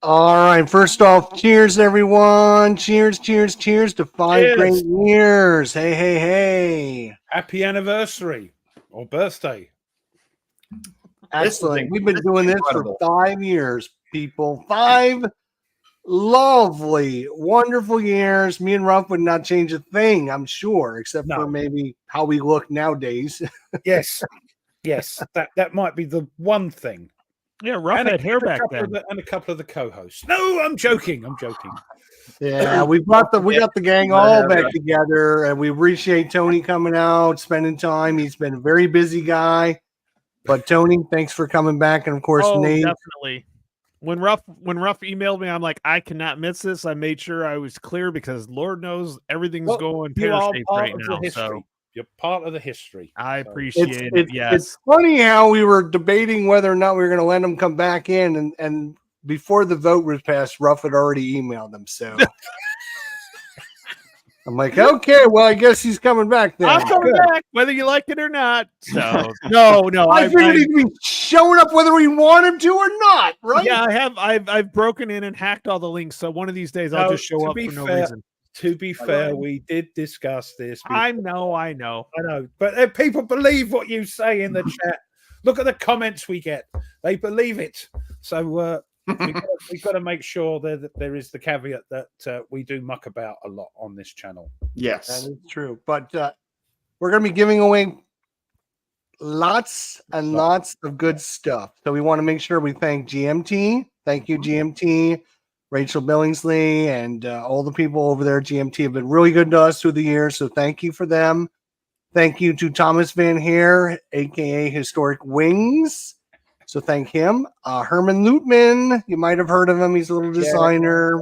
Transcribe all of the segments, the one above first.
All right. First off, cheers, everyone. Cheers, cheers, cheers to 5 great years. Hey, hey, hey. Happy anniversary or birthday. Excellent. We've been doing this for 5 years, people. 5 lovely, wonderful years. Me and Ruff would not change a thing, I'm sure, except for maybe how we look nowadays. Yes. Yes. That might be the one thing. Yeah, Ruff had hair back then. And a couple of the co-hosts. No, I'm joking. Yeah, we got the gang all back together, and we appreciate Tony coming out, spending time. He's been a very busy guy. But Tony, thanks for coming back. And of course, Nate. Definitely. When Ruff emailed me, I'm like, I cannot miss this. I made sure I was clear because Lord knows everything's going pear-shaped right now. So you're part of the history. I appreciate it. Yes. It's funny how we were debating whether or not we were going to let him come back in, and before the vote was passed, Ruff had already emailed him. So I'm like, okay, well, I guess he's coming back then. I'm coming back, whether you like it or not. So no. I figured he'd be showing up whether we want him to or not, right? Yeah, I've broken in and hacked all the links. So one of these days I'll just show up for no reason. To be fair, we did discuss this. I know. But people believe what you say in the chat. Look at the comments we get. They believe it. So we've got to make sure that there is the caveat that we do muck about a lot on this channel. Yes, that is true. But we're going to be giving away lots and lots of good stuff. So we want to make sure we thank GMT. Thank you, GMT. Rachel Billingsley and all the people over there at GMT have been really good to us through the years. So thank you for them. Thank you to Thomas Van Heer, a.k.a. Historic Wings. So thank him. Herman Lutman, you might have heard of him. He's a little designer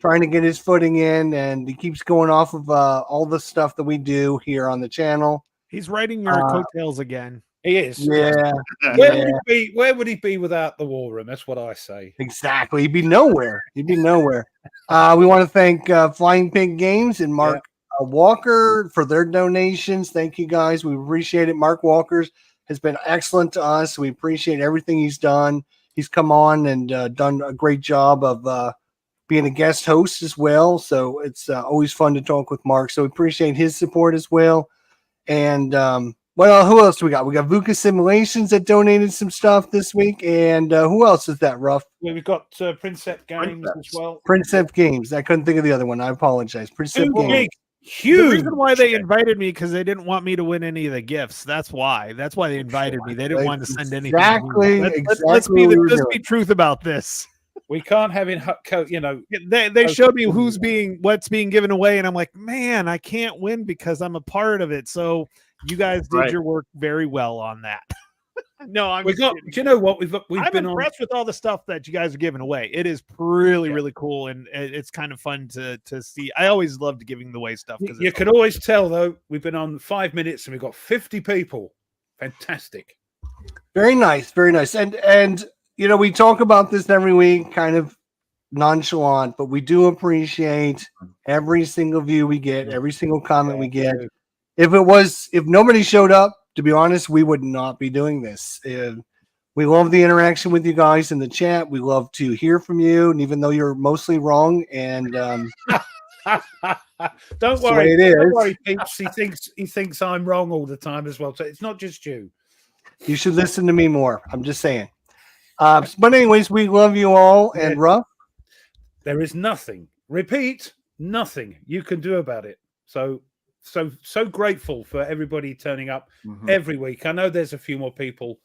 trying to get his footing in, and he keeps going off of all the stuff that we do here on the channel. He's writing your coattails again. He is. Yeah. Where would he be without the war room? That's what I say. Exactly. He'd be nowhere. We want to thank Flying Pig Games and Mark Walker for their donations. Thank you, guys. We appreciate it. Mark Walker's has been excellent to us. We appreciate everything he's done. He's come on and done a great job of being a guest host as well. So it's always fun to talk with Mark. So we appreciate his support as well. And who else do we got? We got VUCA Simulations that donated some stuff this week. And who else is that, Ruff? We've got Princep Games as well. Princep Games. I couldn't think of the other one. I apologize. Princep Games. Huge. The reason why they invited me because they didn't want me to win any of the gifts. That's why they invited me. They didn't want to send anything. Exactly. Let's be truth about this. We can't have They showed me what's being given away, and I'm like, man, I can't win because I'm a part of it. So you guys did your work very well on that. No, do you know what I'm been impressed with all the stuff that you guys are giving away. It is really cool, and it's kind of fun to see. I always loved giving away stuff. You can always tell though. We've been on 5 minutes and we've got 50 people. Fantastic. Very nice, very nice. And we talk about this every week, kind of nonchalant, but we do appreciate every single view we get, every single comment we get. If nobody showed up, to be honest, we would not be doing this. We love the interaction with you guys in the chat. We love to hear from you, and even though you're mostly wrong, and don't worry, peeps. He thinks I'm wrong all the time as well. So it's not just you. You should listen to me more. I'm just saying. But anyways, we love you all, and Ruff. There is nothing you can do about it. So grateful for everybody turning up every week. I know there's a few more people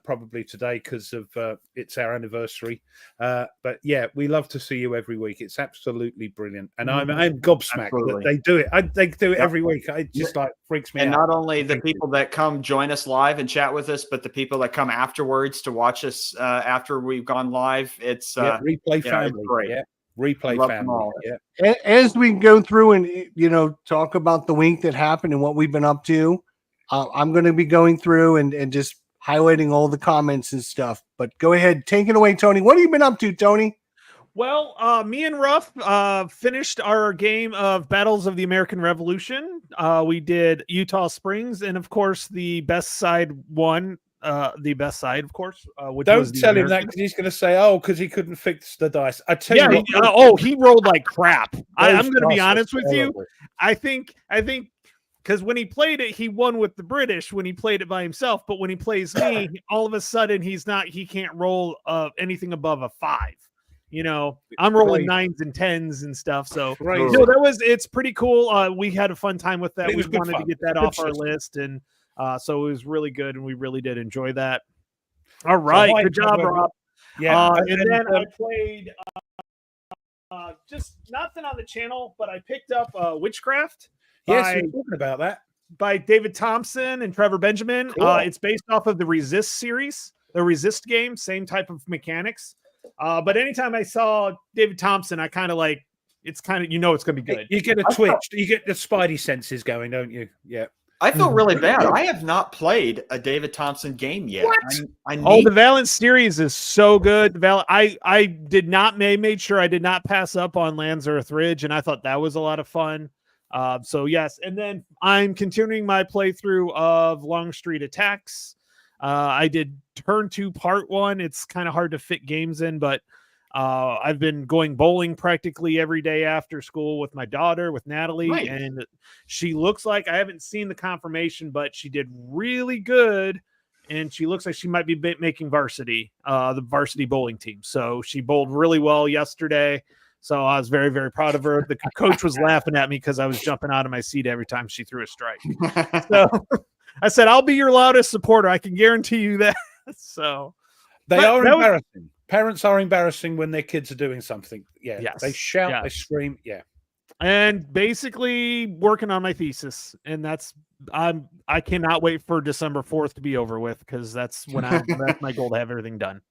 probably today because of it's our anniversary. But yeah, we love to see you every week. It's absolutely brilliant. And I'm gobsmacked that they do it. They do it every week. It just freaks me out. And not only the people that come join us live and chat with us, but the people that come afterwards to watch us after we've gone live. It's replay family. It's great. Yeah. Replay family. Yeah. As we go through and talk about the week that happened and what we've been up to, I'm going to be going through and just highlighting all the comments and stuff. But go ahead, take it away, Tony. What have you been up to, Tony? Well, me and Ruff finished our game of Battles of the American Revolution. We did Utah Springs, and of course, the best side won. the best side, of course. Which Don't was the tell him that American. because he's going to say, "Oh, because he couldn't fix the dice." I tell Yeah. you, what, He rolled like crap. I'm those going to be dice are honest with you. terrible. I think because when he played it, he won with the British when he played it by himself. But when he plays me, all of a sudden he can't roll anything above a 5. I'm rolling Crazy. 9s and 10s and stuff. So Crazy. it's pretty cool. We had a fun time with that. It We was good wanted to fun. get that Good off our system. list, and so it was really good, and we really did enjoy that. All right, hi, good job, Trevor. Rob. Yeah, And then I played just nothing on the channel, but I picked up Witchcraft yes, by, you're talking about that. by David Thompson and Trevor Benjamin. Cool. It's based off of the Resist series, the Resist game, same type of mechanics. But anytime I saw David Thompson, I kind of like it's kind of it's gonna be good. You get a twitch. You get the spidey senses going, don't you? Yeah. I feel really bad. I have not played a David Thompson game yet. I Oh, need the Valent series is so good. The Valent, I did not made sure I did not pass up on Landsworth Ridge, and I thought that was a lot of fun. So yes, and then I'm continuing my playthrough of Longstreet Attacks. I did turn 2 part 1. It's kind of hard to fit games in, but I've been going bowling practically every day after school with my daughter, with Natalie, Nice. and she looks like, I haven't seen the confirmation, but she did really good, and she looks like she might be making varsity, the varsity bowling team. So she bowled really well yesterday. So I was very, very proud of her. The coach was laughing at me because I was jumping out of my seat every time she threw a strike. So I said, I'll be your loudest supporter. I can guarantee you that. So They But are that was- embarrassing. Parents are embarrassing when their kids are doing something. Yeah. Yes. They shout, Yes. they scream. Yeah. and basically working on my thesis, and I cannot wait for December 4th to be over with, because that's when that's my goal, to have everything done.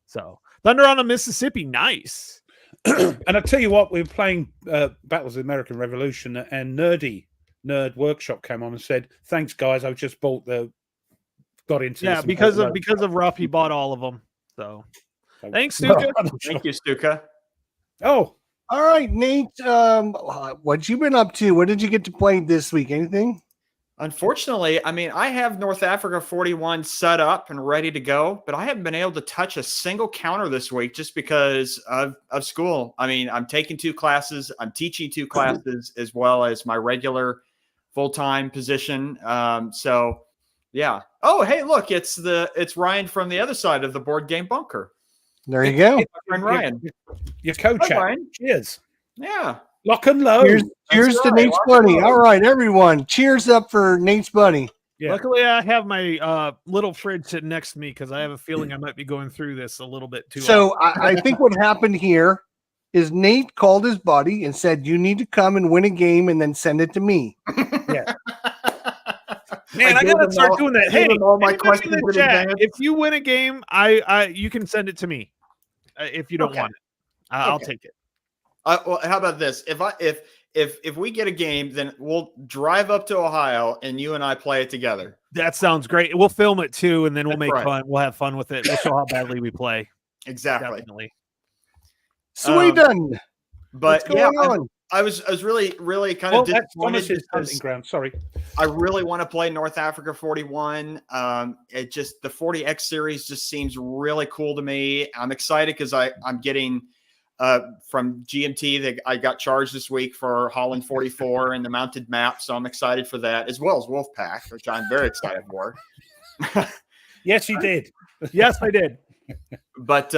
So Thunder on the Mississippi, nice. And I tell you what, we were playing Battles of the American Revolution, and Nerd Workshop came on and said, "Thanks, guys. I've just got into Yeah, this because important of Ruff, he bought all of them. So So- thanks, Stuka. Thank you, Stuka. Oh, All right, Nate. What you been up to? What did you get to play this week? Anything? Unfortunately, I mean, I have North Africa 41 set up and ready to go, but I haven't been able to touch a single counter this week just because of school. I mean, I'm taking 2 classes, I'm teaching 2 classes, as well as my regular full-time position. So yeah. Oh, hey, look, it's Ryan from the other side of the board game bunker. There you go. My friend Ryan. your co-chat. Hi, Ryan. Cheers. Yeah. Lock and load. Cheers to right. Nate's buddy. All right, everyone. Cheers up for Nate's buddy. Yeah. Luckily, I have my little fridge sitting next to me, because I have a feeling I might be going through this a little bit too. So I think what happened here is Nate called his buddy and said, "You need to come and win a game and then send it to me." Man, I gave gotta him start all- doing that. I gave Hey, him all my anybody questions in the in chat, advance. if you win a game, I you can send it to me. If you don't Okay. want it, I'll Okay. take it. Well, how about this? If we get a game, then we'll drive up to Ohio and you and I play it together. That sounds great. We'll film it too, and then we'll That's make right. fun. We'll have fun with it. We'll show how badly we play. Exactly. Definitely. Sweden. But What's yeah, going on? I was really kind Well, of that's disappointed Thomas's hunting because ground. Sorry. I really want to play North Africa 41. It just, the 40X series just seems really cool to me. I'm excited because I'm getting from GMT that I got charged this week for Holland 44 and the mounted map. So I'm excited for that, as well as Wolfpack, which I'm very excited for. Yes, you did. Yes, I did. But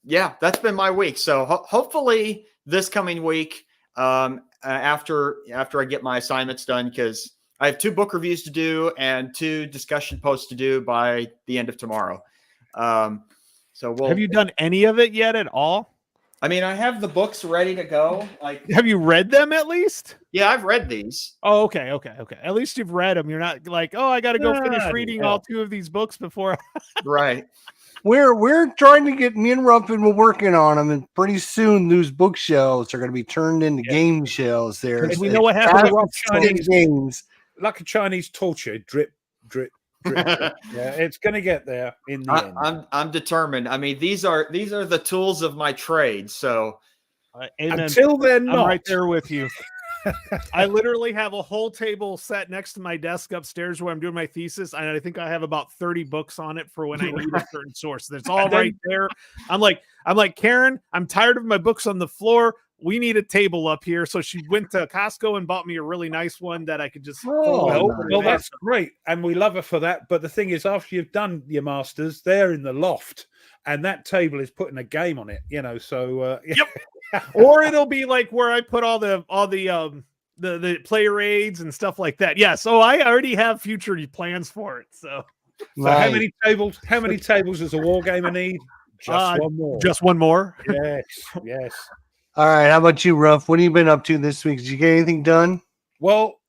yeah, that's been my week. So hopefully this coming week, after I get my assignments done, because I have 2 book reviews to do and 2 discussion posts to do by the end of tomorrow. So Have you done any of it yet at all? I mean, I have the books ready to go. Like, Have you read them at least? yeah, I've read these. Oh, okay. At least you've read them. You're not like, oh, I got to go finish Bloody reading hell. all 2 of these books before. Right. We're trying to get, me and Ruffin, we're working on them, and pretty soon those bookshelves are going to be turned into game shelves. There, Because we know what happened to Classic Rough Chinese- games. Like a Chinese torture. Drip, drip, drip. drip. Yeah, it's going to get there in the end. I'm determined. I mean, these are the tools of my trade. So Amen. Until they're I'm not. right there with you. I literally have a whole table set next to my desk upstairs where I'm doing my thesis, and I think I have about 30 books on it for when I need a certain source. That's all And then- right there. I'm like, Karen, I'm tired of my books on the floor. We need a table up here. So she went to Costco and bought me a really nice one that I could just fold Oh, over Well, there. that's great, and we love her for that. But the thing is, after you've done your masters, they're in the loft, and that table is putting a game on it. So Or it'll be like where I put all the player aids and stuff like that. Yeah, so I already have future plans for it. So So how Nice. many tables? How many tables does a wargamer need? Just one more. just one more. Yes, yes. All right. How about you, Ruff? What have you been up to this week? Did you get anything done? Well,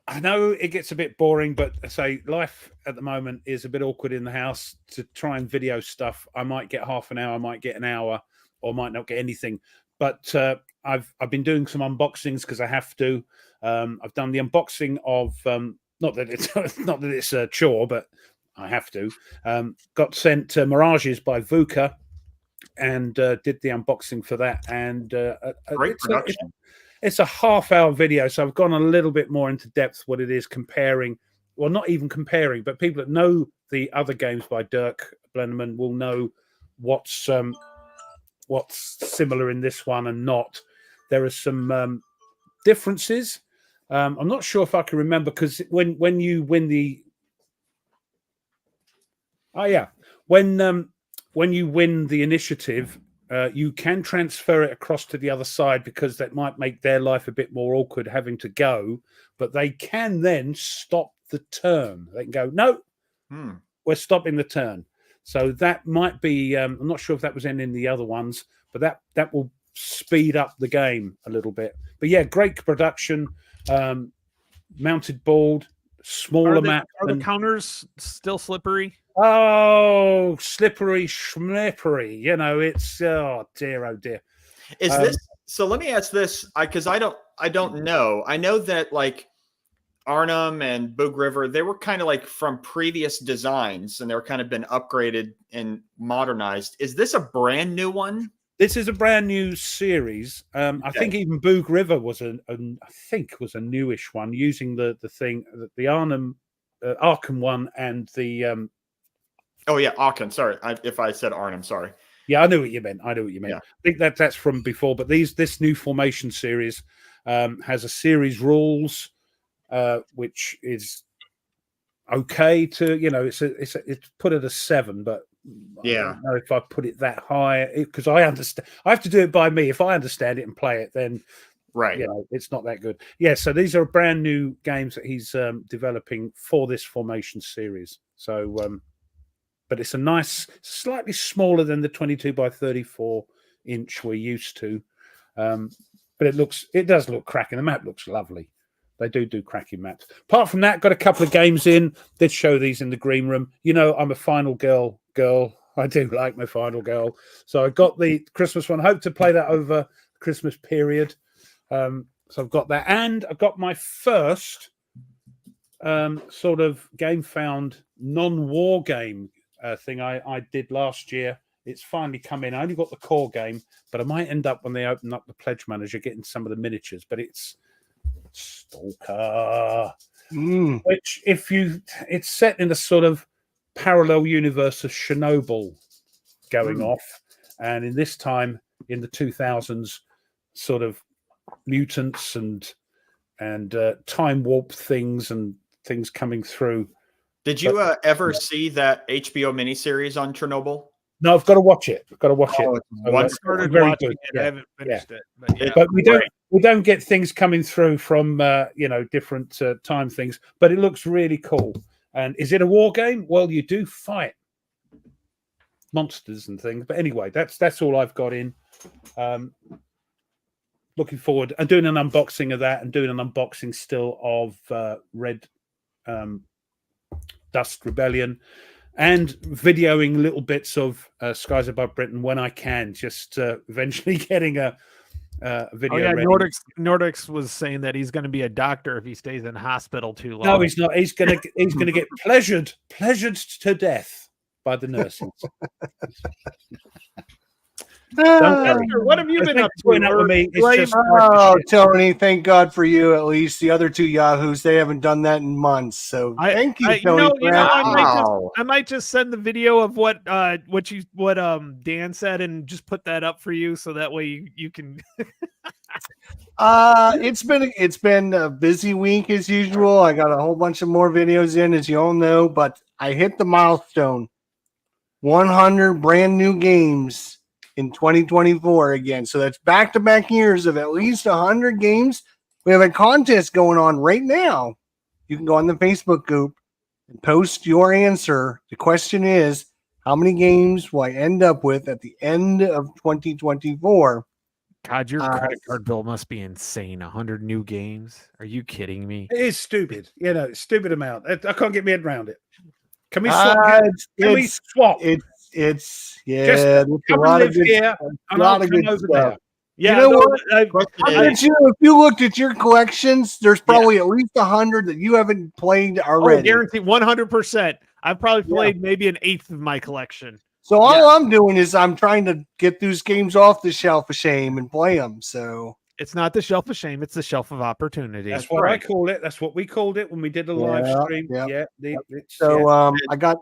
I know it gets a bit boring, but I say life at the moment is a bit awkward in the house. To try and video stuff, I might get half an hour, I might get an hour, or might not get anything. But I've been doing some unboxings because I have to. I've done the unboxing of not that it's a chore, but I have to. Got sent Mirages by VUCA, and did the unboxing for that. And Great production. it's a half-hour video, so I've gone a little bit more into depth what it is comparing. Well, not even comparing, but people that know the other games by Dirk Blenderman will know what's similar in this one and not. There are some differences. I'm not sure if I can remember, because when you win the when you win the initiative, you can transfer it across to the other side, because that might make their life a bit more awkward having to go, but they can then stop the turn. They can go, no, we're stopping the turn. So that might be, I'm not sure if that was in the other ones, but that will speed up the game a little bit. But yeah, great production, mounted board, smaller map. Are the counters still slippery? Oh, slippery, schmippery. It's, oh dear. Is this so? Let me ask this, because I don't know. I know that like Arnhem and Boog River, they were kind of like from previous designs, and they're kind of been upgraded and modernized. Is this a brand new one? This is a brand new series. I think even Boog River was a newish one, using the Arnhem, Arkham one, and the Oh yeah, Aachen. Sorry, if I said Arnhem, sorry. Yeah, I knew what you meant. Yeah. I think that's from before, but this new formation series has a series rules, which is okay to, it's put at a 7, but Yeah. I don't know if I put it that high, because I understand. I have to do it by me. If I understand it and play it, then Right. it's not that good. Yeah, so these are brand new games that he's developing for this formation series. So, but it's a nice, slightly smaller than the 22 by 34 inch we're used to. But it does look cracking. The map looks lovely. They do cracking maps. Apart from that, got a couple of games in. Did show these in the green room. I'm a Final Girl. I do like my Final Girl. So I got the Christmas one. Hope to play that over Christmas period. So I've got that. And I've got my first sort of game found non-war game thing I did last year. It's finally come in. I only got the core game, but I might end up, when they open up the Pledge Manager, getting some of the miniatures. But it's Stalker, which it's set in a sort of parallel universe of Chernobyl going off, and in this time in the 2000s, sort of mutants and time warp things and things coming through. Did you ever see that HBO miniseries on Chernobyl? No, I've got to watch it. One Started very watching good. it. Yeah. I haven't finished it. But yeah. But we don't get things coming through from different time things. But it looks really cool. And is it a war game? Well, you do fight monsters and things. But anyway, that's all I've got in. Looking forward and doing an unboxing of that, and doing an unboxing still of Red Dust Rebellion, and videoing little bits of Skies Above Britain when I can, just eventually getting a video. Oh yeah, ready. Nordics was saying that he's going to be a doctor if he stays in hospital too long. No, he's not. He's gonna get pleasured to death by the nurses. Lester, what have you been up to? Putting up with me. It's Like, just Oh, Tony, thank God for you. At least the other two Yahoos, they haven't done that in months. So thank you, Tony. you know, Wow. I might just send the video of what Dan said and just put that up for you, so that way you can. It's been a busy week as usual. I got a whole bunch of more videos in, as you all know, but I hit the milestone 100 brand new games in 2024 again. So that's back-to-back years of at least 100 games. We have a contest going on right now. You can go on the Facebook group and post your answer. The question is, how many games will I end up with at the end of 2024? God, your credit card bill must be insane. 100 new games? Are you kidding me? It is stupid. You know, it's stupid amount. I can't get my head around it. Can we swap? Can we swap? It's yeah. Just there's a come lot and of live good, here, a and lot I'll of come good over stuff. there. Yeah, You know no, what? Question is, If you looked at your collections, there's probably at least 100 that you haven't played Oh, already. guaranteed 100%. I've probably played maybe an eighth of my collection. So all I'm doing is I'm trying to get those games off the shelf of shame and play them. So It's not the shelf of shame; it's the shelf of opportunity. That's what I call it. That's what we called it when we did the live stream. yeah. So I got.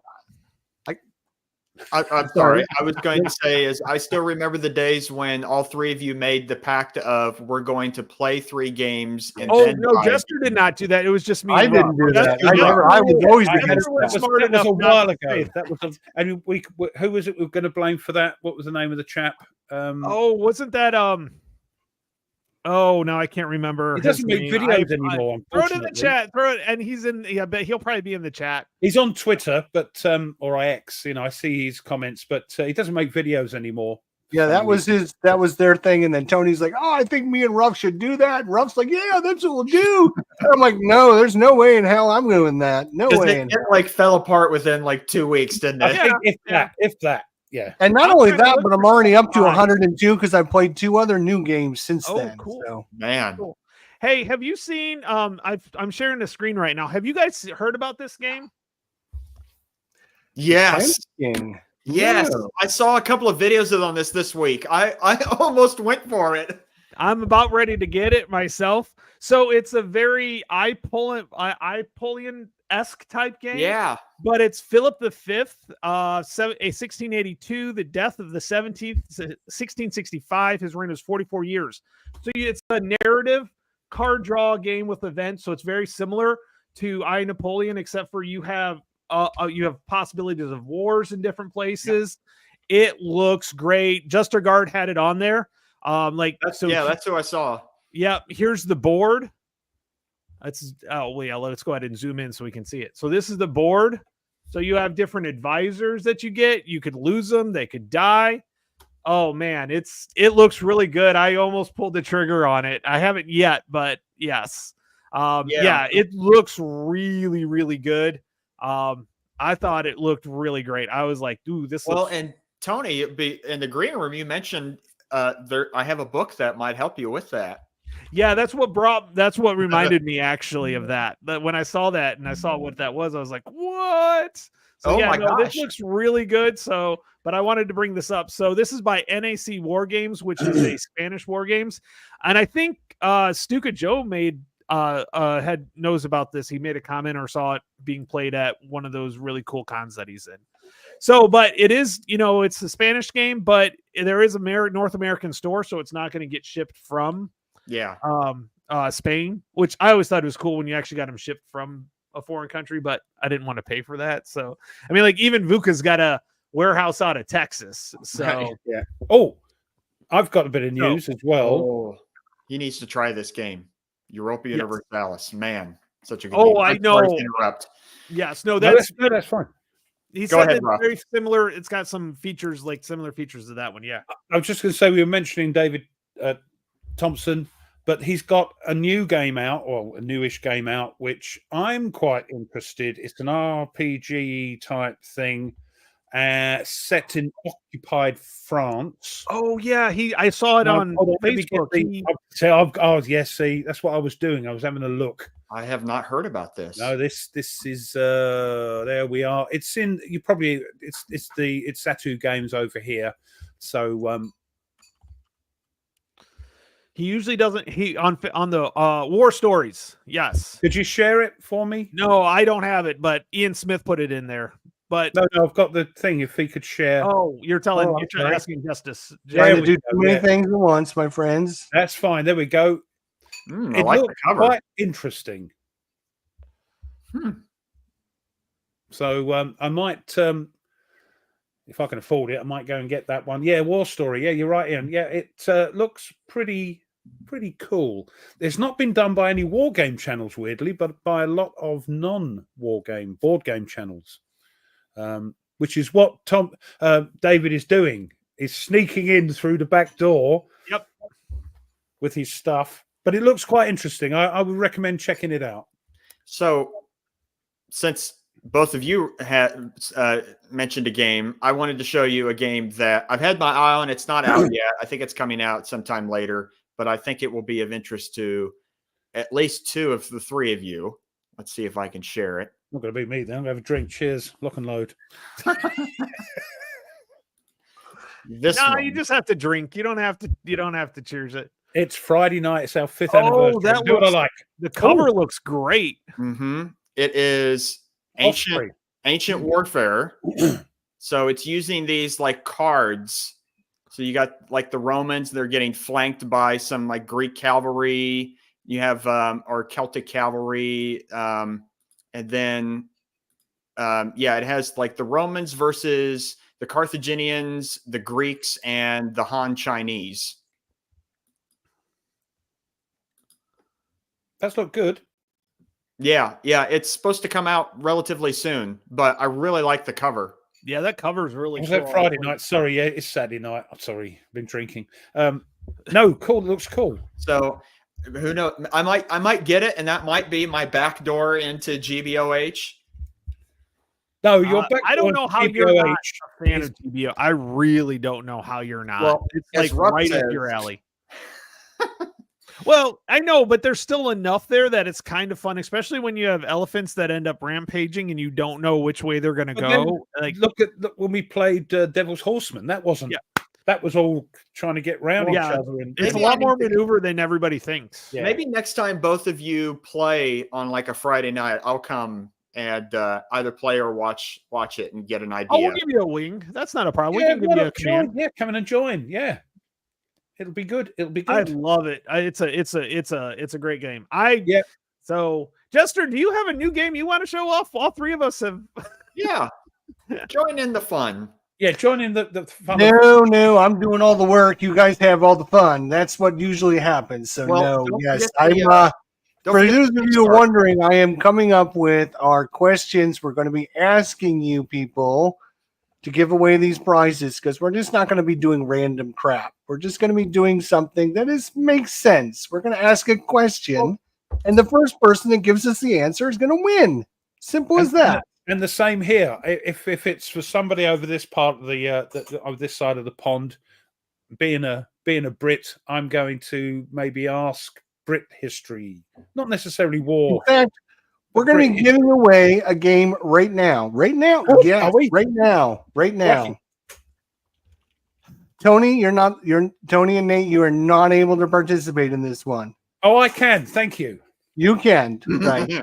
I'm sorry. I was going to say is I still remember the days when all three of you made the pact of we're going to play 3 games. And Oh then no, buy Jester did not do that. It was just me. I and didn't Rob. do that. Jester- I was always I against was that. smart that was enough a not while to ago. say That was, and we who was it we were going to blame for that? What was the name of the chap? Oh, wasn't that Oh no, I can't remember. He doesn't his make name. videos anymore. Throw it in the Unfortunately, chat. Throw it, and he's in. Yeah, but he'll probably be in the chat. he's on Twitter, but or X. You know, I see his comments, but he doesn't make videos anymore. Yeah, that was their thing. And then Tony's like, "Oh, I think me and Ruff should do that." And Ruff's like, "Yeah, that's what we'll do." And I'm like, "No, there's no way in hell I'm doing that. No way." it like fell apart within like 2 weeks, didn't I it? think if that, yeah. And not I'm only trying to that, look but I'm for already up to some 102 because I played 2 other new games since Oh, then. cool. So Man. Cool. Hey, have you seen? I'm sharing the screen right now. Have you guys heard about this game? Yes. King. Yes. No. I saw a couple of videos on this week. I almost went for it. I'm about ready to get it myself. So it's a very Ipolian-esque type game. Yeah. But it's Philip V, 1682, the death of the 17th, 1665. His reign was 44 years. So it's a narrative card draw game with events. So it's very similar to I, Napoleon, except for you have possibilities of wars in different places. Yeah. It looks great. Justergaard had it on there. That's who I saw. Yeah, here's the board. Let's go ahead and zoom in so we can see it. So this is the board. So you have different advisors that you get. You could lose them, they could die. Oh man, it looks really good. I almost pulled the trigger on it. I haven't yet, but yes. It looks really, really good. I thought it looked really great. I was like, dude, this looks... and Tony, in the green room, you mentioned I have a book that might help you with that. Yeah, that's what reminded me actually of that. But when I saw that and I saw what that was, I was like, what? So this looks really good. So, but I wanted to bring this up. So this is by NAC War Games, which is a Spanish war games. And I think Stuka Joe knows about this. He made a comment or saw it being played at one of those really cool cons that he's in. So, but it is, it's a Spanish game, but there is a North American store, so it's not going to get shipped from Spain, which I always thought was cool when you actually got them shipped from a foreign country, but I didn't want to pay for that. So, I mean, like even VUCA's got a warehouse out of Texas. So, yeah. Oh, I've got a bit of news as well. Oh, he needs to try this game. Europa Universalis, man, such a good game. I know. Interrupt. Yes, no, that's fine. He Go said ahead, it's Rob. very similar. It's got some features, like similar features to that one. Yeah. I was just going to say we were mentioning David Thompson, but he's got a new game out, or a newish game out, which I'm quite interested. It's an RPG type thing, set in occupied France. Oh yeah, I saw it on Facebook. See, that's what I was doing. I was having a look. I have not heard about this. No, this is there we are. It's in it's Satu Games over here. So He usually doesn't. He on the War Stories. Yes. Could you share it for me? No, I don't have it, but Ian Smith put it in there. But No, I've got the thing. If he could share, you're sorry. asking Justice. Trying to we do go, too many yeah. things at once, my friends. that's fine. There we go. I It like the looked cover. quite interesting. Hmm. So I might, if I can afford it, I might go and get that one. Yeah, War Story. Yeah, you're right, Ian. Yeah, it looks pretty cool. It's not been done by any war game channels, weirdly, but by a lot of non-war game board game channels, which is what David is doing. Is sneaking in through the back door. Yep. With his stuff, but it looks quite interesting. I would recommend checking it out. So, since both of you had mentioned a game, I wanted to show you a game that I've had my eye on. It's not out yet. I think it's coming out sometime later, but I think it will be of interest to at least two of the three of you. Let's see if I can share it. Not going to be me then. I'm going to have a drink. Cheers. Lock and load. This No, one. you just have to drink. You don't have to cheers it. It's Friday night. It's our 5th Oh, anniversary. that Do what I looks- like. The cover looks great. It is ancient Osprey. ancient warfare. So it's using these like cards. So you got like the Romans, they're getting flanked by some like Greek cavalry. You have or Celtic cavalry. And then it has like the Romans versus the Carthaginians, the Greeks, and the Han Chinese. That's look good. Yeah, it's supposed to come out relatively soon, but I really like the cover. Yeah, that cover is really Was cool. that Friday night? Sorry, yeah, it's Saturday night. I'm sorry, been drinking. No, cool. Looks cool. So who knows? I might get it, and that might be my back door into GBOH. No, you're back. I don't on know how you're not GBOH. a fan of GBO. I really don't know how you're not. Well, it's as like Rupp right says- up your alley. Well, I know, but there's still enough there that it's kind of fun, especially when you have elephants that end up rampaging and you don't know which way they're going to But then go. Like, Look when we played Devil's Horseman. That wasn't. Yeah. That was all trying to get round Well, each yeah, other. And it's a Maybe lot I more need to- maneuver than everybody thinks. Yeah. Maybe next time both of you play on like a Friday night, I'll come and either play or watch it and get an Oh, idea. we'll give you a wing. That's not a problem. yeah, we can give why you a not command. join? Yeah, come in and join. Yeah, it'll be good. It'll be I good. love it. It's a great game. Yeah. So, Jester, do you have a new game you want to show off? All three of us have. Yeah, join in the fun. Yeah, join in the fun. No, I'm doing all the work. You guys have all the fun. That's what usually happens. So Well, no, don't yes, forget the, I'm. Don't For forget those the of you Kickstarter. wondering, I am coming up with our questions. We're going to be asking you people to give away these prizes because we're just not going to be doing random crap. We're just going to be doing something that makes sense. We're going to ask a question, and the first person that gives us the answer is going to win. Simple as that. And the same here. If it's for somebody over this part of the of this side of the pond, being a Brit, I'm going to maybe ask Brit history, not necessarily In war. fact, we're going to be Brit giving away a game right now. Right now, Oh, yes, are we? right now. Lucky. Tony, you're Tony and Nate. You are not able to participate in this one. Oh, I can. Thank you. You can, right?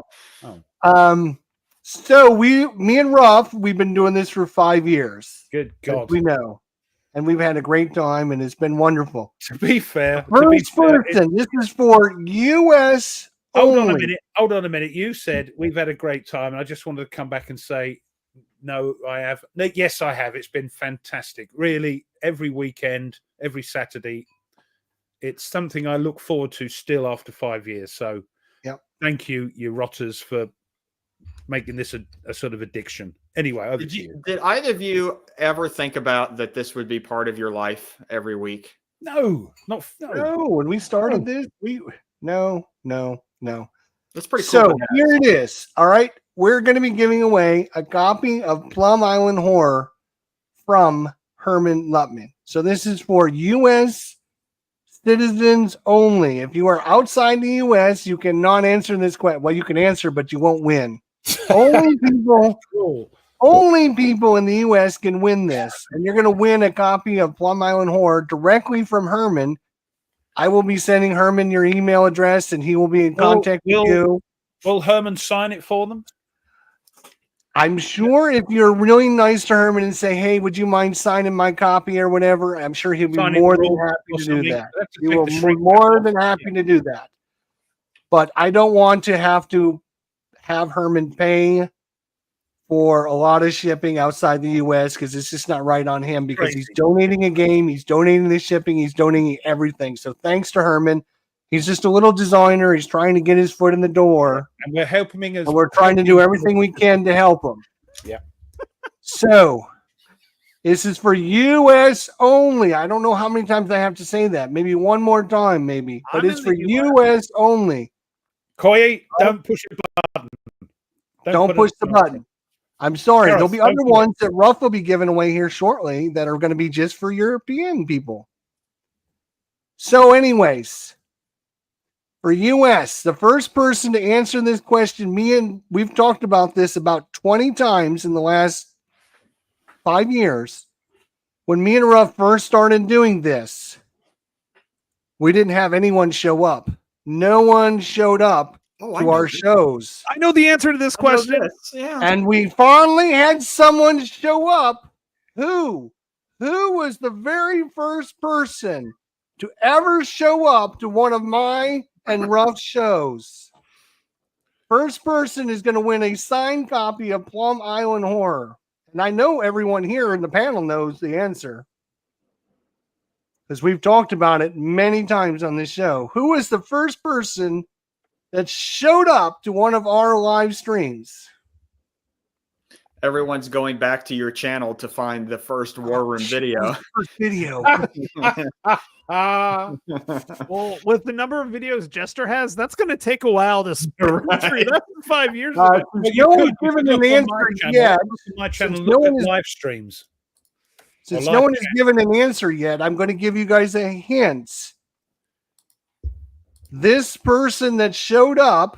Oh. So me and Ruff, we've been doing this for 5 years. Good as God. we know, and we've had a great time, and it's been wonderful. To be fair, First person, this is for U.S. hold on a only. minute. Hold on a minute. You said we've had a great time, and I just wanted to come back and say, no, I have. No, yes, I have. It's been fantastic. Really, every weekend, every Saturday. It's something I look forward to still after 5 years. So, thank you, you rotters, for making this a sort of addiction. Anyway, over to you. Did either of you ever think about that this would be part of your life every week? No. No, when we started this, no. That's pretty cool. So to have. here it is. All right, we're going to be giving away a copy of Plum Island Horror from Herman Lutman. So this is for U.S. citizens only. If you are outside the U.S., you cannot answer this question. Well, you can answer, but you won't win. Only people in the U.S. can win this, and you're going to win a copy of Plum Island Horror directly from Herman. I will be sending Herman your email address, and he will be in contact with you. Will Herman sign it for them? I'm sure if you're really nice to Herman and say, "Hey, would you mind signing my copy or whatever?" I'm sure he'll be Signing more the than rule happy or to do something. that. They have to He take will the be shrink more wrap than off. happy to do that. But I don't want to have to have Herman pay for a lot of shipping outside the U.S. because it's just not right on him because he's Crazy. donating a game, he's donating the shipping, he's donating everything. So thanks to Herman. He's just a little designer. He's trying to get his foot in the door. And we're helping him as And we're trying to do everything we can to help him. Yeah. So this is for U.S. only. I don't know how many times I have to say that. Maybe one more time, maybe. But I'm it's in for the US. U.S. only. Koyi, don't push the button. Don't put push it the on. button. I'm sorry. Gareth, There'll be don't other do it. ones that Ruff will be giving away here shortly that are going to be just for European people. So, anyways, for US, the first person to answer this question, we've talked about this about 20 times in the last 5 years. When me and Ruff first started doing this, we didn't have anyone show up. No one showed up Oh, I to know our this. shows. I know the answer to this I know question. this. Yeah. And we finally had someone show up. Who? Who was the very first person to ever show up to one of my and Ruff's shows? First person is going to win a signed copy of Plum Island Horror. And I know everyone here in the panel knows the answer because we've talked about it many times on this show. Who was the first person that showed up to one of our live streams? Everyone's going back to your channel to find the first War Room video. First video. Well, with the number of videos Jester has, that's going to take a while to sprint through. That's 5 years ago. Since Well, no one's you given could an look on my answer channel. yet, Look on my channel, Since look no at one is- live streams. since Or no live one has given an answer yet, I'm going to give you guys a hint. This person that showed up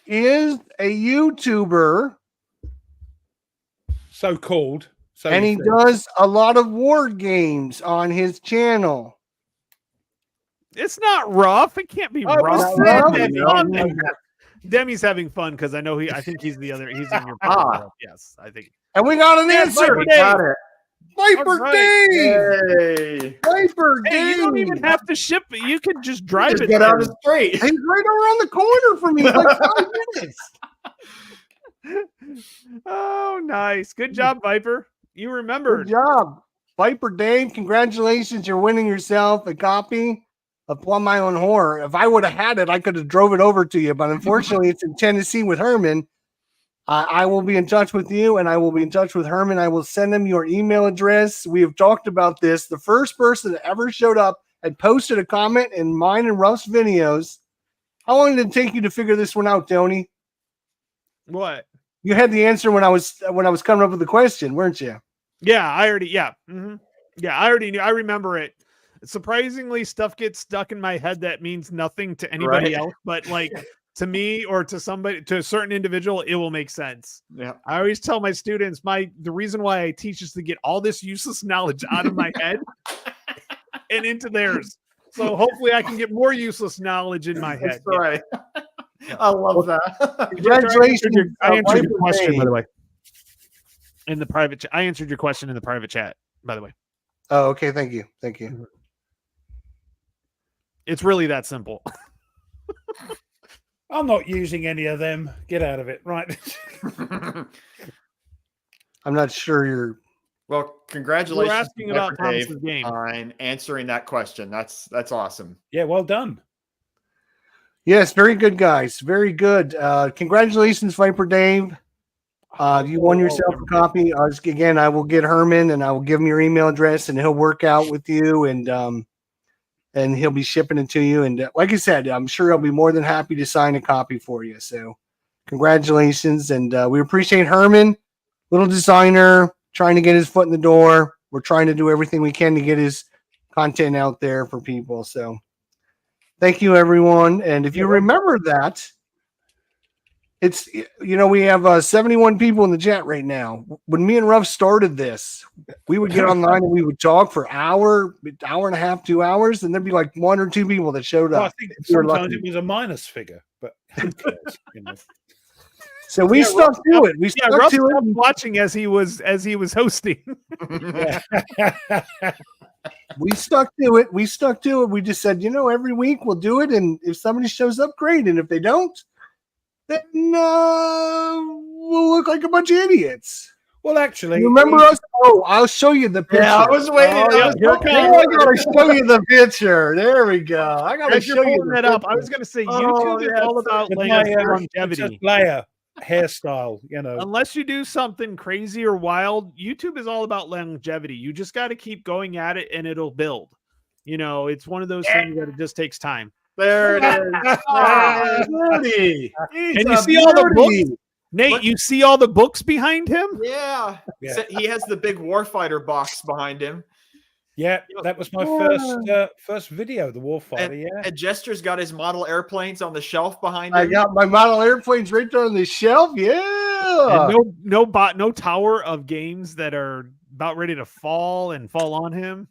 is a YouTuber, So called. So and you he think. does a lot of war games on his channel. It's not rough. It can't be Oh, rough. it's not. Demi's having fun because I know I think he's the other. He's in your Ah. group. Yes, I think. And we got an answer. Viper Got it. Viper All right. Dave. Hey. Viper Hey, you don't even Dave. have to ship it. You can just drive Just it. go down there. the street. He's right around the corner from me. It's like 5 minutes. Oh, nice. Good job, Viper. You remembered. Good job. Viper Dave, congratulations. You're winning yourself a copy of Plum Island Horror. If I would have had it, I could have drove it over to you. But unfortunately, it's in Tennessee with Herman. I will be in touch with you, and I will be in touch with Herman. I will send him your email address. We have talked about this. The first person that ever showed up and posted a comment in mine and Ruff's videos. How long did it take you to figure this one out, Tony? What? You had the answer when I was coming up with the question, weren't you? Yeah, I already. Yeah. Yeah, I already knew. I remember it. Surprisingly, stuff gets stuck in my head that means nothing to anybody Right. else, but like to me or to somebody, to a certain individual, it will make sense. Yeah. I always tell my students the reason why I teach is to get all this useless knowledge out of my head and into theirs. So hopefully I can get more useless knowledge in my head. That's right. I love that. Congratulations. I answered Viper your question, by Dave. the way. In the private chat. I answered your question in the private chat, by the way. Oh, okay. Thank you. Thank you. It's really that simple. I'm not using any of them. Get out of it. Right. I'm not sure you're. Well, congratulations We're asking to about Viper Dave Thomas's game. on answering that question. That's awesome. Yeah, well done. Yes, very good, guys. Very good. Congratulations, Viper Dave. You won yourself a copy. Again, I will get Herman and I will give him your email address, and he'll work out with you, and he'll be shipping it to you. And like I said, I'm sure he'll be more than happy to sign a copy for you. So, congratulations, and we appreciate Herman, little designer, trying to get his foot in the door. We're trying to do everything we can to get his content out there for people. So, thank you, everyone. And if you remember that, it's, we have 71 people in the chat right now. When me and Ruff started this, we would get online and we would talk for hour and a half, 2 hours, and there'd be like 1 or 2 people that showed Well, I up. think if you were sometimes lucky. it was a minus figure, but who cares? So we stuck to it. We Yeah, stuck Ruff to stopped it. watching as he was hosting. We stuck to it. We stuck to it. We just said, every week we'll do it, and if somebody shows up, great, and if they don't, then we'll look like a bunch of idiots. Well, actually, You remember us? Oh, I'll show you the picture. Yeah, I was waiting. Oh, I was here it hoping- comes. I gotta show you the picture. There we go. I gotta As you're show you pulling the that up, I picture. was going to say Oh, YouTube is yeah, all about with length my longevity. layer hairstyle, Unless you do something crazy or wild, YouTube is all about longevity. You just got to keep going at it, and it'll build. It's one of those things that it just takes time. There it is. Ah, beauty. And He's you a see all the beauty. books, Nate. What? You see all the books behind him. Yeah. Yeah. So he has the big Warfighter box behind him. Yeah, that was my first video, the Warfighter. Yeah, And Jester's got his model airplanes on the shelf behind I him. got my model airplanes right there on the shelf. Yeah. And no tower of games that are about ready to fall on him.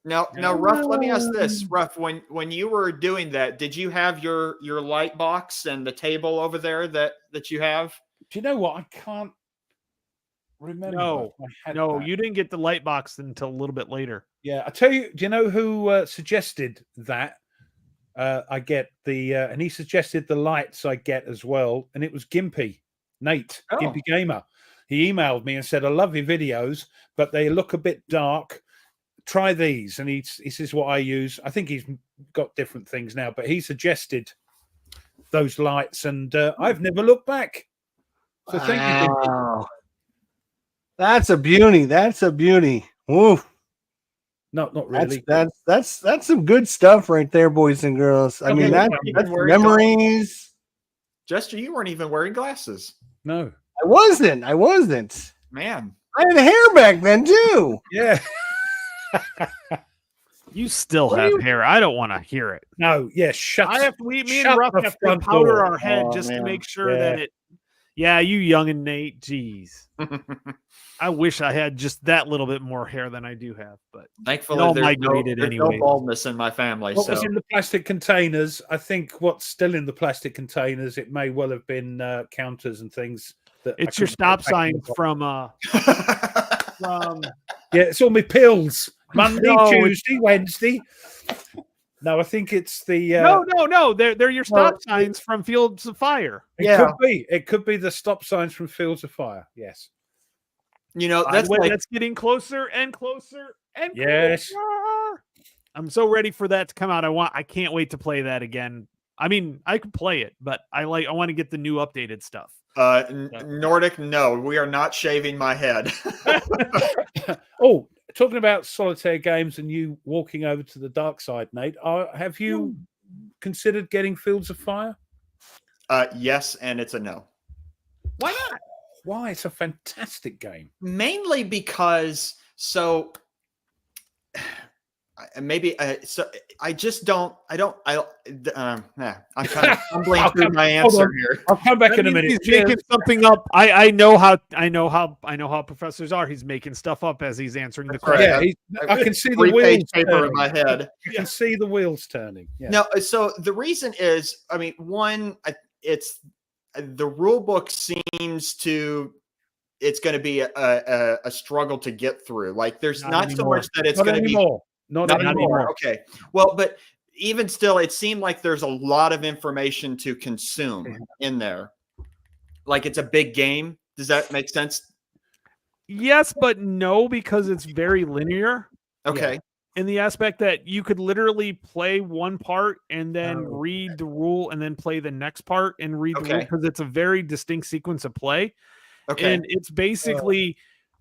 Now, Ruff, let me ask this. Ruff, when you were doing that, did you have your light box and the table over there that you have? do you know what? I can't remember. No, if I had No, that. you didn't get the light box until a little bit later. Yeah, I tell you. Do you know who suggested that? I get and he suggested the lights I get as well, and it was Gimpy, Nate, Oh. Gimpy Gamer. He emailed me and said, "I love your videos, but they look a bit dark. Try these." And he says what I use. I think he's got different things now, but he suggested those lights, and I've never looked back. So thank you, Gimpy. Wow. That's a beauty. That's a beauty. Woo. No, not really. That's some good stuff right there, boys and girls. I mean, that's memories. Jester, you weren't even wearing glasses. No. I wasn't. Man. I had hair back then too. Yeah. You still What do have you- hair. I don't want to hear it. No. Yeah. Shut. Me Shut and Ruff the have to front powder door. our head Oh, just to man. make sure Yeah. that it. Yeah, you young and Nate. Jeez, I wish I had just that little bit more hair than I do have. But Thankfully, all there's migrated no anyways. baldness in my family. What So was in the plastic containers? I think what's still in the plastic containers, it may well have been counters and things. That I it's your couldn't stop put back in signs the box. from Yeah, it's all my pills. Monday, No, it's- Tuesday, Wednesday. No, I think it's the. no. They're your stop signs from Fields of Fire. It Yeah. could be. It could be the stop signs from Fields of Fire. Yes. that's like that's getting closer and closer and Yes. closer. I'm so ready for that to come out. I can't wait to play that again. I mean, I could play it, but I want to get the new updated stuff. Nordic. No, we are not shaving my head. Oh, talking about solitaire games and you walking over to the dark side, Nate. Have you considered getting Fields of Fire? Yes, and it's a no. Why not? Why? It's a fantastic game. Mainly because maybe so I just don't I'm kind of fumbling I'll through come- my hold answer on. here. I'll come back That in a means minute. He's making something up. I know how professors are. He's making stuff up as he's answering the That's right. question. Yeah, I can see the 3-page wheels paper turning. in my head. You can see the wheels turning. Yeah. No, so the reason is, I mean, one, it's the rule book seems to it's going to be a struggle to get through. Like, there's Not not so anymore. much that it's Not going to be anymore. Not not anymore. anymore. Okay, well, but even still, it seemed like there's a lot of information to consume in there. Like, it's a big game. Does that make sense? Yes, but no, because it's very linear Okay. in the aspect that you could literally play one part and then Oh. read the rule and then play the next part and read the rule Okay. because it's a very distinct sequence of play. Okay. And it's basically,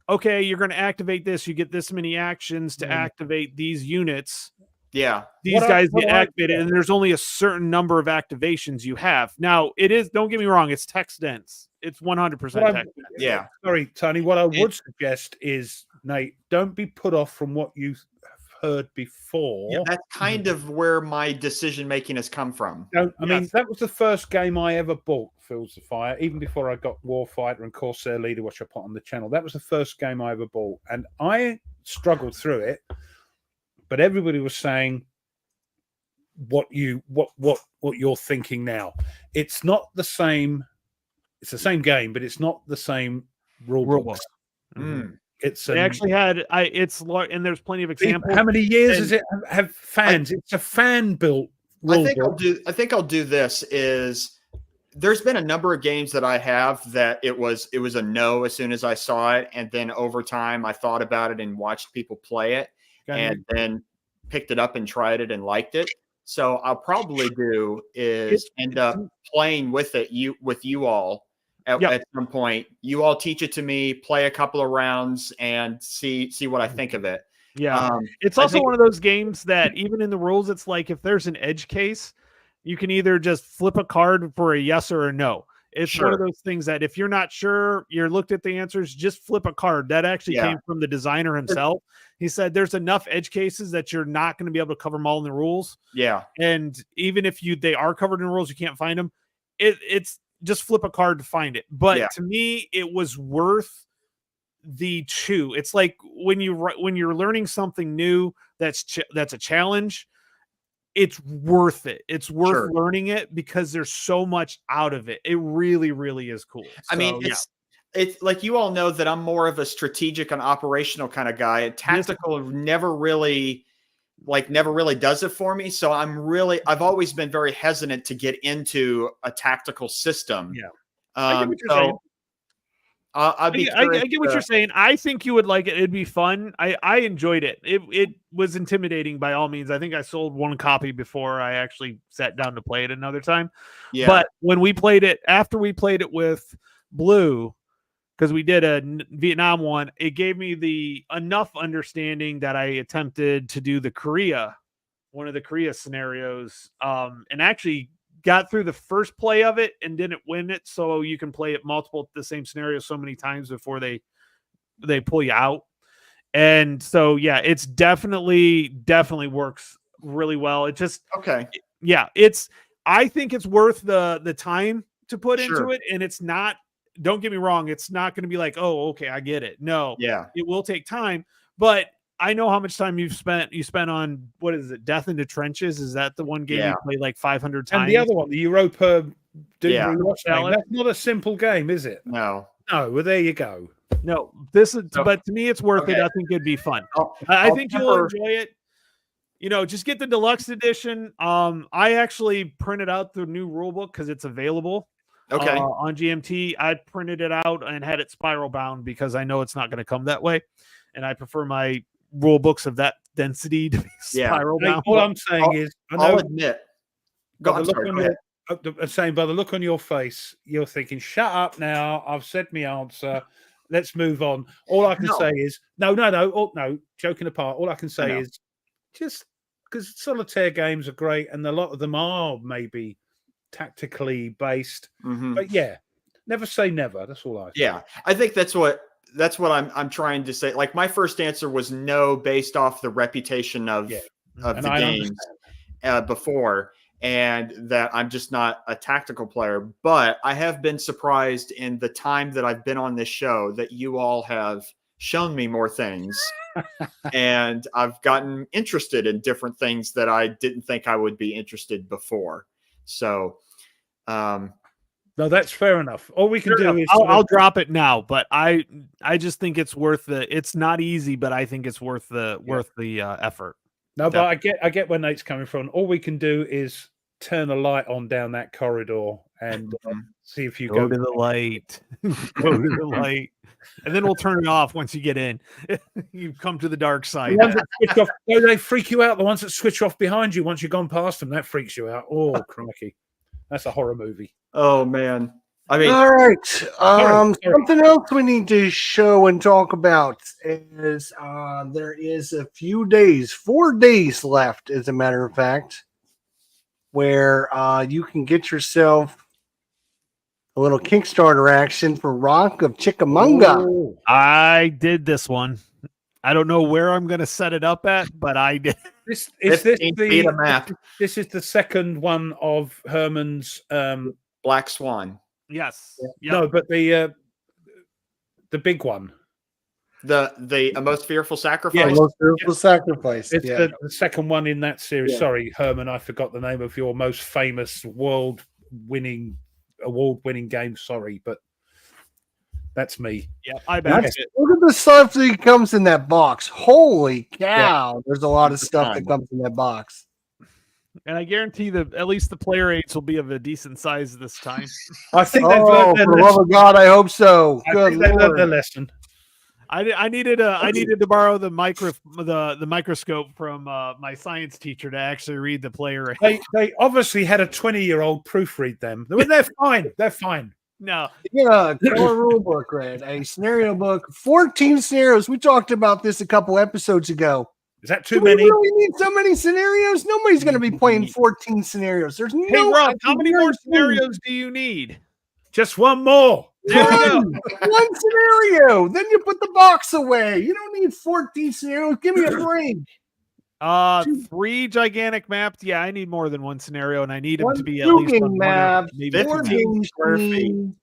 okay, you're going to activate this. You get this many actions to activate these units. Yeah. These What I- guys what get I- activated, and there's only a certain number of activations you have. Now, it is, don't get me wrong, it's text dense. It's 100% What I'm- text dense. Yeah. Sorry, Tony. What I would suggest is, Nate, don't be put off from what you heard before. Yeah, that's kind of where my decision making has come from. I mean, Yes. that was the first game I ever bought, Fields of Fire, even before I got Warfighter and Corsair Leader, which I put on the channel. That was the first game I ever bought. And I struggled through it, but everybody was saying what you're thinking now. It's not the same. It's the same game, but it's not the same rule books. Mm. It's They actually had and there's plenty of examples. how many years and- does it have fans? It's a fan built rule book. I think I'll do this is there's been a number of games that I have that it was a no as soon as I saw it. And then over time I thought about it and watched people play it and then picked it up and tried it and liked it. So I'll probably do is end up playing with it with you all at some point. You all teach it to me, play a couple of rounds and see what I think of it. Yeah. It's also one of those games that even in the rules, it's like if there's an edge case, you can either just flip a card for a yes or a no. It's one of those things that if you're not sure, you're looked at the answers, just flip a card. That actually came from the designer himself. He said there's enough edge cases that you're not going to be able to cover them all in the rules. Yeah. And even if they are covered in rules, you can't find them. It's just flip a card to find it. But to me, it was worth the chew. It's like when you're learning something new that's a challenge, it's worth it. It's worth learning it because there's so much out of it. It really, really is cool. I mean, it's like you all know that I'm more of a strategic and operational kind of guy. And tactical never really does it for me. So I've always been very hesitant to get into a tactical system. Yeah. I get what you're saying. I get what you're saying. I think you would like it. It'd be fun. I enjoyed it. It was intimidating by all means. I think I sold one copy before I actually sat down to play it another time. Yeah. But when we played it, after we played it with Blue, because we did a Vietnam one, it gave me enough understanding that I attempted to do one of the Korea scenarios, and actually got through the first play of it and didn't win it. So you can play it the same scenario so many times before they pull you out. And so, yeah, it's definitely works really well. It just, I think it's worth the time to put into it. And it's not, don't get me wrong, it's not going to be like, oh, okay, I get it. No, it will take time, but I know how much time you spent on, what is it, Death in the Trenches? Is that the one game you played like 500 times? And the other one, the Europa Doom Watch game. That's not a simple game, is it? No. Well, there you go. No, but to me, it's worth it. I think it'd be fun. I think you'll enjoy it. Just get the deluxe edition. I actually printed out the new rule book because it's available. On GMT. I printed it out and had it spiral bound because I know it's not going to come that way. And I prefer my rule books of that density to be spiral bound. All I'm saying is, I'll admit. By the look on your face, you're thinking, shut up now. I've said my answer. Let's move on. All I can say is, no. Joking apart, all I can say is just because solitaire games are great and a lot of them are maybe tactically based. But never say never. That's all I say. Yeah, I think that's what I'm trying to say. Like my first answer was no, based off the reputation of the games before, and that I'm just not a tactical player. But I have been surprised in the time that I've been on this show that you all have shown me more things, and I've gotten interested in different things that I didn't think I would be interested before. So, no, that's fair enough. All we can do is I'll drop it now, but I just think it's worth it's not easy, but I think it's worth the effort. No, but I get where Nate's coming from. All we can do is turn a light on down that corridor and see if you go to the light. Go to the light. And then we'll turn it off once you get in. You come to the dark side. The ones that switch off, they freak you out. The ones that switch off behind you once you've gone past them, that freaks you out. Oh, crikey. That's a horror movie. Oh, man. I mean, all right. Something else we need to show and talk about is there is a few days, 4 days left, as a matter of fact, where you can get yourself a little Kickstarter action for Rock of Chickamauga. I did this one. I don't know where I'm going to set it up at, but I did. This is this 15 feet the of map. This is the second one of Herman's. Black Swan. Yes. Yep. No, but the big one. The most fearful sacrifice. Yeah, Most Fearful Sacrifice. It's Yeah. the second one in that series. Yeah. Sorry, Herman, I forgot the name of your most famous award-winning game. Sorry, but that's me. Yep. I backed That's, it. look at the stuff that comes in that box. Holy cow. There's a lot of It's stuff time. that comes in that box. And I guarantee that at least the player aids will be of a decent size this time. I think they've Oh, learned their for the love lesson. of God, I hope so. I Good think they learned their Lord. lesson. I needed to borrow the microscope from my science teacher to actually read the player aid. They obviously had a 20-year-old proofread them. They're fine. They're fine. No. Yeah, color rule book, Red. A scenario book. 14 scenarios. We talked about this a couple episodes ago. Is that Do too we many? really need so many scenarios? Nobody's going to be playing 14 scenarios. There's no. Hey Rob, how many more guarantee. scenarios do you need? Just one more. There we go. One scenario. Then you put the box away. You don't need 14 scenarios. Give me a break. 3 gigantic maps. Yeah, I need more than one scenario, and I need them One to be at least shooting on map, maybe 4 two. game square feet. screen,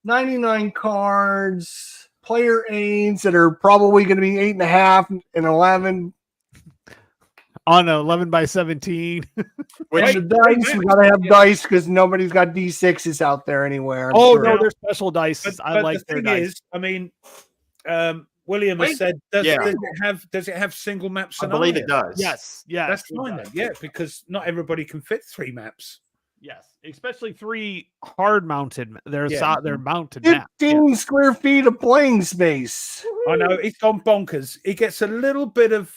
99 cards, player aids that are probably going to be 8.5 and 11. on a 11 by 17. Which And the dice, we gotta have dice because nobody's got D6s out there anywhere. I'm Oh sure. no, they're special dice. But, I but like the their thing dice. is, I mean, William has Wait. said, does Yeah. it have single map I scenarios? believe it does. Yes, yes, That's it fine does. then, yeah, because not everybody can fit 3 maps. Yes, especially 3 hard mounted. They're Yeah. they're mounted maps. 15 square feet of playing space. I know it's gone bonkers. It gets a little bit of,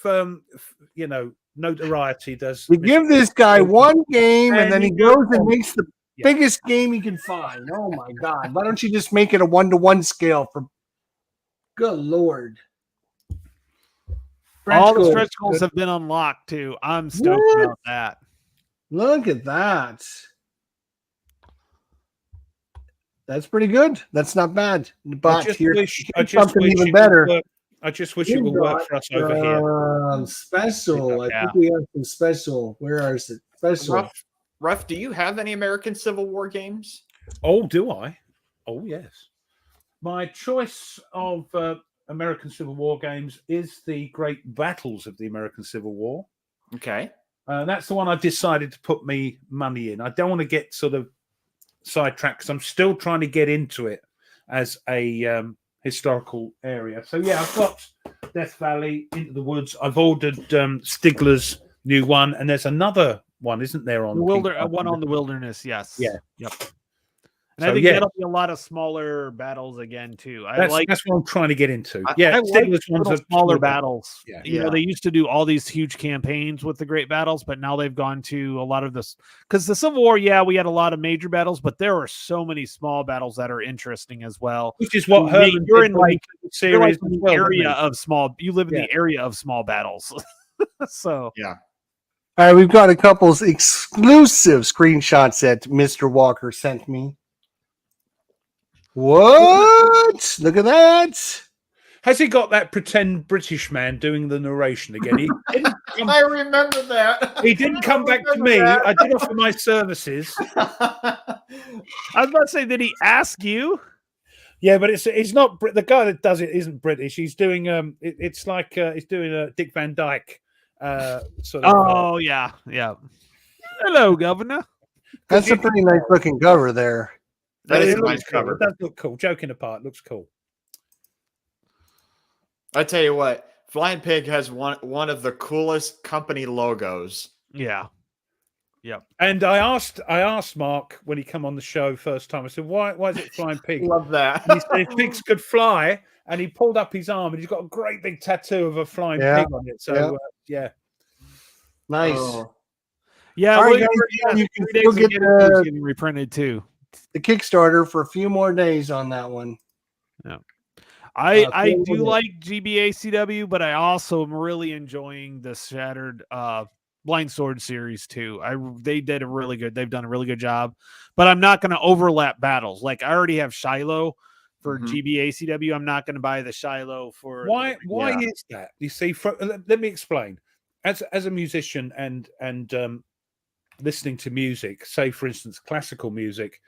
notoriety. Does You give this guy one game and then he And goes and makes the Yeah. biggest game he can find. Oh my God. Why don't you just make it a 1-to-1 scale for good Lord. All the Stretch stretch goals. goals have been unlocked too. I'm stoked What? about that. Look at that. That's pretty good. That's not bad. I But just here's wish something even it better. would work. I just wish it would work for us over here. Special. I Yeah. think we have some special. Where is it? Special. Ruff, do you have any American Civil War games? Oh, do I? Oh, yes. My choice of American Civil War games is the Great Battles of the American Civil War. Okay. That's the one I decided to put me money in. I don't want to get sort of sidetracked because I'm still trying to get into it as a historical area. So, yeah, I've got Death Valley, Into the Woods. I've ordered Stigler's new one, and there's another one, isn't there? On The Kickstarter? one on the wilderness, yes. Yeah. Yep. And I So, think yeah. that'll be a lot of smaller battles again too. That's what I'm trying to get into. I Yeah, I like Stigler's ones little are smaller small. battles. Yeah. You know, Yeah. they used to do all these huge campaigns with the great battles, but now they've gone to a lot of this because the Civil War, yeah, we had a lot of major battles, but there are so many small battles that are interesting as well. Which is what You're Herman you're did in with like the you're like series in as the well, area didn't he? of small. You live in Yeah. the area of small battles, so All right, we've got a couple exclusive screenshots that Mr. Walker sent me. What? Look at that. Has he got that pretend British man doing the narration again? He didn't come, I remember that. he didn't come back to me. I did offer my services. I was about to say, did he ask you? Yeah, but it's not the guy that does it isn't British. He's doing it's like he's doing a Dick Van Dyke sort of. Oh yeah, yeah. Hello, Governor. That's a pretty nice looking cover there. That is it a looks nice cool. cover. It does look cool. Joking apart, it looks cool. I tell you what, Flying Pig has one of the coolest company logos. Yeah. And I asked Mark when he come on the show first time. I said, "Why is it Flying Pig?" Love that. And he said if pigs could fly, and he pulled up his arm, and he's got a great big tattoo of a flying Yeah. pig on it. So yeah. Nice. Oh. Yeah, All right, well, guys, you can 3 still days get ago, it was the- getting reprinted too. The Kickstarter for a few more days on that one. I cool do with it. like GBA CW, but I also am really enjoying the Shattered Blind Sword series too. They've done a really good job, but I'm not going to overlap battles. Like I already have Shiloh for Mhm. GBACW. I'm not going to buy the Shiloh for Why Yeah. is that? You see, let me explain. As a musician and listening to music, say for instance classical music,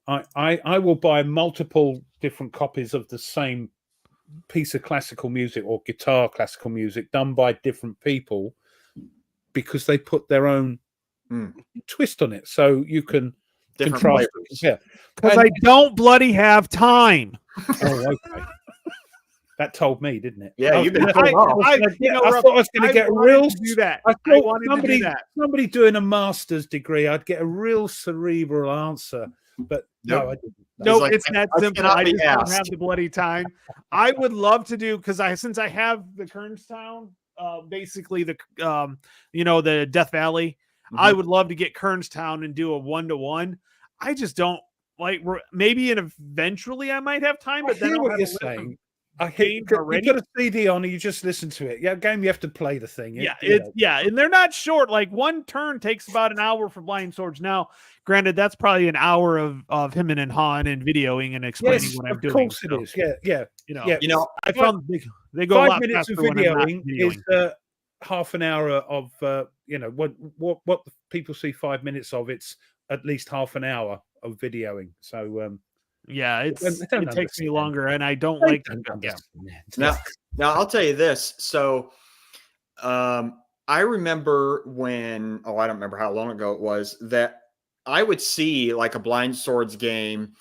I will buy multiple different copies of the same piece of classical music or guitar classical music done by different people because they put their own Mm. twist on it, so you can Different contrast. flavors. Yeah, because And- I don't bloody have time. Oh, okay. That told me, didn't it? Yeah, I was you've been gonna- told off. I thought I was going to get a real. to do that. I I thought wanted to somebody, do that. somebody doing a master's degree, I'd get a real cerebral answer, but no, Nope. I didn't. No, like, it's that I simple. cannot I be just don't have asked. the bloody time. I would love to do because since I have the Kernstown, basically the the Death Valley. I Mhm. would love to get Kernstown and do a 1-to-1. I just don't like. Maybe eventually I might have time, I but then hear I'll what have you're a list of saying. I hear games you already. put a CD on and you just listen to it. Yeah, game you have to play the thing. Yeah, and they're not short. Like one turn takes about an hour for Blind Swords. Now, granted, that's probably an hour of him and Han and videoing and explaining yes, what I'm of doing. course so, it is. Yeah. Yeah. You know, I found they go a 5 lot minutes of faster when I'm not videoing videoing. is half an hour of what the people see 5 minutes of. It's at least half an hour of videoing. So Yeah, they don't it takes me understand. longer, and I don't they like. don't Yeah. understand. Now I'll tell you this. So, I remember when, I don't remember how long ago it was, that I would see like a Blind Swords game,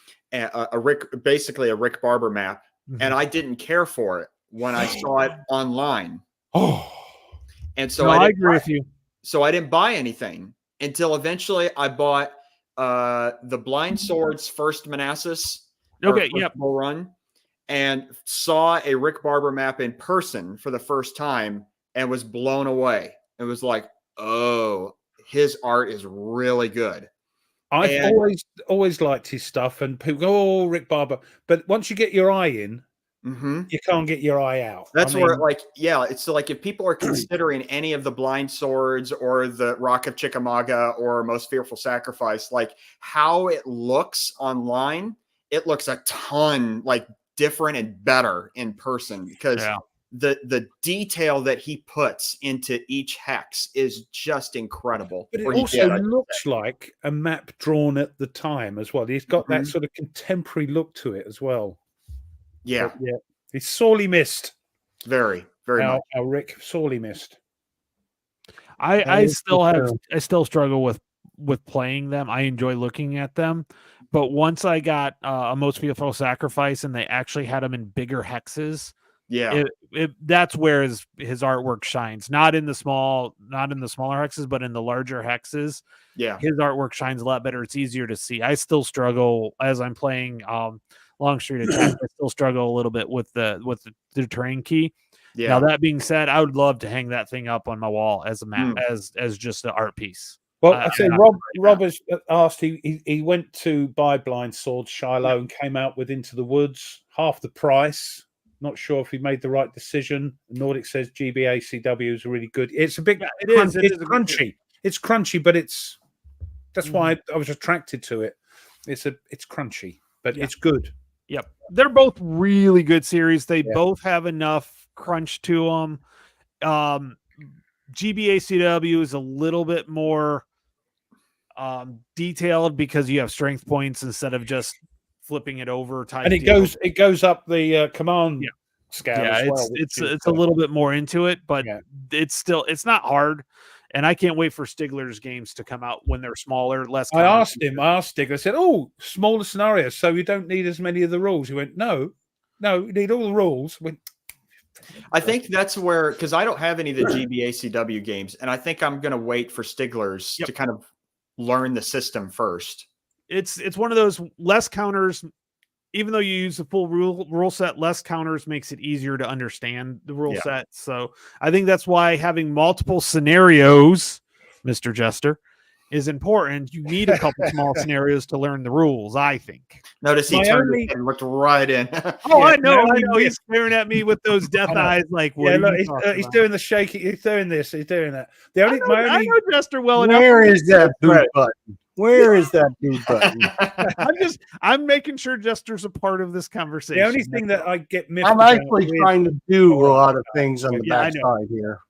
basically a Rick Barber map, and I didn't care for it when I saw it online. Oh, And so No, I I didn't agree buy, with you. so I didn't buy anything until eventually I bought the Blind Swords first Manassas. or Okay, first yep. Bull Run, and saw a Rick Barber map in person for the first time and was blown away. It was like, oh, his art is really good. I've And- always liked his stuff, and people go, "Oh, Rick Barber," but once you get your eye in, Mhm. you can't get your eye out. That's I where, mean, like, yeah, it's like if people are considering any of the Blind Swords or the Rock of Chickamauga or Most Fearful Sacrifice, like how it looks online, it looks a ton like different and better in person because Yeah. the detail that he puts into each hex is just incredible. but it Or he also did, I- looks like a map drawn at the time as well. He's got that Mhm. sort of contemporary look to it as well. yeah, But yeah, he's sorely missed. very, very much. Our Rick, sorely missed. I is still for have sure. I still struggle with playing them. I enjoy looking at them, but once I got a Most Fearful Sacrifice and they actually had them in bigger hexes, Yeah, that's where his artwork shines. Not in the smaller hexes, but in the larger hexes, yeah, his artwork shines a lot better. It's easier to see. I still struggle as I'm playing Long Street Attack. I still struggle a little bit with the terrain key. yeah. Now that being said, I would love to hang that thing up on my wall as a map, Hmm. as just an art piece. Well, I- I say I'm not Rob has asked. He went to buy Blind Sword Shiloh and came out with Into the Woods, half the price. Not sure if he made the right decision. Nordic says GBACW is really good. It's a bit. Yeah, it is. It It's is a good crunchy. It's crunchy, but that's why Mm-hmm. I was attracted to it. It's crunchy, but Yeah. it's good. Yep. They're both really good series. They Yeah. both have enough crunch to them. GBACW is a little bit more detailed because you have strength points instead of just flipping it over type And it deal. goes up the command Yeah. scale. Yeah, as well, it's which is, a little bit more into it, but Yeah. it's not hard. And I can't wait for Stigler's games to come out when they're smaller, less. I asked Stig, I said, "Oh, smaller scenarios, so you don't need as many of the rules." He went, No, you need all the rules. I went, I think that's where, because I don't have any of the GBACW games, and I think I'm going to wait for Stigler's Yep. to kind of learn the system first. It's one of those less counters. Even though you use the full rule set, less counters makes it easier to understand the rule Yeah. set. So I think that's why having multiple scenarios, Mr. Jester, is important. You need a couple small scenarios to learn the rules, I think. Notice he My turned only- his head and looked right in. Oh, Yeah, I know. my only He's staring at me with those death I know. eyes like, what yeah, are look, you talking he's about? doing the shaking. He's doing this. He's doing that. The I only, know, my I only, know Jester well enough. Where is that boot Right. button? Where is that dude button? I'm making sure Jester's a part of this conversation. The only thing that I get miffed I'm about actually with- trying to do a lot of things on the Yeah, I know. backside here.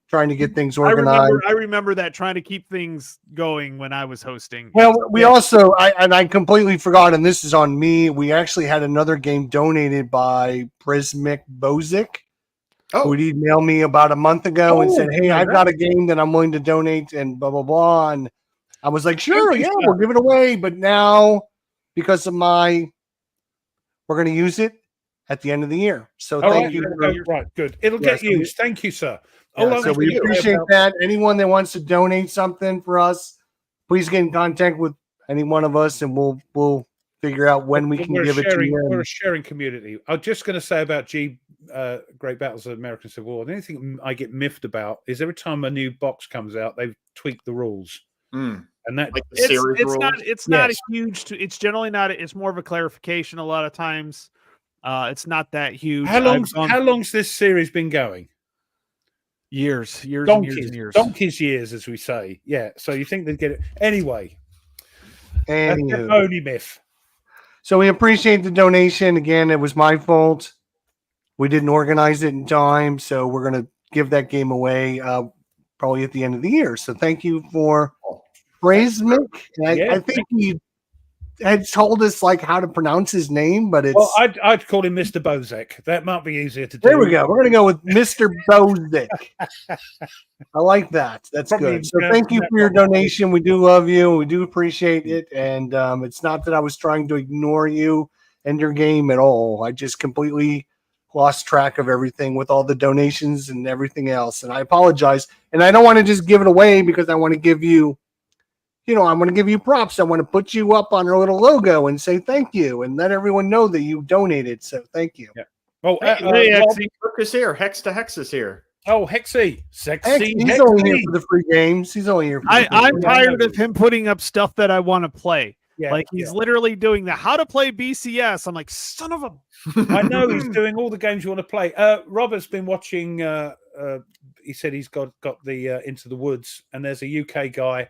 Trying to get things I organized. remember that, trying to keep things going when I was hosting. Well, we also, I completely forgot, and this is on me. We actually had another game donated by Prismic Bozic, Oh, who had emailed me about a month ago and Oh, said, "Hey, no, I've got a game that I'm willing to donate," and blah blah blah. And I was like, "Sure, Thank you, yeah, sir. we'll give it away." But now, because of we're going to use it at the end of the year. So All thank right, you. right, good. It'll Yeah, get so we- used. Thank you, sir. Yeah, All I so was we gonna say appreciate about- that. Anyone that wants to donate something for us, please get in contact with any one of us, and we'll figure out when we can We're a give it to sharing- you. We're a And sharing community. I'm just going to say about Great Battles of American Civil War. The only thing I get miffed about is every time a new box comes out, they've tweaked the rules, and that like the series It's rules. not a Yes. huge. It's generally not. It's more of a clarification. A lot of times, it's not that huge. how I've gone long's this series been going? years and years Donkeys, and years. donkeys years, as we say. Yeah. So you think they'd get it anyway? That's the anywho, only myth. so we appreciate the donation. Again, it was my fault. We didn't organize it in time, so we're gonna give that game away probably at the end of the year. So thank you for Prismic. I Yeah. think he had told us like how to pronounce his name, but it's Well, I'd call him Mr. Bozek. That might be easier to do. there we go. We're gonna go with Mr. Bozic. I like that. That's Probably good. So pronouncing thank you that for your wrong. donation. We do love you. We do appreciate it. And it's not that I was trying to ignore you and your game at all. I just completely lost track of everything with all the donations and everything else. And I apologize. And I don't want to just give it away because I want to give you, I want to give you props. I want to put you up on our little logo and say thank you and let everyone know that you donated. So thank you. Yeah. Oh, Hey, Rob- Brooke is here. Hex to Hex is here. oh, Hexy, sexy. He's only here Hexy. for the free games. He's only here for the free I'm games. tired of him putting up stuff that I want to play. Yeah, Like he's literally doing the how to play BCS. I'm like, son of a. I know he's doing all the games you want to play. Robert's been watching. He said he's got the Into the Woods, and there's a UK guy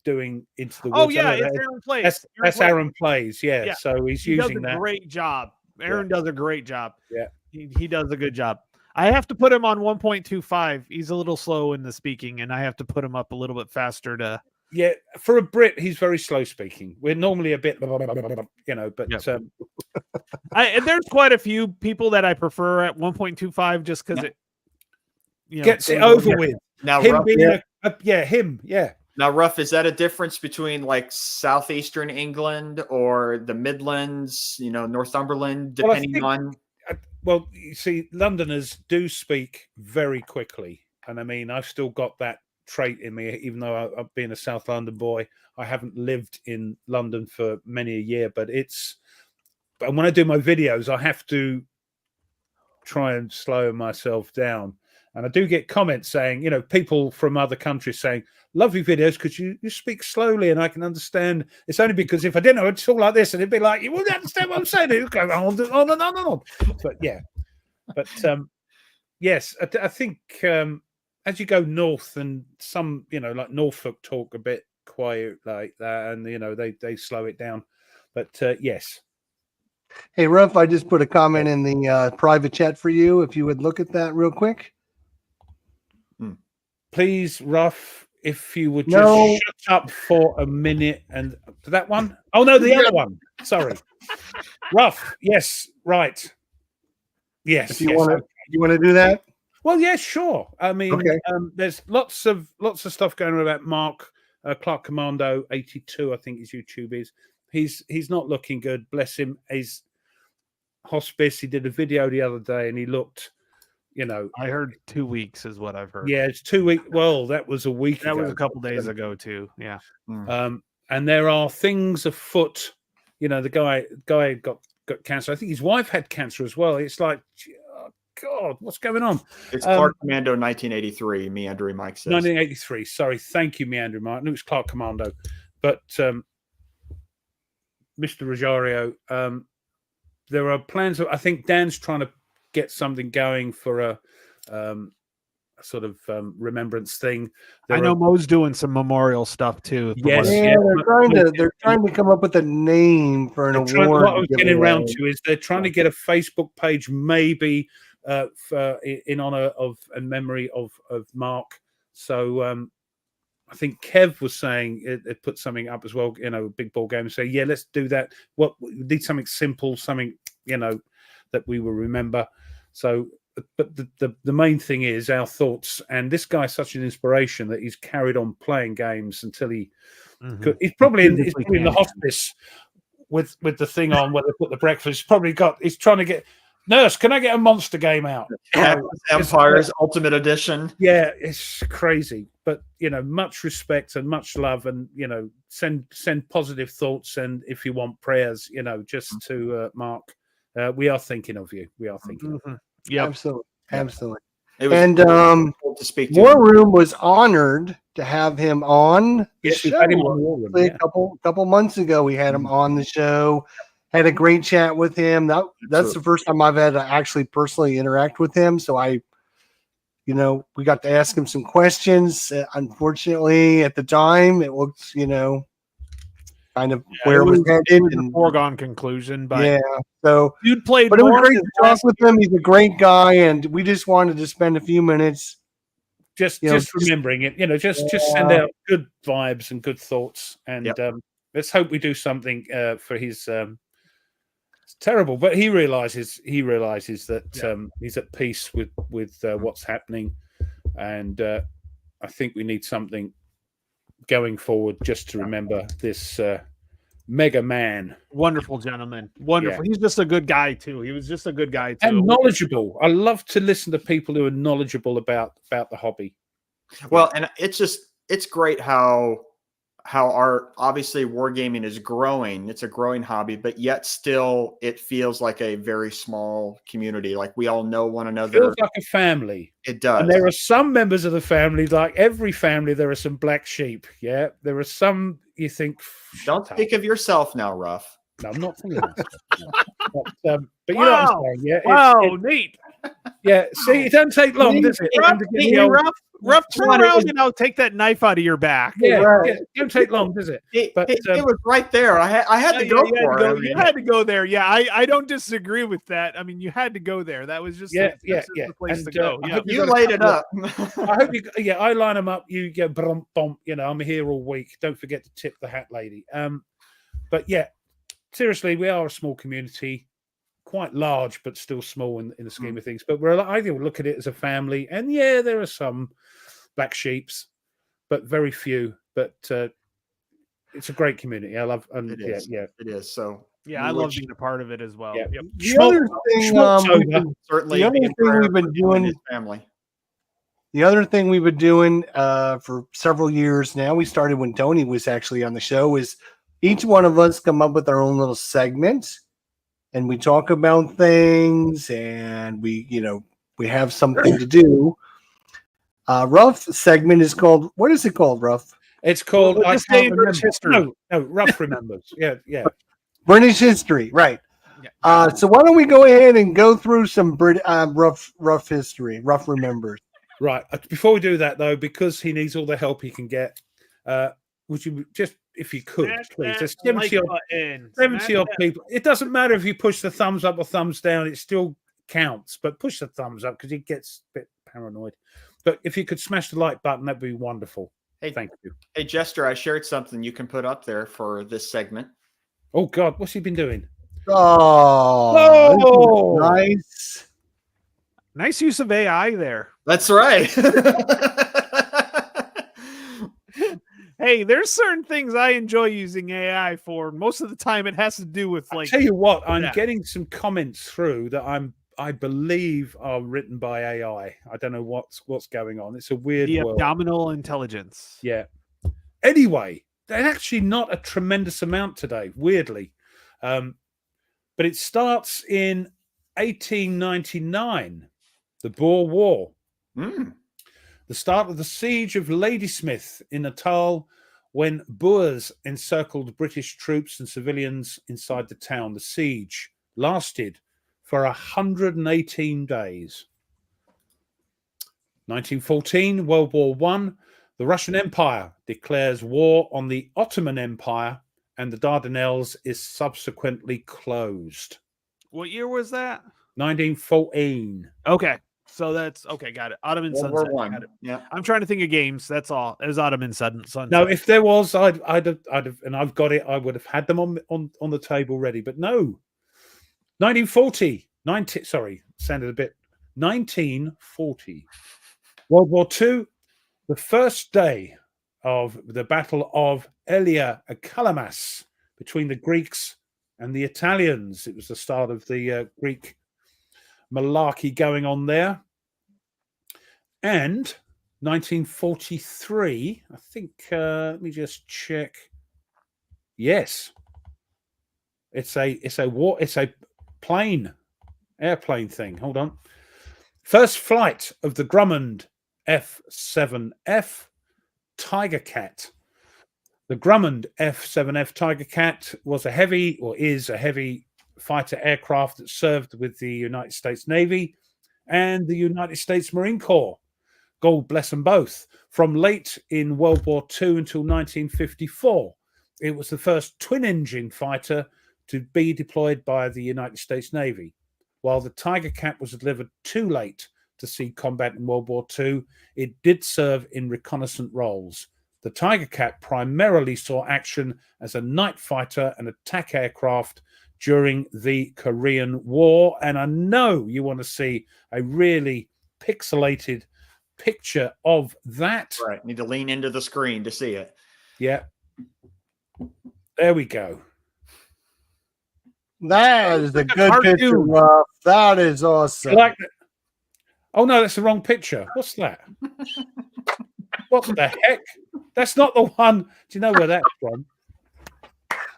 doing Into the Woods. Oh I yeah, know it's that- Aaron Plays. that's Plays. Aaron Plays. Yeah, Yeah. so he's He does using a that. great job. Aaron does a great job. Yeah. He does a good job. I have to put him on 1.25. He's a little slow in the speaking, and I have to put him up a little bit faster to. Yeah, for a Brit, he's very slow speaking. We're normally a bit, but Yeah. And there's quite a few people that I prefer at 1.25 just because it gets it over Yeah. with. Now, Him Ruff, being him. Yeah. now, Ruff, is that a difference between like southeastern England or the Midlands? Northumberland, Well, I depending think- on. Well, you see, Londoners do speak very quickly, and I mean, I've still got that trait in me, even though I've been a South London boy. I haven't lived in London for many a year, but when I do my videos, I have to try and slow myself down. And I do get comments saying, people from other countries saying, "Love your videos because you speak slowly and I can understand." It's only because if I didn't know, I'd talk like this and it'd be like, "You wouldn't understand what I'm saying." It would go on and on and on and on. But yeah, yes, I think as you go north and some, like Norfolk talk a bit quiet like that, and they slow it down. But yes. Hey, Ruff, I just put a comment in the private chat for you. If you would look at that real quick. Please, Ruff, if you would just No. shut up for a minute. And that one? Oh, no, the other one. Sorry. Ruff. Yes. Right. Yes. If you yes, want to, okay. you want to do that? Well, yeah, sure. I mean, Okay. there's lots of stuff going on about Mark Clark Commando 82. I think his YouTube is. He's not looking good. Bless him. He's hospice. He did a video the other day, and he looked. I heard 2 weeks is what I've heard. Yeah, it's 2 weeks. Well, that was a week That ago. was a couple days ago too. Yeah. And there are things afoot. The guy got cancer. I think his wife had cancer as well. It's like, oh God, what's going on? It's Clark Commando 1983. Meandering Mike says. 1983. Sorry, thank you, Meandering Mike. No, it was Clark Commando, but Mr. Rosario, there are plans. I think Dan's trying to get something going for sort of remembrance thing. I There know are- Mo's doing some memorial stuff too. from Yes, what I- Yeah, they're trying to come up with a name for an They're trying- award. what I was to give getting around away. to is they're trying to get a Facebook page, maybe in honor of and memory of Mark. So I think Kev was saying it put something up as well. Big ball game. Say, yeah, let's do that. What we need something simple, something that we will remember. So, but the main thing is our thoughts. And this guy's such an inspiration that he's carried on playing games until he. Mhm. He's probably in Physically the can't. hospice with the thing on where they put the breakfast. He's trying to get nurse. Can I get a Monster game out? Empire's Ultimate Edition. Yeah, it's crazy, but much respect and much love, and send positive thoughts, and if you want prayers, just to Mark. We are thinking of you. We are thinking. Mhm. Yep. Absolutely, Yeah. absolutely. It was And cool to speak to. War him. Room was honored to have him on the Yes, we've show. had him on War Room, A yeah. couple months ago, we had him on the show. Had a great chat with him. That's the first time I've had to actually personally interact with him. So we got to ask him some questions. Unfortunately, at the time, it looked, kind of where it was It headed. was a And foregone conclusion, but yeah, so dude played. but it was more great than to talk last with him. He's a great guy, and we just wanted to spend a few minutes. Just just- remembering it. Just send out good vibes and good thoughts, and let's hope we do something for his. It's terrible, but he realizes that he's at peace with what's happening, and I think we need something going forward just to remember this mega man Wonderful gentleman. Wonderful. He's just a good guy too. He was just a good guy too. and knowledgeable. I love to listen to people who are knowledgeable about the hobby. Well, and it's great how our obviously wargaming is growing. It's a growing hobby, but yet still it feels like a very small community. Like we all know one another. Feels like a family. It does. And there are some members of the family, like every family, there are some black sheep. Yeah, there are some you think. Don't "Shut up." speak of yourself now, Ruff. No, I'm not thinking that. But you know what I'm Wow. saying, yeah. Wow, neat. Yeah, see, it doesn't take long, does it? Rough, And to get the old- rough, turn Come on, it around was- and I'll take that knife out of your back. yeah, Right. yeah, it don't take long, does it? But, it was right there. I had to go for it. I You mean, had to go there. Yeah, I don't disagree with that. I mean, you had to go there. That was just Yeah, the place And, to go. I Yeah. hope you got a laid it couple up. of- I hope you. Yeah, I line them up. You get bump, bump. I'm here all week. Don't forget to tip the hat lady. But yeah, seriously, we are a small community, quite large, but still small in the scheme of things. But I think we look at it as a family. And yeah, there are some black sheeps, but very few. But it's a great community. I love. And It is. yeah. It is. So Yeah, I love being a part of it as well. Yeah. Yep. The other thing, Schmaltz over. certainly The other being thing prayer we've been for you and doing- his family. The other thing we've been doing for several years now, we started when Tony was actually on the show, is each one of us come up with our own little segment, and we talk about things, and we have something to do. Rough segment is called, what is it called, Rough? It's called. Well, I just can't say British remember. history. No, Rough remembers. Yeah. British history, right? Yeah. So why don't we go ahead and go through some rough history, Rough remembers. Right. Before we do that, though, because he needs all the help he can get, would you just, if you could, Smash please? that There's like 70 odd, button. 70 Smash odd that- people. It doesn't matter if you push the thumbs up or thumbs down, it still counts, but push the thumbs up because he gets a bit paranoid. But if you could smash the like button, that'd be wonderful. Hey, Thank you. hey, Jester, I shared something you can put up there for this segment. Oh, God, what's he been doing? Oh, Oh! nice. Nice use of AI there. That's right. Hey, there's certain things I enjoy using AI for. Most of the time, it has to do with I like tell you what, I'm Yeah. getting some comments through that I believe are written by AI. I don't know what's going on. It's a weird the world. abdominal intelligence. Yeah. Anyway, there's actually not a tremendous amount today, weirdly. But it starts in 1899, the Boer War, Mm. the start of the siege of Ladysmith in Natal, when Boers encircled British troops and civilians inside the town. The siege lasted for 118 days. 1914, World War One. The Russian Empire declares war on the Ottoman Empire, and the Dardanelles is subsequently closed. What year was that? 1914. Okay. So that's okay. Got it. Ottoman World Sunset. War Got One. it. Yeah. I'm trying to think of games. That's all. It was Ottoman Sunset. No, if there was, I'd have, and I've got it. I would have had them on the table ready. But no, 1940. Sounded a bit. 1940. World War II. The first day of the Battle of Elia Kalamas between the Greeks and the Italians. It was the start of the Greek malarkey going on there. And 1943, I think, let me just check. Yes. It's a airplane thing. Hold on. First flight of the Grumman F-7F Tiger Cat. The Grumman F-7F Tiger Cat is a heavy fighter aircraft that served with the United States Navy and the United States Marine Corps. God bless them both. From late in World War II until 1954, it was the first twin-engine fighter to be deployed by the United States Navy. While the Tiger Cat was delivered too late to see combat in World War II, it did serve in reconnaissance roles. The Tiger Cat primarily saw action as a night fighter and attack aircraft during the Korean War. And I know you want to see a really pixelated picture of that. Right. Need to lean into the screen to see it. Yeah. There we go. That is a like a good picture, cartoon. Ruff. That is awesome. You like that? Oh no, that's the wrong picture. What's that? What the heck? That's not the one. Do you know where that's from?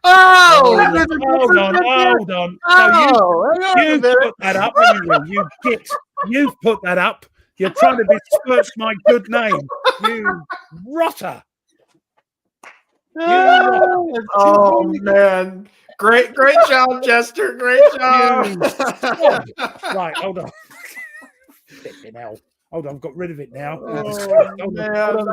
Oh, Hold there's a on, different picture. hold on. Oh, hang on a You minute. put that up, you git. You've put that up. You're trying to besmirch my good name. You rotter. Oh man. Great job, Jester. Great job. Right, hold on. Flipping hell. Hold on, I've got rid of it now. Oh, man,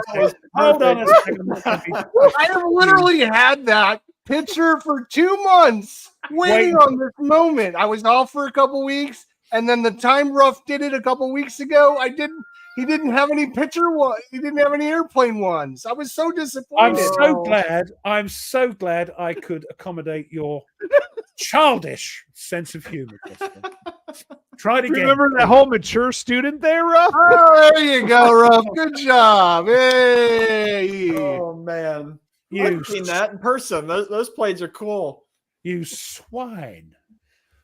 Hold on a second. I have literally had that picture for 2 months waiting on this moment. I was off for a couple weeks, and then the time Ruff did it a couple weeks ago. He didn't have any picture one. He didn't have any airplane ones. I was so disappointed. I'm so glad I could accommodate your childish sense of humor. Justin. Try it again. Remember that whole mature student there, Ruff? Oh, there you go, Ruff. Good job. Hey. Oh man. You I've seen that in person. Those planes are cool. You swine.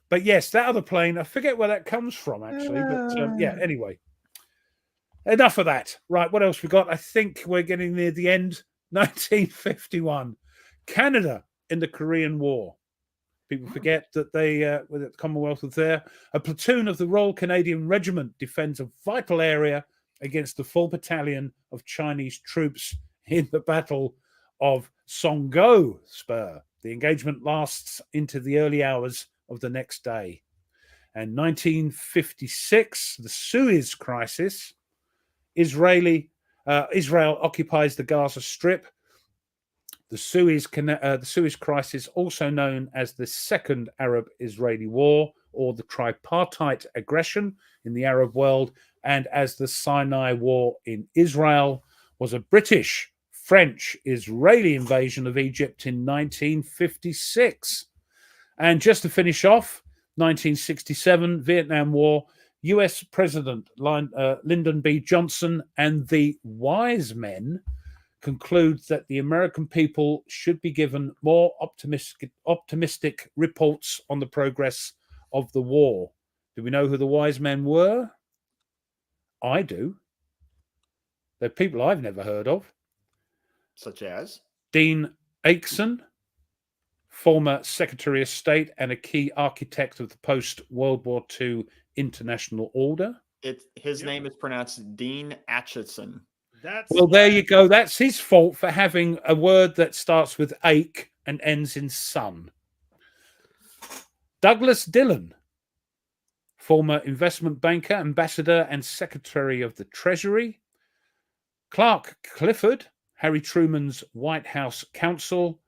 But yes, that other plane, I forget where that comes from, actually. But yeah, anyway. Enough of that. Right, what else we got? I think we're getting near the end. 1951. Canada in the Korean War. People forget that the Commonwealth was there. A platoon of the Royal Canadian Regiment defends a vital area against the full battalion of Chinese troops in the Battle of Songo Spur. The engagement lasts into the early hours of the next day. And 1956, the Suez Crisis. Israel occupies the Gaza Strip. The Suez Crisis, also known as the Second Arab-Israeli War or the Tripartite Aggression in the Arab world, and as the Sinai War in Israel, was a British, French-Israeli invasion of Egypt in 1956. And just to finish off, 1967, Vietnam War, US President Lyndon B. Johnson and the wise men conclude that the American people should be given more optimistic reports on the progress of the war. Do we know who the wise men were? I do. They're people I've never heard of. Such as? Dean Acheson, former Secretary of State and a key architect of the post-World War II International Order. His name is pronounced Dean Acheson. Well, there you go. That's his fault for having a word that starts with ache and ends in son. Douglas Dillon, former investment banker, ambassador, and secretary of the Treasury. Clark Clifford, Harry Truman's White House counsel.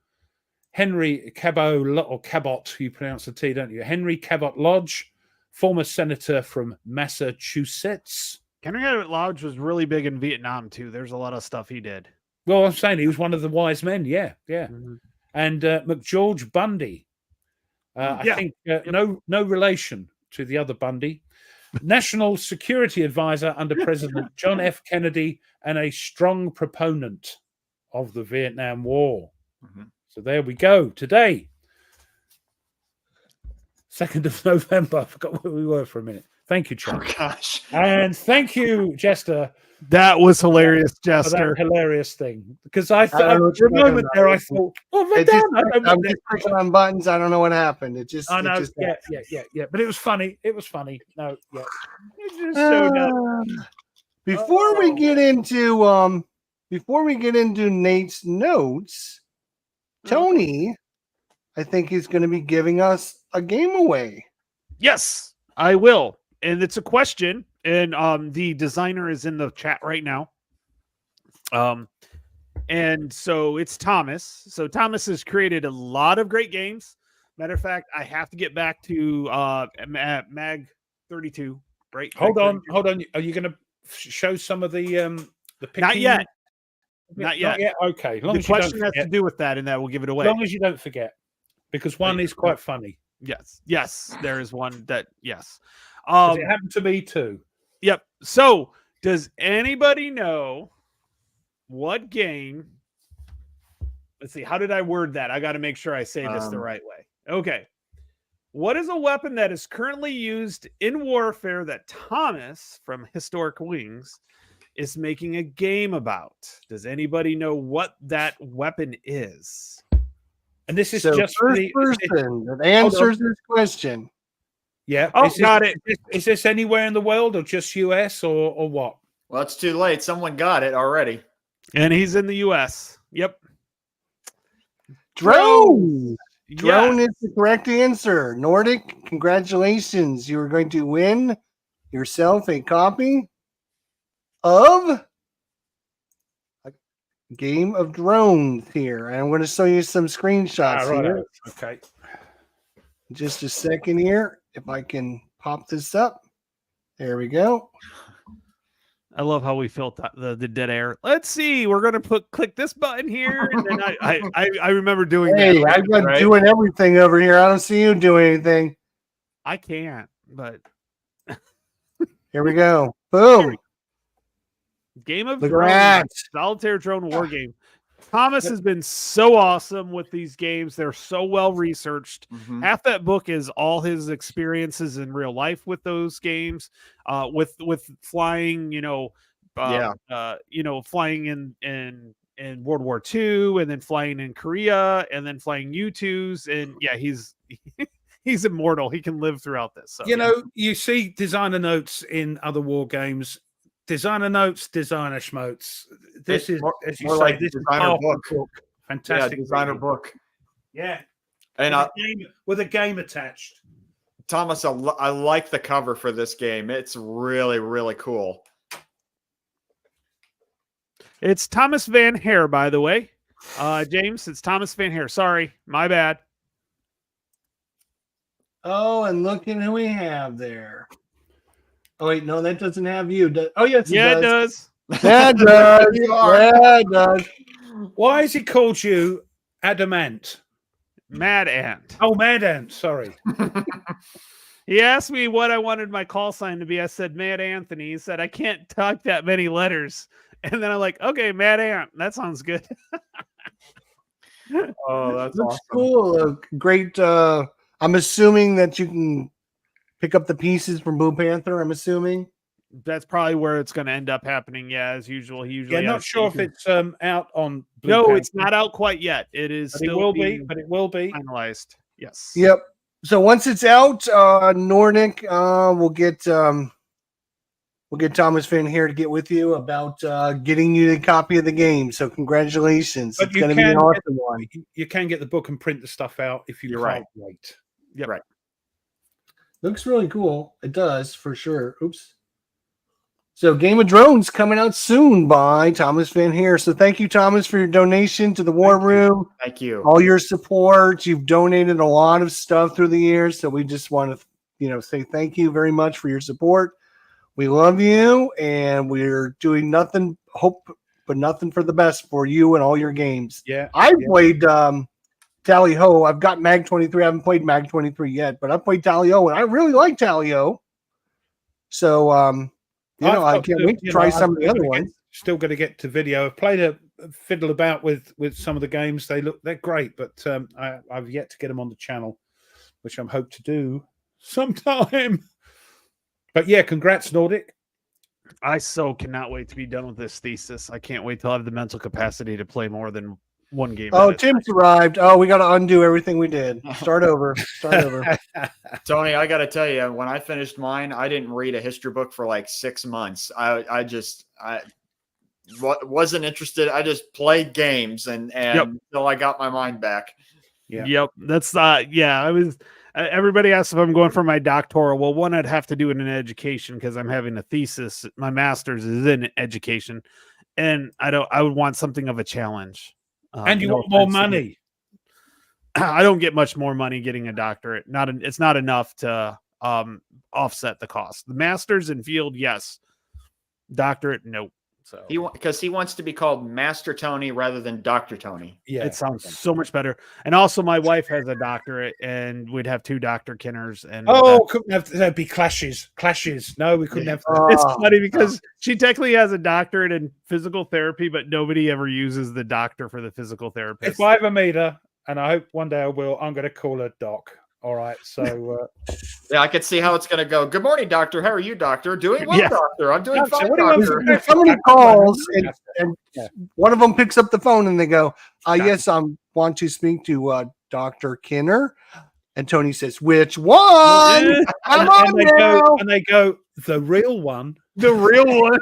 Henry Cabot, or Cabot, you pronounce the T, don't you? Henry Cabot Lodge, former senator from Massachusetts. Henry Cabot Lodge was really big in Vietnam too. There's a lot of stuff he did. Well, I'm saying he was one of the wise men. Yeah. And McGeorge Bundy. I think no relation to the other Bundy. National Security Advisor under President John F. Kennedy and a strong proponent of the Vietnam War. So there we go. Today, 2nd of November. I forgot where we were for a minute. Thank you, Chuck. Oh, gosh. And thank you, Jester, That was hilarious, for that Jester. hilarious thing. Because I don't know what for a you're talking moment about. there, I thought, oh, my It just, God. I'm just clicking on buttons. I don't know what happened. It just. I know. It just Yeah. But it was funny. It was funny. No, yeah. It just showed up. Before we get into Nate's notes, Tony, I think he's going to be giving us a game away. Yes, I will. And it's a question. And the designer is in the chat right now. And so it's Thomas. So Thomas has created a lot of great games. Matter of fact, I have to get back to Mag 32. Right? Hold Mag on. 32. Hold on. Are you going to show some of the picking? Not yet. Not yet. Okay. Long The as you don't question has to forget. do with that, and that will give it away. As long as you don't forget, because one is quite funny. Yes, there is one that yes. 'Cause it happened to me too. Yep. So, does anybody know what game? Let's see. How did I word that? I got to make sure I say this the right way. Okay. What is a weapon that is currently used in warfare that Thomas from Historic Wings is making a game about? Does anybody know what that weapon is? And this is So just first the person that answers this question. yeah. Oh, is this, got it. Is this anywhere in the world or just US or what? Well, it's too late. Someone got it already. And he's in the US. Yep. Drone. Drone Yes. is the correct answer. Nordic, congratulations. You are going to win yourself a copy of a Game of Drones here. And I'm going to show you some screenshots here. Okay. Just a second here. If I can pop this up. There we go. I love how we felt the dead air. Let's see. We're gonna click this button here, and then I remember doing Hey, that. I've been right? doing everything over here. I don't see you doing anything. I can't, but Here we go. Boom. Game of Look at Thrones, that. Solitaire Drone War Game. Thomas has been so awesome with these games. They're so well researched. Half that book is all his experiences in real life with those games, with flying. Flying in World War II, and then flying in Korea, and then flying U-2s, and yeah, he's immortal. He can live throughout this. So, You know, you see designer notes in other war games. Designer notes, designer schmotes. This is, as you more say, like this is designer powerful book. Fantastic. Yeah, designer reading. book. Yeah. And With a game attached. Thomas, I like the cover for this game. It's really, really cool. it's Thomas Van Hare, by the way. James, it's Thomas Van Hare. Sorry, my bad. Oh, and look at who we have there. Oh, wait, no, that doesn't have you. Oh, yes, Yeah, it does. does. That does. You are. Yeah, it does. Why has he called you Adamant? Mad Ant. Oh, Mad Ant. Sorry. He asked me what I wanted my call sign to be. I said Mad Anthony. He said I can't talk that many letters. And then I'm like, okay, Mad Ant. That sounds good. Oh, that's Looks awesome. cool. Great. I'm assuming that you can pick up the pieces from Blue Panther. I'm assuming. That's probably where it's going to end up happening. Yeah, as usual. He usually Yeah, not has sure if things. it's out on Blue No, Panther, it's not out quite yet. It is but it still will be. being But it will be. finalized. Yes. Yep. So once it's out, Nordic, we'll get Thomas Van here to get with you about getting you the copy of the game. So congratulations. But It's you going to be an can awesome one. You can get the book and print the stuff out if you You're can't wait. Yep. Right. Looks really cool. It does for sure. Oops. So Game of Drones coming out soon by Thomas Van Heer. So thank you, Thomas, for your donation to the War Room. Thank you. All your support. You've donated a lot of stuff through the years. So we just want to, say thank you very much for your support. We love you, and we're doing nothing but nothing for the best for you and all your games. Yeah. I've played Tally Ho. I've got Mag 23. I haven't played Mag 23 yet, but I've played Tally Ho, and I really like Tally Ho. So, I can't wait to try some of the other ones. Still going to get to video. I've played a fiddle about with some of the games. They're great, but I've yet to get them on the channel, which I'm hope to do sometime. But yeah, congrats, Nordic. I so cannot wait to be done with this thesis. I can't wait till I have the mental capacity to play more than one game. Oh, Tim's arrived. Oh, we got to undo everything we did. Start over. Start over. Tony, I got to tell you, when I finished mine, I didn't read a history book for like 6 months. I wasn't interested. I just played games and until I got my mind back. Yeah. Yep. That's I was. Everybody asks if I'm going for my doctoral. Well, one, I'd have to do it in education because I'm having a thesis. My master's is in education, and I would want something of a challenge. And you want more money. I don't get much more money getting a doctorate. It's not enough to offset the cost. The master's in field, yes. Doctorate, no. So because he wants to be called Master Tony rather than Dr. Tony. Yeah, it sounds so much better. And also, my wife has a doctorate, and we'd have 2 Dr. Kinners. And couldn't have there'd be clashes. No, we couldn't have. It's funny because she technically has a doctorate in physical therapy, but nobody ever uses the doctor for the physical therapist. If I ever meet her, and I hope one day I will, I'm going to call her Doc. All right, so yeah, I could see how it's going to go. Good morning, doctor. How are you, doctor? Doing well, doctor. I'm doing fine, doctor. If somebody calls and one of them picks up the phone and they go, yes, I want to speak to Dr. Kinner. And Tony says, which one? And they go, the real one. The real one.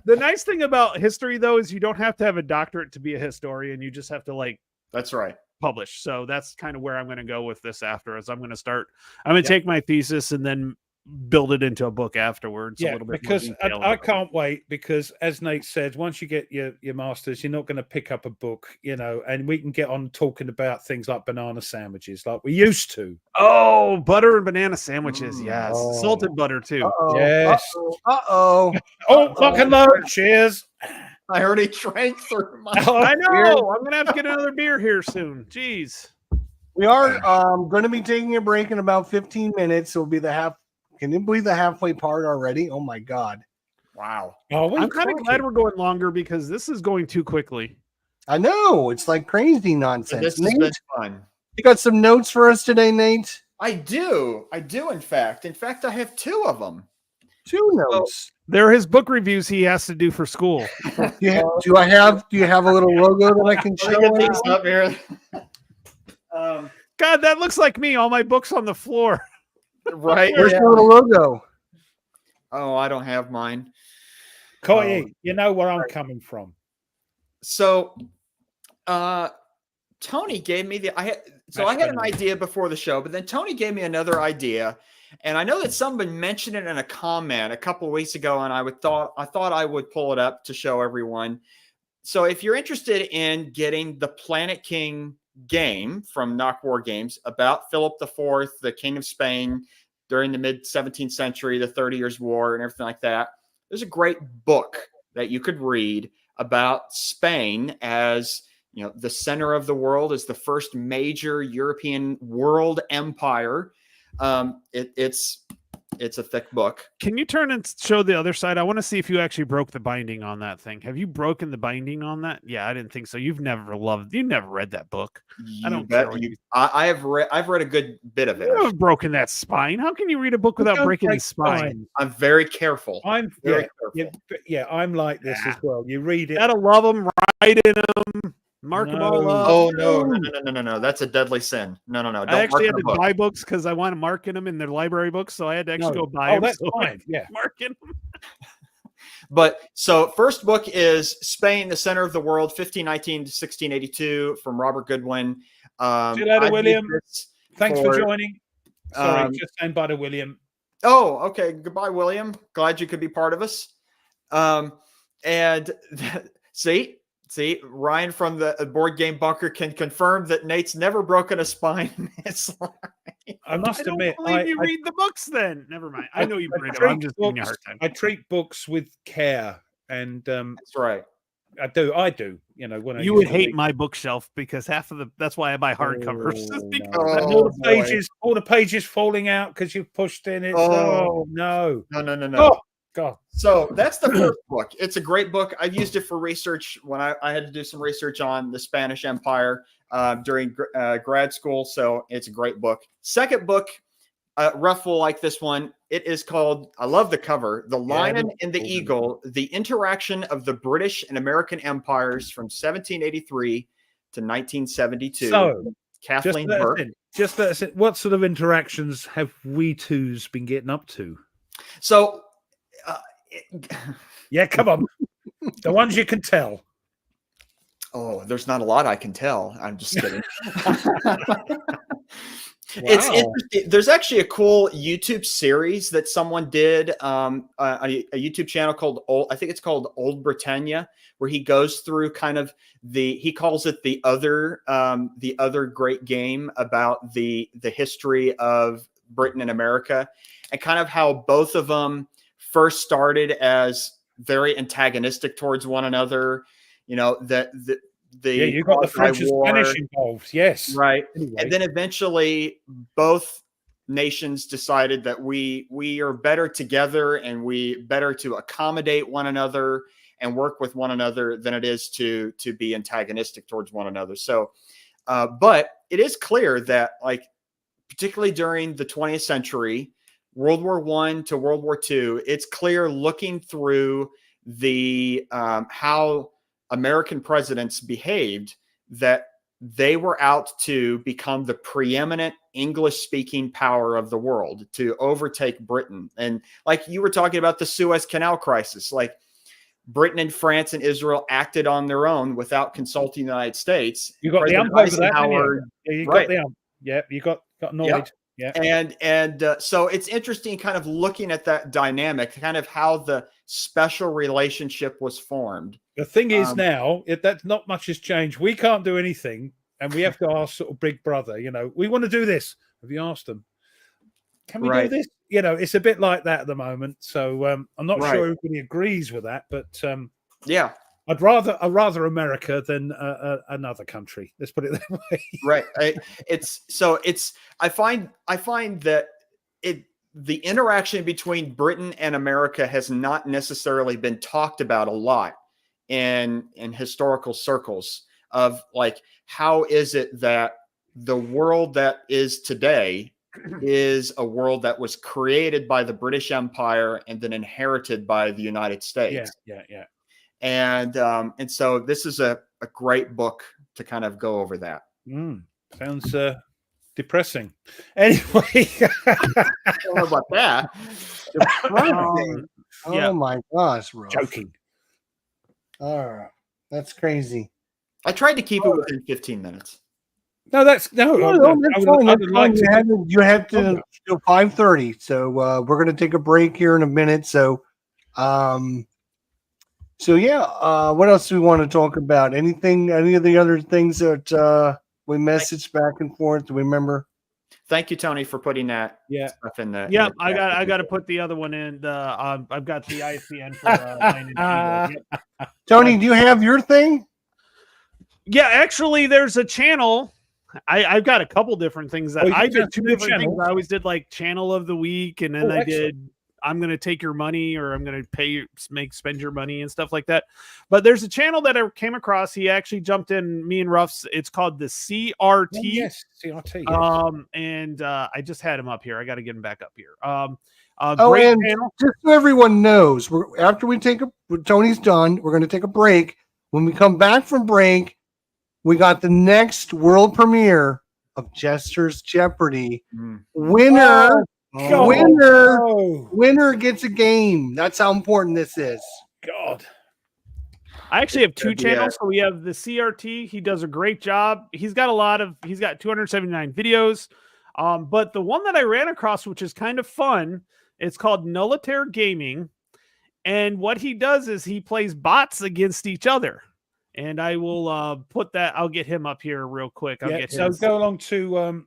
The nice thing about history, though, is you don't have to have a doctorate to be a historian. You just have to That's right. Publish. So that's kind of where I'm going to go with this after. As I'm going to take my thesis and then build it into a book afterwards. Yeah, a little bit because I can't wait, because as Nate said, once you get your master's, you're not going to pick up a book, and we can get on talking about things like banana sandwiches like we used to. Oh, butter and banana sandwiches. Yes. Salted butter too. Uh-oh. Yes. Uh-oh. Oh, fucking load. Cheers. I already drank through my. I know. I'm gonna have to get another beer here soon. Jeez. We are going to be taking a break in about 15 minutes. It'll be the half. Can you believe the halfway part already? Oh my God! Wow. I'm kind of glad we're going longer because this is going too quickly. I know, it's like crazy nonsense. This has Nate, been fun. you got some notes for us today, Nate? I do. In fact, I have 2 of them. 2 notes. They're his book reviews he has to do for school. Do you have a little logo that I can show? Let me get these up here. God, that looks like me. All my books on the floor. Right. Where's the little logo? Oh, I don't have mine. Coy, you know where I'm coming from. So, Tony gave me I had an idea before the show, but then Tony gave me another idea, and I know that someone mentioned it in a comment a couple of weeks ago, and I thought I would pull it up to show everyone. So, if you're interested in getting the Planet King game from Knock War Games about Philip IV, the King of Spain during the mid 17th century, the 30 Years' War, and everything like that, there's a great book that you could read about Spain as the center of the world, as the first major European world empire. It's a thick book. Can you turn and show the other side? I want to see if you actually broke the binding on that thing. Have you broken the binding on that? Yeah, I didn't think so. You've never read that book. I don't care. I've read a good bit of it. You haven't broken that spine. How can you read a book without breaking the spine? I'm very careful. I'm like this as well. You read it. You gotta love them, write in them, mark them all up. Oh no! That's a deadly sin. No. Don't I actually had to buy books because I want to mark in them in their library books, so I had to actually go buy them. That's fine. Yeah, marking them. But so first book is Spain, the Center of the World, 1519 to 1682, from Robert Goodwin. See you later, William. Thanks for joining. Sorry, just saying bye to William. Oh, okay. Goodbye, William. Glad you could be part of us. And see, Ryan from the Board Game Bunker can confirm that Nate's never broken a spine in his life. I must I don't admit, believe you read the books then. Never mind. I know you read them. I'm just giving you a hard time. I treat books with care, and That's right. I do. You know, when You would hate my bookshelf because that's why I buy hardcovers. Oh, all the pages falling out because you've pushed in it. Oh. No. No. Oh God. So that's the first book. It's a great book. I've used it for research when I had to do some research on the Spanish Empire during grad school. So it's a great book. Second book, Ruff will like this one. It is called, I love the cover, The Lion and the Eagle, the interaction of the British and American empires from 1783 to 1972. So, Kathleen Burke. Just let us in. What sort of interactions have we two's been getting up to? So, yeah, come on. The ones you can tell. Oh, there's not a lot I can tell. I'm just kidding. Wow. It's interesting. There's actually a cool YouTube series that someone did, a YouTube channel called I think it's called Old Britannia, where he goes through kind of he calls it the other great game about the history of Britain and America, and kind of how both of them first started as very antagonistic towards one another. You know, you got the French and Spanish involved, yes, right. Anyway. And then eventually both nations decided that we are better together and we better to accommodate one another and work with one another than it is to be antagonistic towards one another. So but it is clear that, like, particularly during the 20th century, World War I to World War II, it's clear looking through the how American presidents behaved that they were out to become the preeminent English-speaking power of the world, to overtake Britain. And like you were talking about the Suez Canal crisis, like Britain and France and Israel acted on their own without consulting the United States. You got President the ump over that, Eisenhower, yeah, you right. got the ump. Yeah, you got annoyed. Yep. Yeah. And so it's interesting kind of looking at that dynamic, kind of how the special relationship was formed. The thing is now, that not much has changed. We can't do anything, and we have to ask sort of Big Brother, you know, we want to do this. Have you asked them? Can we do this? You know, it's a bit like that at the moment. So I'm not sure everybody agrees with that, but yeah. I'd rather America than another country. Let's put it that way. Right. I find that the interaction between Britain and America has not necessarily been talked about a lot in historical circles, of like, how is it that the world that is today is a world that was created by the British Empire and then inherited by the United States. Yeah. And so this is a great book to kind of go over that. Sounds depressing. Anyway, I don't know about that. Oh my gosh, Ruff. Joking. All right, that's crazy. I tried to keep it within 15 minutes. No, that's no. That's fine. You have to till 5:30. So we're gonna take a break here in a minute. So what else do we want to talk about? Any of the other things that we messaged back and forth? Do we remember? Thank you, Tony, for putting that stuff in there. Yeah, I got to put the other one in. I've got the ICN for Tony, do you have your thing? Yeah, actually, there's a channel. I've got a couple different things that I did. Two different things. I always did like channel of the week, and then I did I'm going to take your money, or I'm going to pay you, spend your money and stuff like that. But there's a channel that I came across. He actually jumped in, me and Ruff's. It's called the CRT. Oh, yes, CRT. Yes. And I just had him up here. I got to get him back up here. Great channel. Just so everyone knows, after we take Tony's done, we're going to take a break. When we come back from break, we got the next world premiere of Jester's Jeopardy. Winner. Winner gets a game. That's how important this is. God. I actually have two channels. So we have the CRT. He does a great job. He's got 279 videos. But the one that I ran across, which is kind of fun, it's called Nullitaire Gaming. And what he does is he plays bots against each other. And I will put that, I'll get him up here real quick. I'll get so his. go along to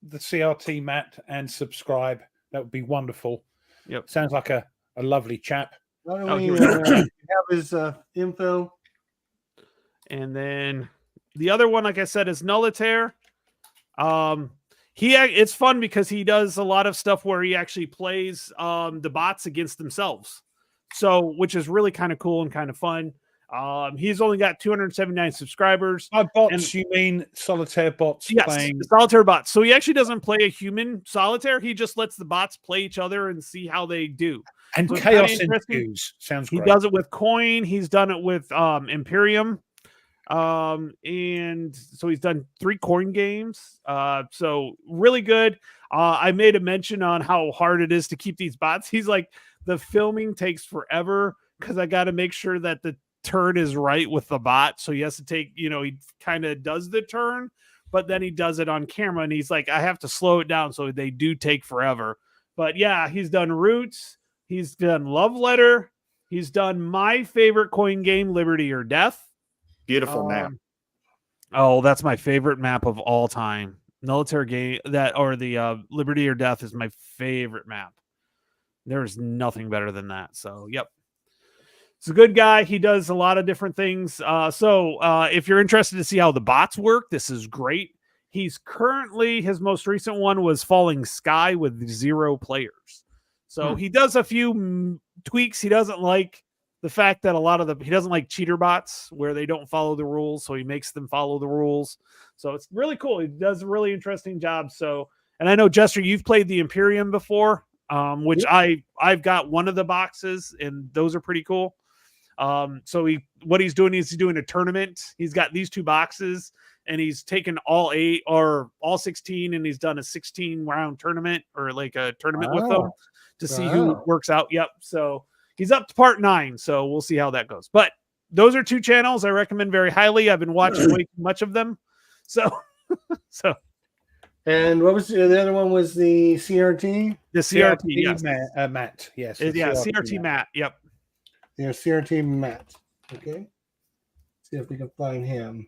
the CRT Matt and subscribe. That would be wonderful. Yep. Sounds like a lovely chap. Why don't Oh, we here we have his info? And then the other one, like I said, is Nullitaire. It's fun because he does a lot of stuff where he actually plays the bots against themselves. So, which is really kind of cool and kind of fun. He's only got 279 subscribers. By bots, you mean solitaire bots playing? The solitaire bots. So he actually doesn't play a human solitaire. He just lets the bots play each other and see how they do. And So it's chaos kinda interesting. ensues. Sounds He great. does it with Coin. He's done it with Imperium. And so he's done 3 Coin games. So really good. I made a mention on how hard it is to keep these bots. He's like, the filming takes forever because I got to make sure that the turn is right with the bot. So he has to take, he kind of does the turn, but then he does it on camera and he's like, I have to slow it down. So they do take forever. But yeah, he's done Roots. He's done Love Letter. He's done my favorite Coin game, Liberty or Death. Beautiful map. Oh, that's my favorite map of all time. Nullitaire game the Liberty or Death is my favorite map. There's nothing better than that. So, yep. He's a good guy. He does a lot of different things. So if you're interested to see how the bots work, this is great. He's currently, his most recent one was Falling Sky with 0 players. So he does a few tweaks. He doesn't like the fact that he doesn't like cheater bots where they don't follow the rules. So he makes them follow the rules. So it's really cool. He does a really interesting job. So, and I know Jester, you've played the Imperium before, which I've got one of the boxes and those are pretty cool. So what he's doing is he's doing a tournament. He's got these 2 boxes and he's taken all 8 or all 16 and he's done a 16 round tournament or like a tournament with them to see who works out. Yep. So he's up to part 9. So we'll see how that goes. But those are 2 channels I recommend very highly. I've been watching way too much of them. So, And what was the other one? Was the CRT? the CRT, yes. Matt. Yes. CRT Matt. Yep. Yeah, CRT Matt. Okay. See if we can find him.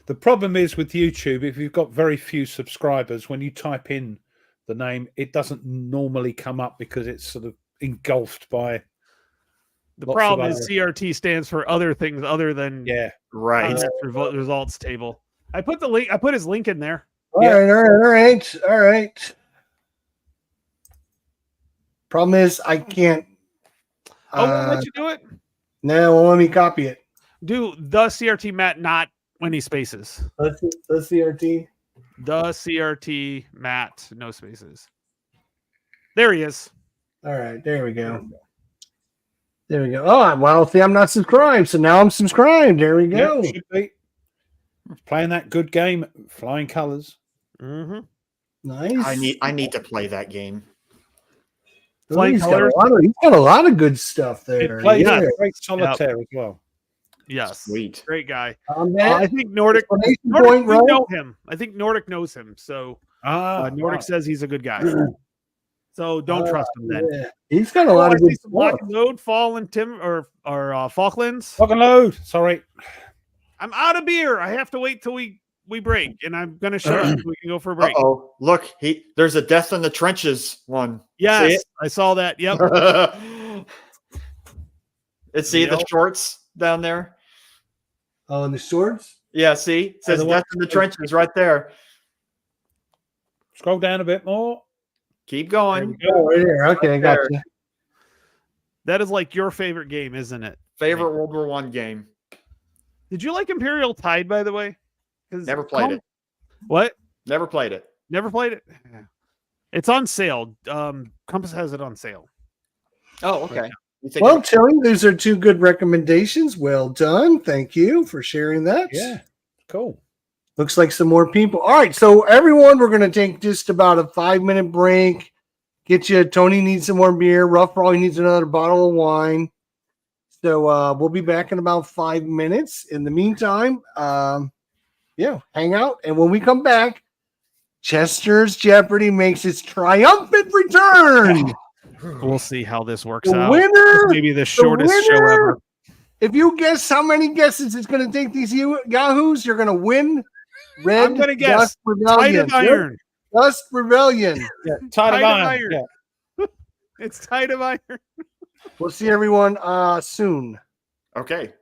The problem is with YouTube, if you've got very few subscribers, when you type in the name, it doesn't normally come up because it's sort of engulfed by. The problem is CRT stands for other things other than Right. Results table. I put the link. I put his link in there. All right. Problem is, I can't. We'll let you do it. No, well, let me copy it. Do the CRT Matt, not when he spaces. Let's CRT. The CRT Matt, no spaces. There he is. All right, there we go. There we go. Oh, well, see, I'm not subscribed, so now I'm subscribed. There we go. Yeah, should be. Playing that good game, Flying Colors. Mm-hmm. Nice. I need to play that game. He's got a lot of good stuff there. He plays great solitaire as well. Yes. Sweet. Great guy. I I think Nordic point, we right? know him. I think Nordic knows him. So Nordic right. says he's a good guy. So don't trust him then. Yeah. He's got a lot of good stuff. Lock and Load, Fall and Tim or Falklands. Lock and Load. Sorry. I'm out of beer. I have to wait till we break, and I'm gonna show you so we can go for a break. Oh, look, there's a Death in the Trenches one. Yes, I saw that. Yep. See the shorts down there? Oh, and the swords? Yeah, see? It says Death in the Trenches right there. Scroll down a bit more. Keep going. Oh, right here. Okay, I got you. That is like your favorite game, isn't it? Favorite World War I game. Did you like Imperial Tide, by the way? Never played it. What? Never played it. Never played it? Yeah. It's on sale. Compass has it on sale. Oh, okay. Well, Tilly, those are 2 good recommendations. Well done. Thank you for sharing that. Yeah, cool. Looks like some more people. All right, so everyone, we're going to take just about a 5-minute break. Tony needs some more beer. Ruff probably needs another bottle of wine. So we'll be back in about 5 minutes. In the meantime, hang out. And when we come back, Chester's Jeopardy makes its triumphant return. We'll see how this works The out. winner, Maybe the shortest show winner, ever. If you guess how many guesses it's going to take these Yahoos, you're going to win. Red I'm gonna guess Dust Rebellion. Tight of iron. Dust Rebellion. Tight of Tight of iron. iron. Yeah. It's tight of iron. We'll see everyone soon. Okay.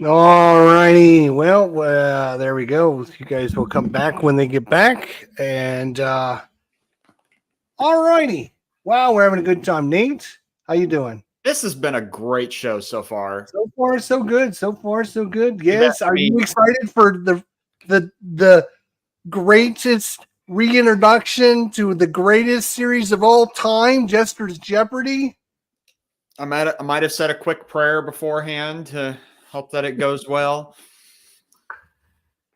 All righty. Well, there we go. You guys will come back when they get back. And all righty. Wow, we're having a good time. Nate, how you doing? This has been a great show so far. So far, so good. So far, so good. Yes. bet Are you me. excited for the greatest reintroduction to the greatest series of all time, Jester's Jeopardy? I might have said a quick prayer beforehand to hope that it goes well.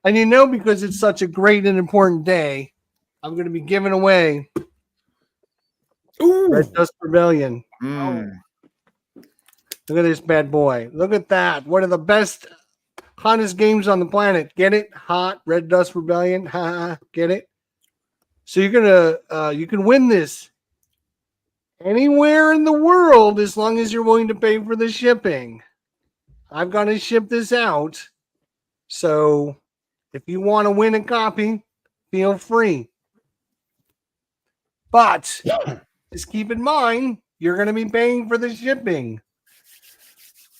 And you know, because it's such a great and important day, I'm going to be giving away Ooh, Red Dust Rebellion. Mm. Look at this bad boy. Look at that. One of the best, hottest games on the planet. Get it? Hot Red Dust Rebellion. Ha, get it? So you're gonna you can win this anywhere in the world as long as you're willing to pay for the shipping. I've got to ship this out. So if you want to win a copy, feel free. But just keep in mind, you're going to be paying for the shipping.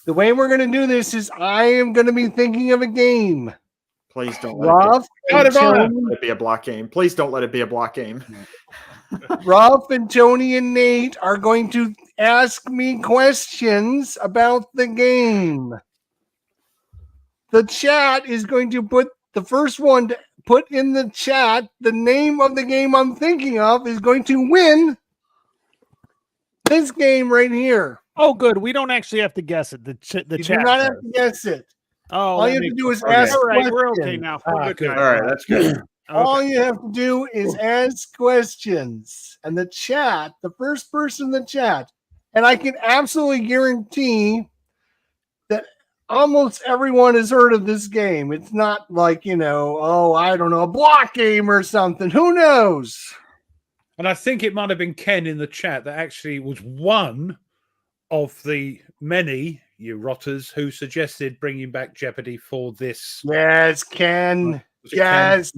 The way we're going to do this is I am going to be thinking of a game. Please don't let Rob Out and of honor. Tony, it be a block game. Please don't let it be a block game. Rob and Tony and Nate are going to ask me questions about the game. The chat is going to put the first one to put in the chat the name of the game I'm thinking of is going to win this game right here. Oh, good. We don't actually have to guess it. The You chat. do not have does. to guess it. Oh, All that you have to makes do is sense. ask All right, we're okay questions. now. We're good, good. guys. All right, that's good. All Okay. you have to do is ask questions. And the chat, the first person in the chat, and I can absolutely guarantee that almost everyone has heard of this game. It's not like, I don't know, a block game or something. Who knows? and I think it might have been Ken in the chat that actually was one of the many you rotters who suggested bringing back Jeopardy for this. Yes, Ken. Was it Ken? Yes.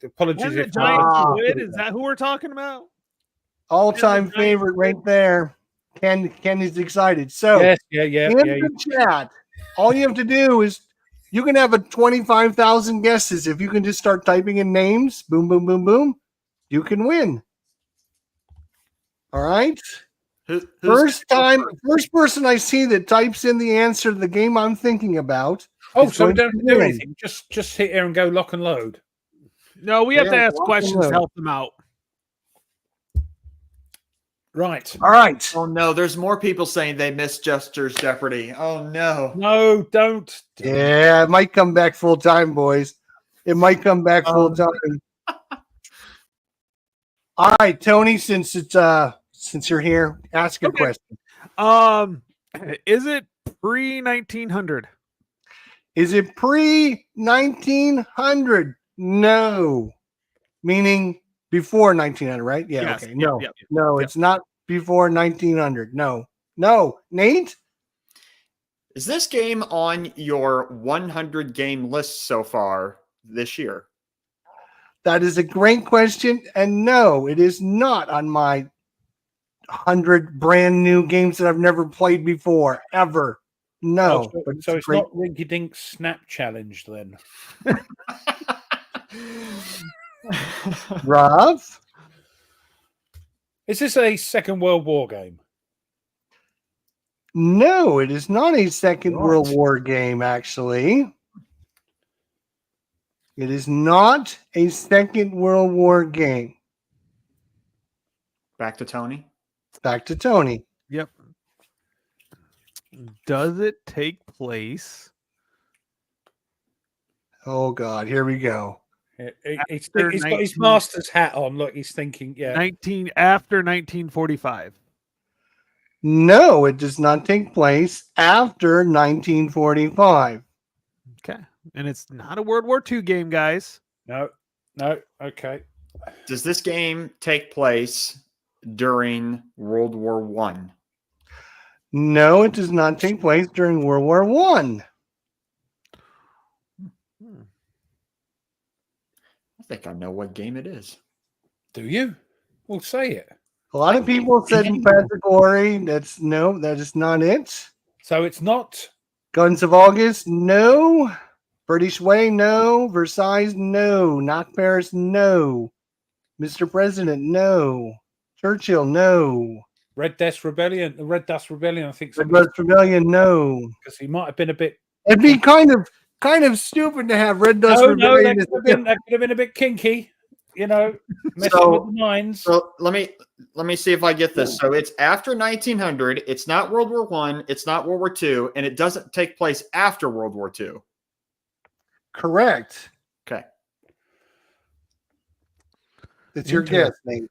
Apologies And the if Giants Ah. squid, is that who we're talking about? All-time favorite right there. Ken is excited. So Yes, yeah. in the chat, all you have to do is you can have a 25,000 guesses. If you can just start typing in names, boom, boom, boom, boom, you can win. All right. First person I see that types in the answer to the game I'm thinking about. Oh, is so we going don't to have to do win. anything. Just sit here and go lock and load. No, we have to Yeah, ask questions to load. help them out. Right. All right. Oh no, there's more people saying they missed Jester's Jeopardy. Oh no. No, don't. Yeah, it might come back full time, boys. It might come back full time. All right, Tony, since you're here, ask a Okay. question. Is it pre-1900? Is it pre-1900? No. Meaning before 1900, right? Yeah, Yes. okay. Yep, No. yep, No, yep. it's not before 1900. No. Nate? Is this game on your 100 game list so far this year? That is a great question. And no, it is not on my 100 brand new games that I've never played before, ever. No. Oh, but so a it's great- not Rinky Dink Snap Challenge then. Rob? Is this a Second World War game? No, it is not a Second Right. World War game, actually. It is not a Second World War game. Back to Tony. Back to Tony. Yep. Does it take place Oh, God. Here we go. He's After got 19 his master's hat on. Look, he's thinking, yeah. after 1945? No, it does not take place after 1945. Okay. And it's not a World War II game, guys. No, okay. Does this game take place during World War One? No, it does not take place during World War One. I think I know what game it is. Do you? Well, say it. A lot of people said Pantagori. That is not it. So it's not Guns of August, no. British Way, no. Versailles, no. Knock Paris, no. Mr. President, no. Churchill, no. Red Dust Rebellion, I think, Red Dust Rebellion, no. because he might have been a bit. It'd be kind of stupid to have Red Dust No, Rebellion. that could have been a bit kinky, messing So- with the minds. So let me see if I get this. So it's after 1900. It's not World War One. It's not World War II, and it doesn't take place after World War II. Correct. Okay. It's your guess, Nate.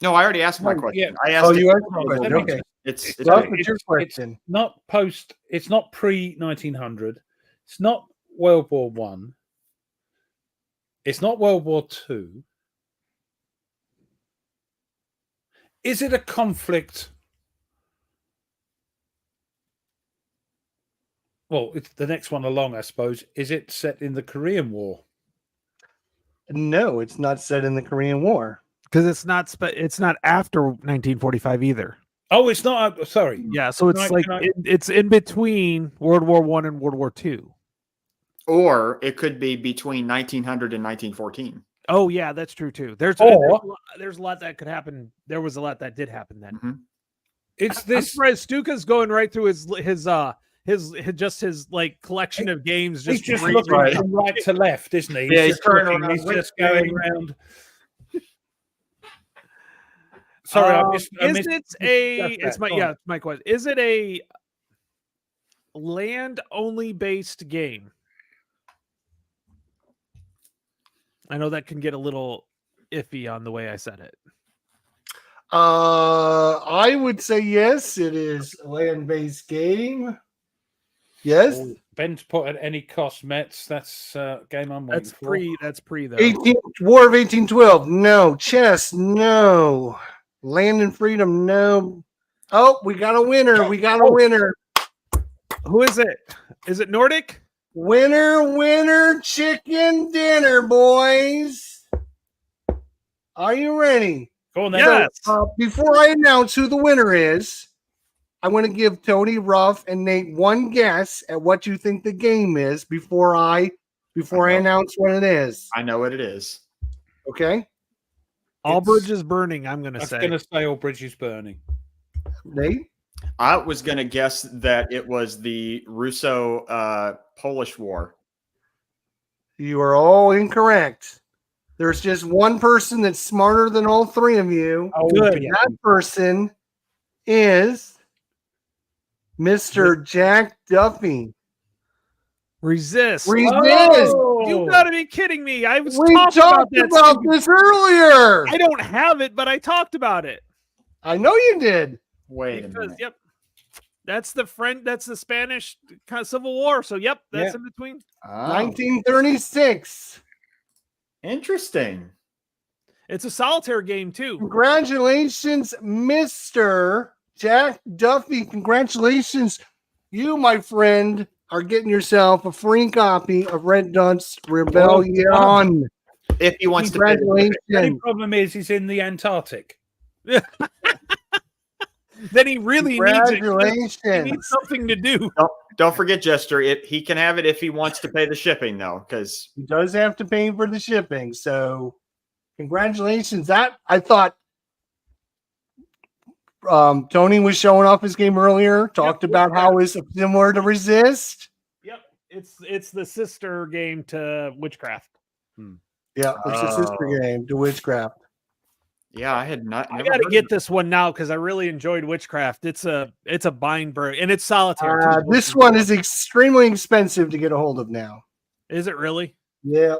No, I already asked my No, question. yeah. I asked. Oh, it- you asked my question. Let me Okay. It's Well, okay. it's your question. Not post. It's not pre 1900. It's not World War One. It's not World War Two. Is it a conflict? Well, it's the next one along, I suppose. Is it set in the Korean War? No, it's not set in the Korean War. Because it's not after 1945 either. Oh, it's not. Sorry. Yeah, so it's Right, like can I- it's in between World War One and World War Two. Or it could be between 1900 and 1914. Oh yeah, that's true too. There's a lot that could happen. There was a lot that did happen then. Mhm. It's I'm this. surprised Stuka's going right through his like collection of games. He's Just just reading looking right. from right to left, isn't he? Yeah, he's just turning looking, around, He's just whispering. going around. Sorry, I missed. It's my question. Is it a land only based game? I know that can get a little iffy on the way I said it. I would say yes. It is a land-based game. Yes. Ben's put at any cost Mets. That's game I'm waiting for. That's pre though. 18 War of 1812. No. Chess. No. Land and Freedom. No. Oh, we got a winner. We got a winner. Who is it? Is it Nordic? Winner, chicken dinner, boys. Are you ready? Go on then. Yes. Before I announce who the winner is, I want to give Tony, Ruff, and Nate one guess at what you think the game is before I announce what it is. I know what it is. Okay, All It's- Bridge is Burning, I'm going I to was say. going to say all bridges burning. Nate. I was going to guess that it was the Russo-Polish War. You are all incorrect. There's just one person that's smarter than all three of you. Oh, Good. yeah. That person is Mr. Jack Duffy. Resist. Resist. You got to be kidding me. I was We talking talked that about stupid- this earlier. I don't have it, but I talked about it. I know you did. Wait a Because, minute. yep. That's the Spanish kind of Civil War. So yep, that's Yeah. in between. Oh, 1936. interesting. It's a solitaire game too. Congratulations, Mr. Jack Duffy. Congratulations. You, my friend, are getting yourself a free copy of Red Dust Rebellion. If he wants to pay the The only Congratulations. problem is he's in the Antarctic. Then he really needs it. He Congratulations. needs something to do. Don't forget, Jester. He can have it if he wants to pay the shipping, though, because He does have to pay for the shipping. So, congratulations. That I thought Tony was showing off his game earlier, talked about how it's similar to Resist. Yep. It's the sister game to Witchcraft. Yeah, it's a sister game to Witchcraft. yeah, I had not. I never got to heard get of this one now because I really enjoyed Witchcraft. It's a Bindberg and it's solitaire. too. This one is extremely expensive to get a hold of now. Is it really? Yeah.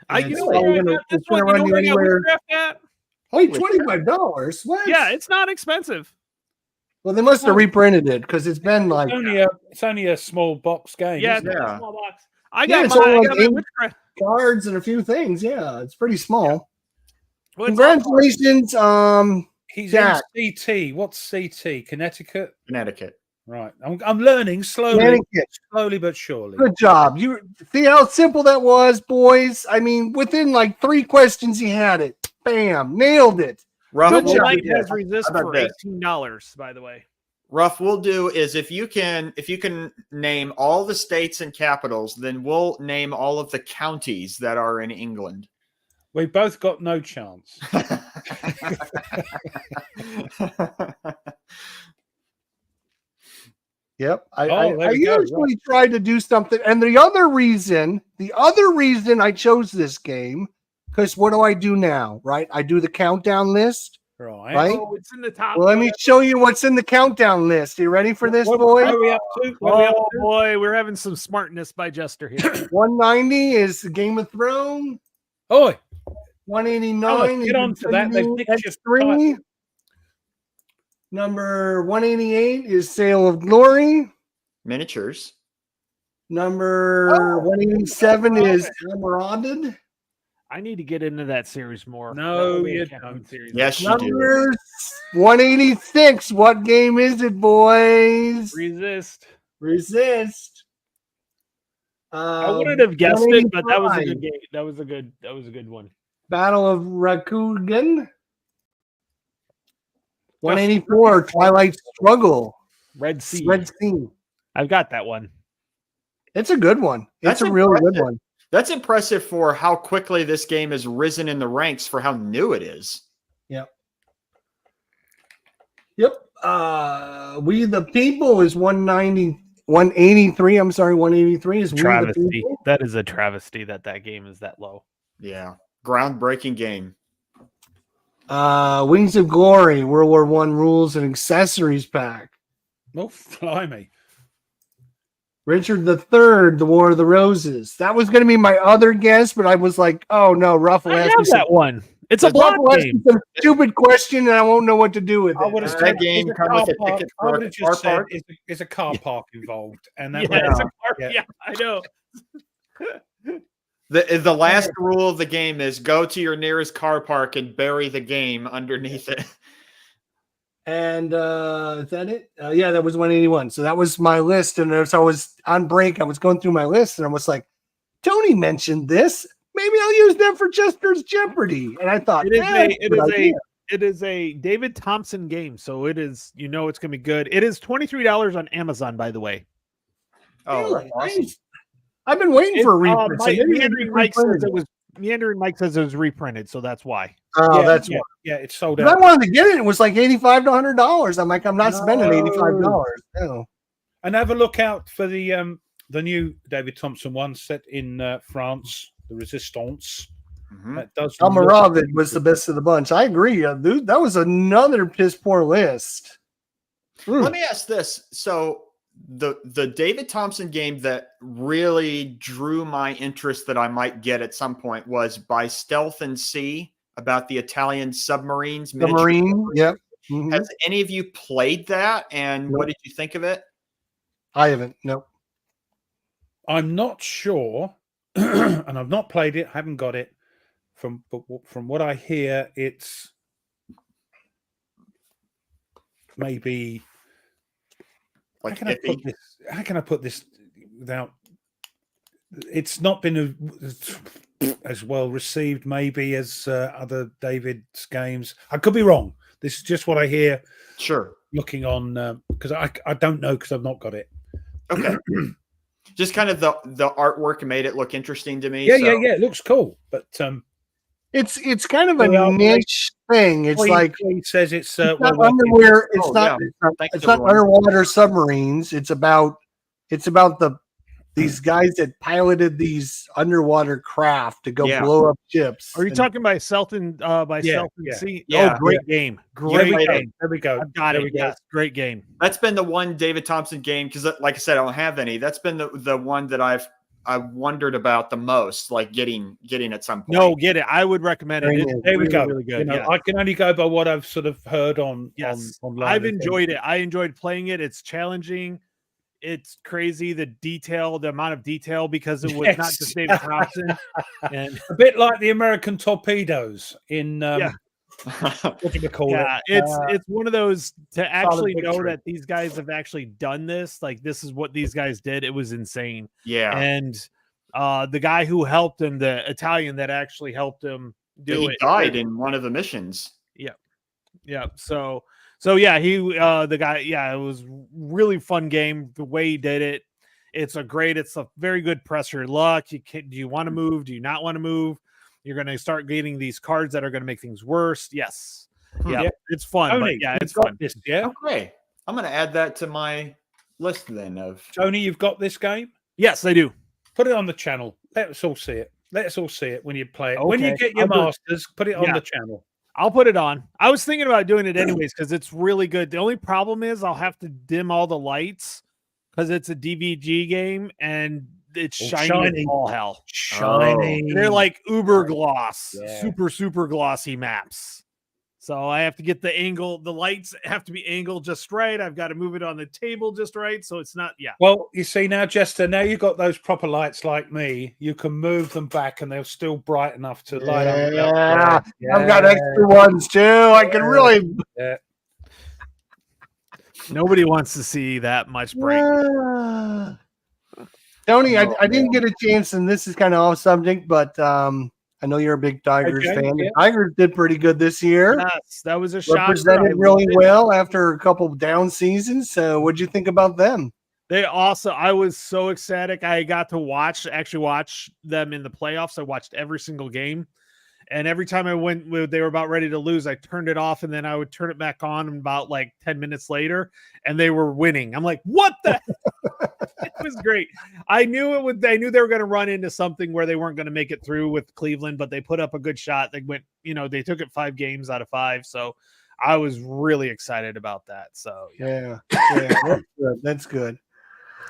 I It's you know probably where I gonna- got this it's gonna one. You run know you where I got anywhere. Witchcraft at? Oh, $25. What? Yeah, it's not expensive. Well, they must have reprinted it because it's been like It's only a small box game. Yeah, isn't it? it's Yeah. a small box. I Yeah, got it's my, only I like got my eight- Witchcraft. cards and a few things. Yeah, it's pretty small. Well, it's all- Congratulations. He's Jack. in CT. What's CT? Connecticut. Connecticut. Right. I'm learning slowly, Connecticut. slowly but surely. Good job. You see how simple that was, boys? I mean, within like 3 questions, he had it. Bam, nailed it. Ruff, Good Double job. Knight Yeah. has resist How about for this? $18, by the way. Ruff, we'll do is if you can name all the states and capitals, then we'll name all of the counties that are in England. We both got no chance. Yep. I Oh, there we go, usually try to do something. And the other reason I chose this game, because what do I do now? Right? I do the countdown list. Right? Oh, it's in the top. Well, let me show you what's in the countdown list. Are you ready for this, boy? Where are we up to? Where are we up Oh to? boy, we're having some smartness by Jester here. 190 is Game of Thrones. Oi, 189 get on to that. They've nicked your X3. Number 188 is Sale of Glory. Miniatures. Number 187 is Emeralded. I need to get into that series more. No, That way you I can't don't. win series. Yes, you do. Number 186. What game is it, boys? Resist. Resist. I wouldn't have guessed it, but that was a 185. good game. That was a good one. Battle of Rakugan. 184. Twilight Struggle. Red Sea. Red Sea. I've got that one. It's a good one. It's That's a really good impressive. one. That's impressive for how quickly this game has risen in the ranks for how new it is. Yep. We the People is 190. 183. I'm sorry, 183 is We the Travesty. People. That is a travesty that game is that low. Yeah. Groundbreaking game. Wings of Glory, World War One rules and accessories pack. Oh, blimey. Richard III, The War of the Roses. That was going to be my other guess, but I was like, oh no, Ruffle I asked me have that one. It's a block Ruffle asked me game. some stupid question, and I won't know what to do with I it. would have Does said that game is a come car with a park- ticket I for would a have car just said park? is a car park involved, and that Yeah, would it's a have- car- yeah. yeah, I know. The last rule of the game is go to your nearest car park and bury the game underneath it. And is that it? Yeah, that was 181. So that was my list. And as I was on break, I was going through my list, and I was like, Tony mentioned this. Maybe I'll use them for Chester's Jeopardy. And I thought, It is "Yeah, a that's it good is idea." it is a David Thompson game, so it is it's gonna be good. It is $23 on Amazon, by the way. Oh, Really? that's awesome. Nice. I've been waiting for a reprint. so maybe they Meandering Mike says reprinted it was Meandering Mike says it was reprinted, so that's why. Oh, yeah, that's yeah, why. yeah, it's sold 'Cause I out. wanted to get it. It was like $85 to $100. I'm like, I'm not spending No. $85. No. And have a look out for the new David Thompson one set in France, the Resistance. Mhm. That does Almoravid was the best of the bunch. I agree. Dude, that was another piss poor list. Let me ask this. So the David Thompson game that really drew my interest that I might get at some point was by Stealth and Sea about the Italian submarines. The miniature Marine. submarines. Yep. Mhm. Has any of you played that? And Nope. what did you think of it? I haven't. No. I'm not sure, and I've not played it. Haven't got it. From what I hear, it's maybe. Like How can I put this without? It's not been as well received, maybe, as other David's games. I could be wrong. This is just what I hear. Sure. Looking on because I don't know because I've not got it. Okay. Just kind of the artwork made it look interesting to me. Yeah, so- yeah. It looks cool, but It's kind of a Well, niche thing. It's like he says it's it's well not worth it. underwear. It's Oh, not. yeah. It's not, Thanks, it's not everyone. underwater submarines. It's about these guys that piloted these underwater craft to go Yeah. blow up ships. Are you And talking by Stealth and Yeah, Sea? yeah. Oh, great game. There Great we go. game. There we go. I've got There it. we go. Yes, great game. That's been the one David Thompson game because, like I said, I don't have any. That's been the one that I've wondered about the most, like getting at some point. No, get it. I would recommend it. Bring It's it. There we really, go. really good. You know, yeah. I can only go by what I've sort of heard on. Yes. online. I've enjoyed it. I enjoyed playing it. It's challenging. It's crazy the amount of detail because it was not Yes. just David Thompson. And a bit like the American torpedoes in Yeah. what do you call yeah, it? it's one of those to actually know victory. that these guys have actually done this. Like this is what these guys did. It was insane. yeah. And the guy who helped him, the Italian that actually helped him do he it, died in one of the missions. Yeah. So So yeah, the guy, yeah, it was really fun game. The way he did it, it's a very good press your luck. Do you want to move? Do you not want to move? You're going to start getting these cards that are going to make things worse. Yes, yeah, it's fun. Tony, but yeah, you've it's got fun. this, yeah. Okay, I'm going to add that to my list then. Tony, you've got this game. Yes, I do. Put it on the channel. Let us all see it. Let us all see it when you play it. When you Okay, get your I'll do it. masters, put it on the channel. I'll put it on. I was thinking about doing it anyways because it's really good. The only problem is I'll have to dim all the lights because it's a DVG game and it's shiny as all hell. Shiny. They're like uber gloss, Yeah. super glossy maps. So I have to get the angle. The lights have to be angled just right. I've got to move it on the table just right. So it's not, Well, you see now, Jester, now you've got those proper lights like me. You can move them back and they're still bright enough to light up. Yeah, I've got extra ones too. I can really. Nobody wants to see that much break. Tony, I didn't get a chance, and this is kind of off subject, but I know you're a big Tigers fan. yeah. The Tigers did pretty good this year. Yes, that was a shot. Represented really well after a couple down seasons. So, what'd you think about them? I was so ecstatic. I got to watch them in the playoffs. I watched every single game. And every time they were about ready to lose, I turned it off and then I would turn it back on about like 10 minutes later and they were winning. I'm like, what the? It was great. I knew they knew they were going to run into something where they weren't going to make it through with Cleveland, but they put up a good shot. They went, they took it 5 games out of 5. So I was really excited about that. So yeah, that's good. That's good.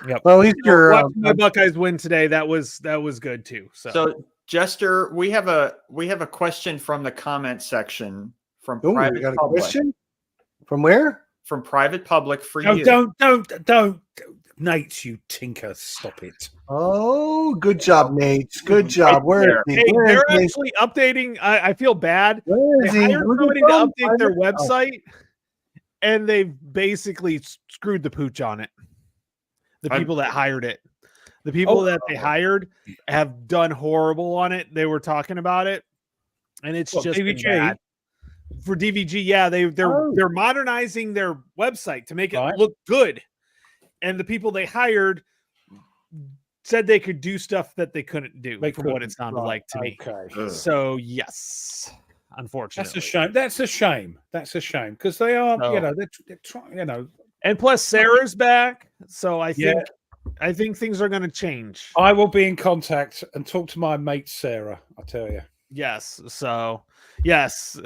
Yep. Well, at least you're watching my Buckeyes win today. That was good too. So Jester, we have a question from the comment section from Private we got a Public. question from where? From Private Public for No, you. don't, Nate, you tinker, stop it. Oh, good job, Nate. Good job. Where is he? Hey, Where they're is he? actually updating. I feel bad. Where is They he? hired Where's he somebody to from? update their Oh. website, and they've basically screwed the pooch on it. The people that hired it. The people that they hired have done horrible on it. They were talking about it, and it's just been DVG? bad. For DVG. Yeah, they're modernizing their website to make it look good, and the people they hired said they could do stuff that they couldn't do. From what it sounded like to me. Okay. So yes, unfortunately, That's a shame. That's a shame because they are, they're trying, And plus, Sarah's back, so I think things are going to change. I will be in contact and talk to my mate Sarah. I'll tell you. Yes. So yes,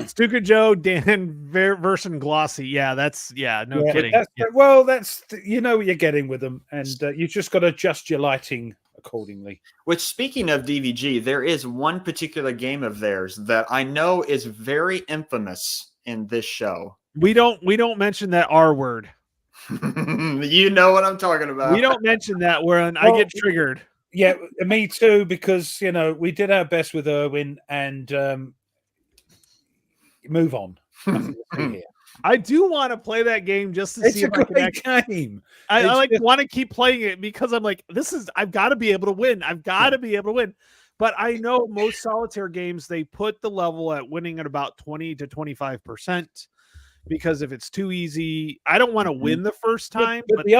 Stuka Joe, Dan Version Glossy. Yeah, no kidding. That's what you're getting with them, and you just got to adjust your lighting accordingly. Which, speaking of DVG, there is one particular game of theirs that I know is very infamous in this show. We don't mention that R word. You know what I'm talking about. We don't mention that when I get triggered. Yeah, me too, because we did our best with Irwin and move on. I do want to play that game just to see if I can actually game. I want to keep playing it because I'm like, I've got to be able to win. I've got to be able to win. But I know most solitaire games, they put the level at winning at about 20 to 25%. Because if it's too easy, I don't want to win the first time. But the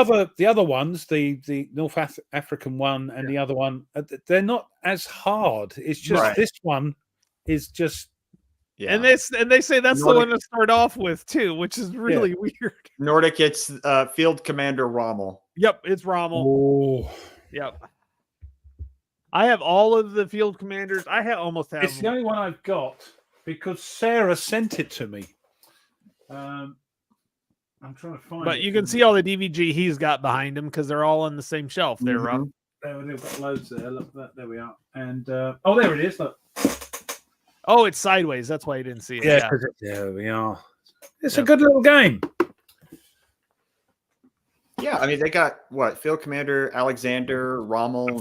other ones, the North African one and the other one, they're not as hard. It's just this one is just. Yeah. And they say that's the one to start off with too, which is really weird. Nordic, it's Field Commander Rommel. Yep, it's Rommel. Oh. Yep. I have all of the field commanders. Almost have. It's the only one I've got because Sarah sent it to me. I'm trying to find. But you can see all the DVG he's got behind him because they're all on the same shelf. They're up. They've got loads there. Look, there we are. And there it is. Look. Oh, it's sideways. That's why you didn't see it. Yeah, there we are. It's a good little game. Yeah, I mean they got Field Commander Alexander Rommel.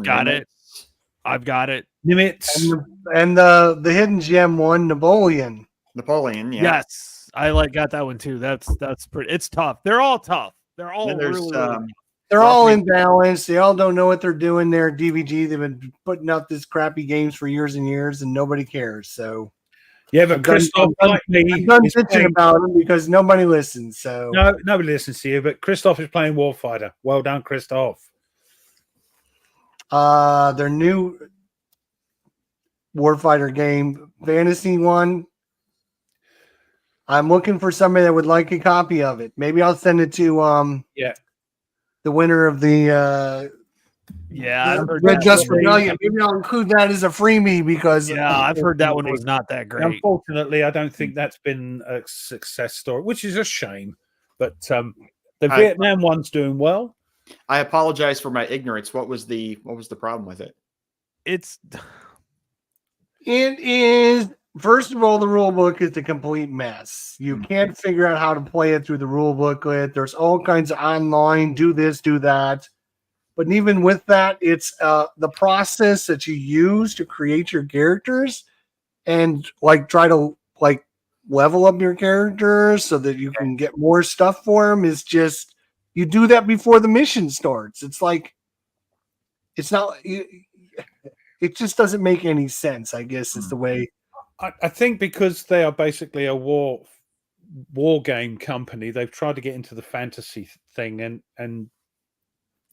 I've got it. Nimitz and the hidden gem one, Napoleon. Yeah. Yes, I got that one too. That's pretty. It's tough. They're all tough. They're all really tough. They're all imbalanced. They all don't know what they're doing there. DVG, they've been putting out this crappy games for years and years, and nobody cares. So, Yeah, but I've done- Christoph, like I'm me, done is bitching playing, about him because nobody listens. So no, nobody listens to you. But Christoph is playing Warfighter. Well done, Christoph. their new Warfighter game, Fantasy one. I'm looking for somebody that would like a copy of it. Maybe I'll send it to Yeah. the winner of the Yeah, I've heard Red that Just one. Rebellion. Maybe I'll include that as a freebie because Yeah, I've heard that one was not that great. Unfortunately, I don't think that's been a success story, which is a shame. But the I- Vietnam one's doing well. I apologize for my ignorance. What was the problem with it? It's it is. First of all, the rule book is a complete mess. You Hmm. can't figure out how to play it through the rule booklet. There's all kinds of online, do this, do that. But even with that, it's the process that you use to create your characters and like try to like level up your characters so that you can get more stuff for them is just you do that before the mission starts. It's like it's not. It just doesn't make any sense. I guess is the way. I think because they are basically a war game company, they've tried to get into the fantasy thing, and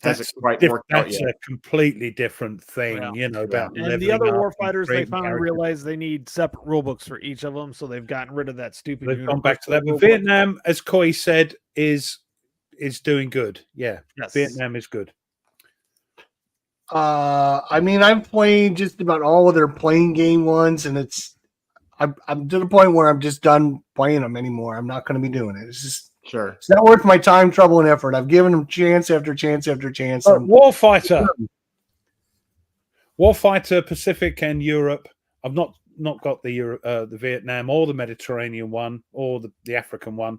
Hasn't quite worked out that's yet. a completely different thing, Yeah. you know, about and the other leveling up war and fighters, they creating finally characters. realized they need separate rule books for each of them, so they've gotten rid of that stupid. They've gone back to universal that. But rule book. Vietnam, as Koi said, is doing good. Yeah, Yes. Vietnam is good. I mean, I've played just about all of their playing game ones, and I'm to the point where I'm just done playing them anymore. I'm not going to be doing it. Sure. It's not worth my time, trouble, and effort. I've given them chance after chance after chance. and- Warfighter Pacific and Europe. I've not got the Vietnam or the Mediterranean one or the African one.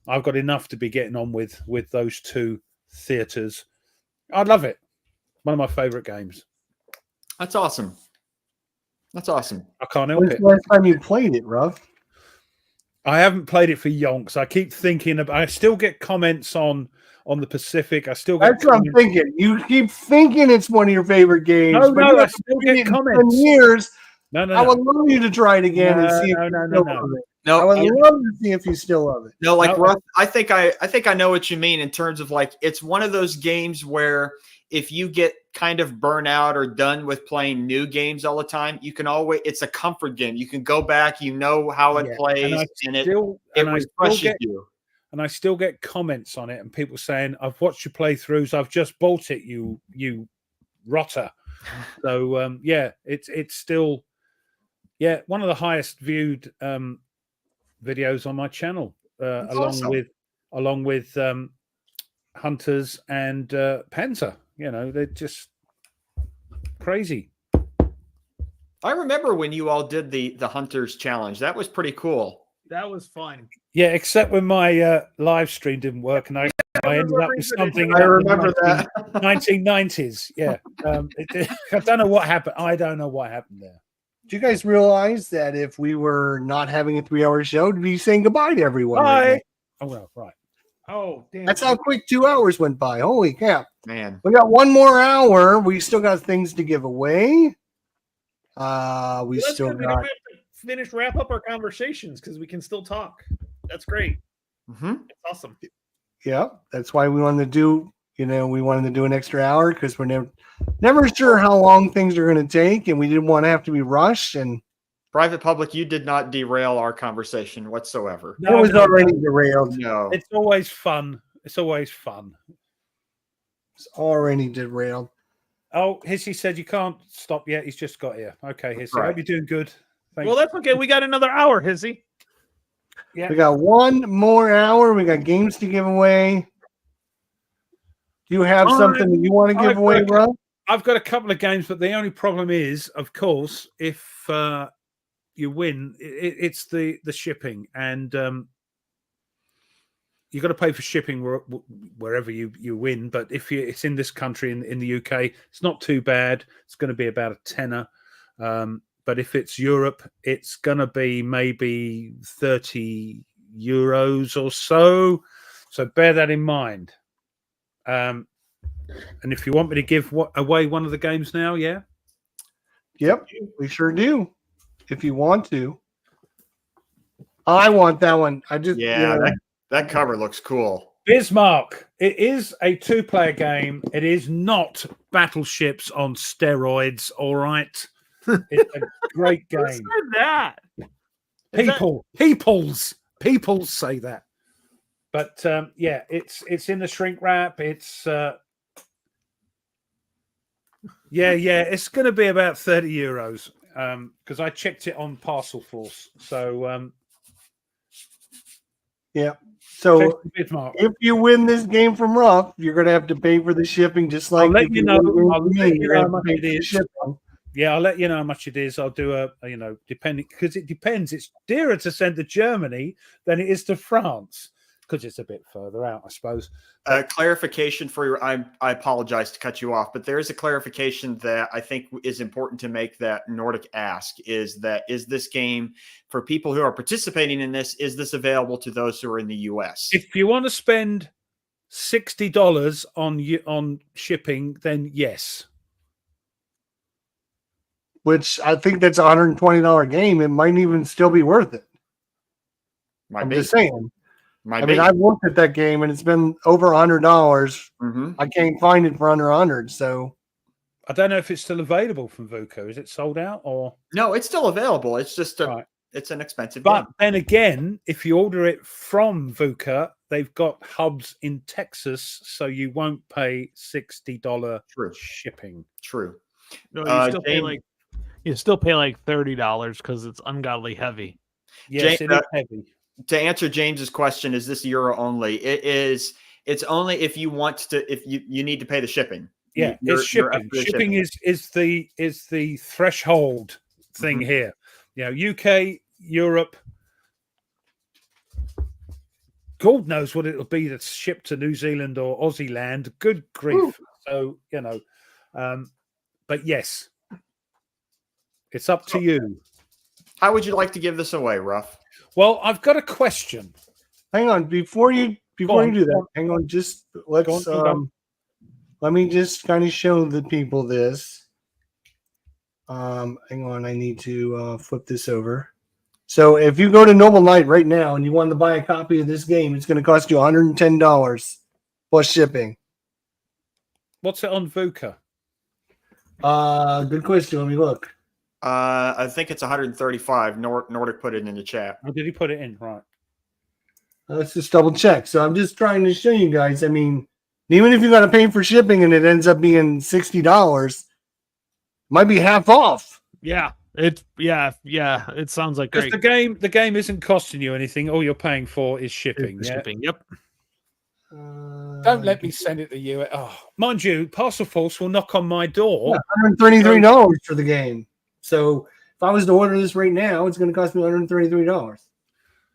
I've got enough to be getting on with those two theaters. I love it. One of my favorite games. That's awesome. That's awesome. I can't help When's it. the last time you played it, Ruff? I haven't played it for yonks. I keep thinking about. I still get comments on the Pacific. I still get. That's what I'm comments- thinking. You keep thinking it's one of your favorite games. No, but no, you I haven't still played get it in 10 comments. years. No, no, I no. would love you to try it again and see if No, you no, still no, no. love it. I No, would you- love to see if you still love it. no, like No. Ruff, I think I know what you mean in terms of like it's one of those games where if you get kind of burnt out or done with playing new games all the time, you can always it's a comfort game. You can go back, you know how it Yeah, plays, and I and it still, and I still refreshes get you. and I still get comments on it, and people saying, "I've watched your playthroughs. I've just bought it. You rotter." So yeah, it's still one of the highest viewed videos on my channel, That's awesome. along with Hunters and Panzer. You know, they're just crazy. I remember when you all did the Hunters Challenge. That was pretty cool. That was fun. Yeah, except when my live stream didn't work, and I ended up with something. I out in remember 19 that. 1990s. Yeah, I don't know what happened. I don't know what happened there. Do you guys realize that if we were not having a 3-hour show, we'd be saying goodbye to everyone? right Oh well, right. Oh, damn. now? That's how quick 2 hours went by. Holy cow. Man, We got one more hour. We still got things to give away. We That's still good. We don't got. have to wrap up our conversations because we can still talk. That's great. Mhm. That's awesome. Yeah, that's why we wanted to do. We wanted to do an extra hour because we're never sure how long things are going to take, and we didn't want to have to be rushed. And Private Public, you did not derail our conversation whatsoever. it was already derailed. No. It's always fun. It's always fun. It's already derailed. Oh, Hissy said you can't stop yet. He's just got here. Okay, Hissy. Right. Hope you're doing good. Thanks. Well, that's okay. We got another hour, Hizzy. Yeah. We got one more hour. We got games to give away. Do you have something that you want to give I've away, got- bro? I've got a couple of games, but the only problem is, of course, if you win, it's the shipping, and you got to pay for shipping wherever you win. But if it's in this country, in the UK, it's not too bad. It's going to be about a tenner. But if it's Europe, it's going to be maybe 30 euros or so. So bear that in mind. And if you want me to give away one of the games now, yeah. Yep, we sure do. If you want to. I want that one. I just Yeah, that cover looks cool. Bismarck. It is a 2-player game. It is not battleships on steroids. All right, it's a great Who game. said that? People say that. But yeah, it's in the shrink wrap. It's it's going to be about €30 because I checked it on Parcel Force. So yeah. So Bismarck. if you win this game from Ruff, you're going to have to pay for the shipping, just like I'll let if you know. win I'll from let me, you you're know gonna how have to much pay it for the is. shipping. Yeah, I'll let you know how much it is. I'll do a depending because it depends. It's dearer to send to Germany than it is to France because it's a bit further out, I suppose. Clarification for your, I apologize to cut you off, but there is a clarification that I think is important to make that Nordic ask is this game for people who are participating in this, is this available to those who are in the US? If you want to spend $60 on shipping, then yes. Which I think that's a $120 game. It might even still be worth it. I'm just saying. I mean, I've looked at that game and it's been over $100. Mm-hmm. I can't find it for under 100. So I don't know if it's still available from VUCA. Is it sold out or no? It's still available. It's just right. It's an expensive But game. then again, if you order it from VUCA, they've got hubs in Texas, so you won't pay $60 shipping. True. No, you still pay like $30 because it's ungodly heavy. Yes, it is heavy. To answer James's question, is this Euro only? It is. It's only if you want to. If you need to pay the shipping. Yeah, it's shipping. Shipping is the threshold thing here. You know, UK, Europe. God knows what it'll be that's shipped to New Zealand or Aussie land. Good grief. Ooh. So, you know, but yes, it's up to you. How would you like to give this away, Ruff? Well, I've got a question. Hang on, before you do that, hang on, just let's let me just kind of show the people this. Hang on, I need to flip this over. So if you go to Noble Knight right now and you want to buy a copy of this game, it's going to cost you $110 plus shipping. What's it on VUCA? Good question. Let me look. I think it's 135. Nordic put it in the chat. Oh, did he put it in? Right. Let's just double check. So I'm just trying to show you guys. I mean, even if you got to pay for shipping and it ends up being $60, might be half off. Yeah. It sounds like great. The game isn't costing you anything. All you're paying for is shipping. Shipping. Yep. Don't let me send it to you. Oh, mind you, Parcel Force will knock on my door. $133 for the game. So if I was to order this right now, it's going to cost me $133,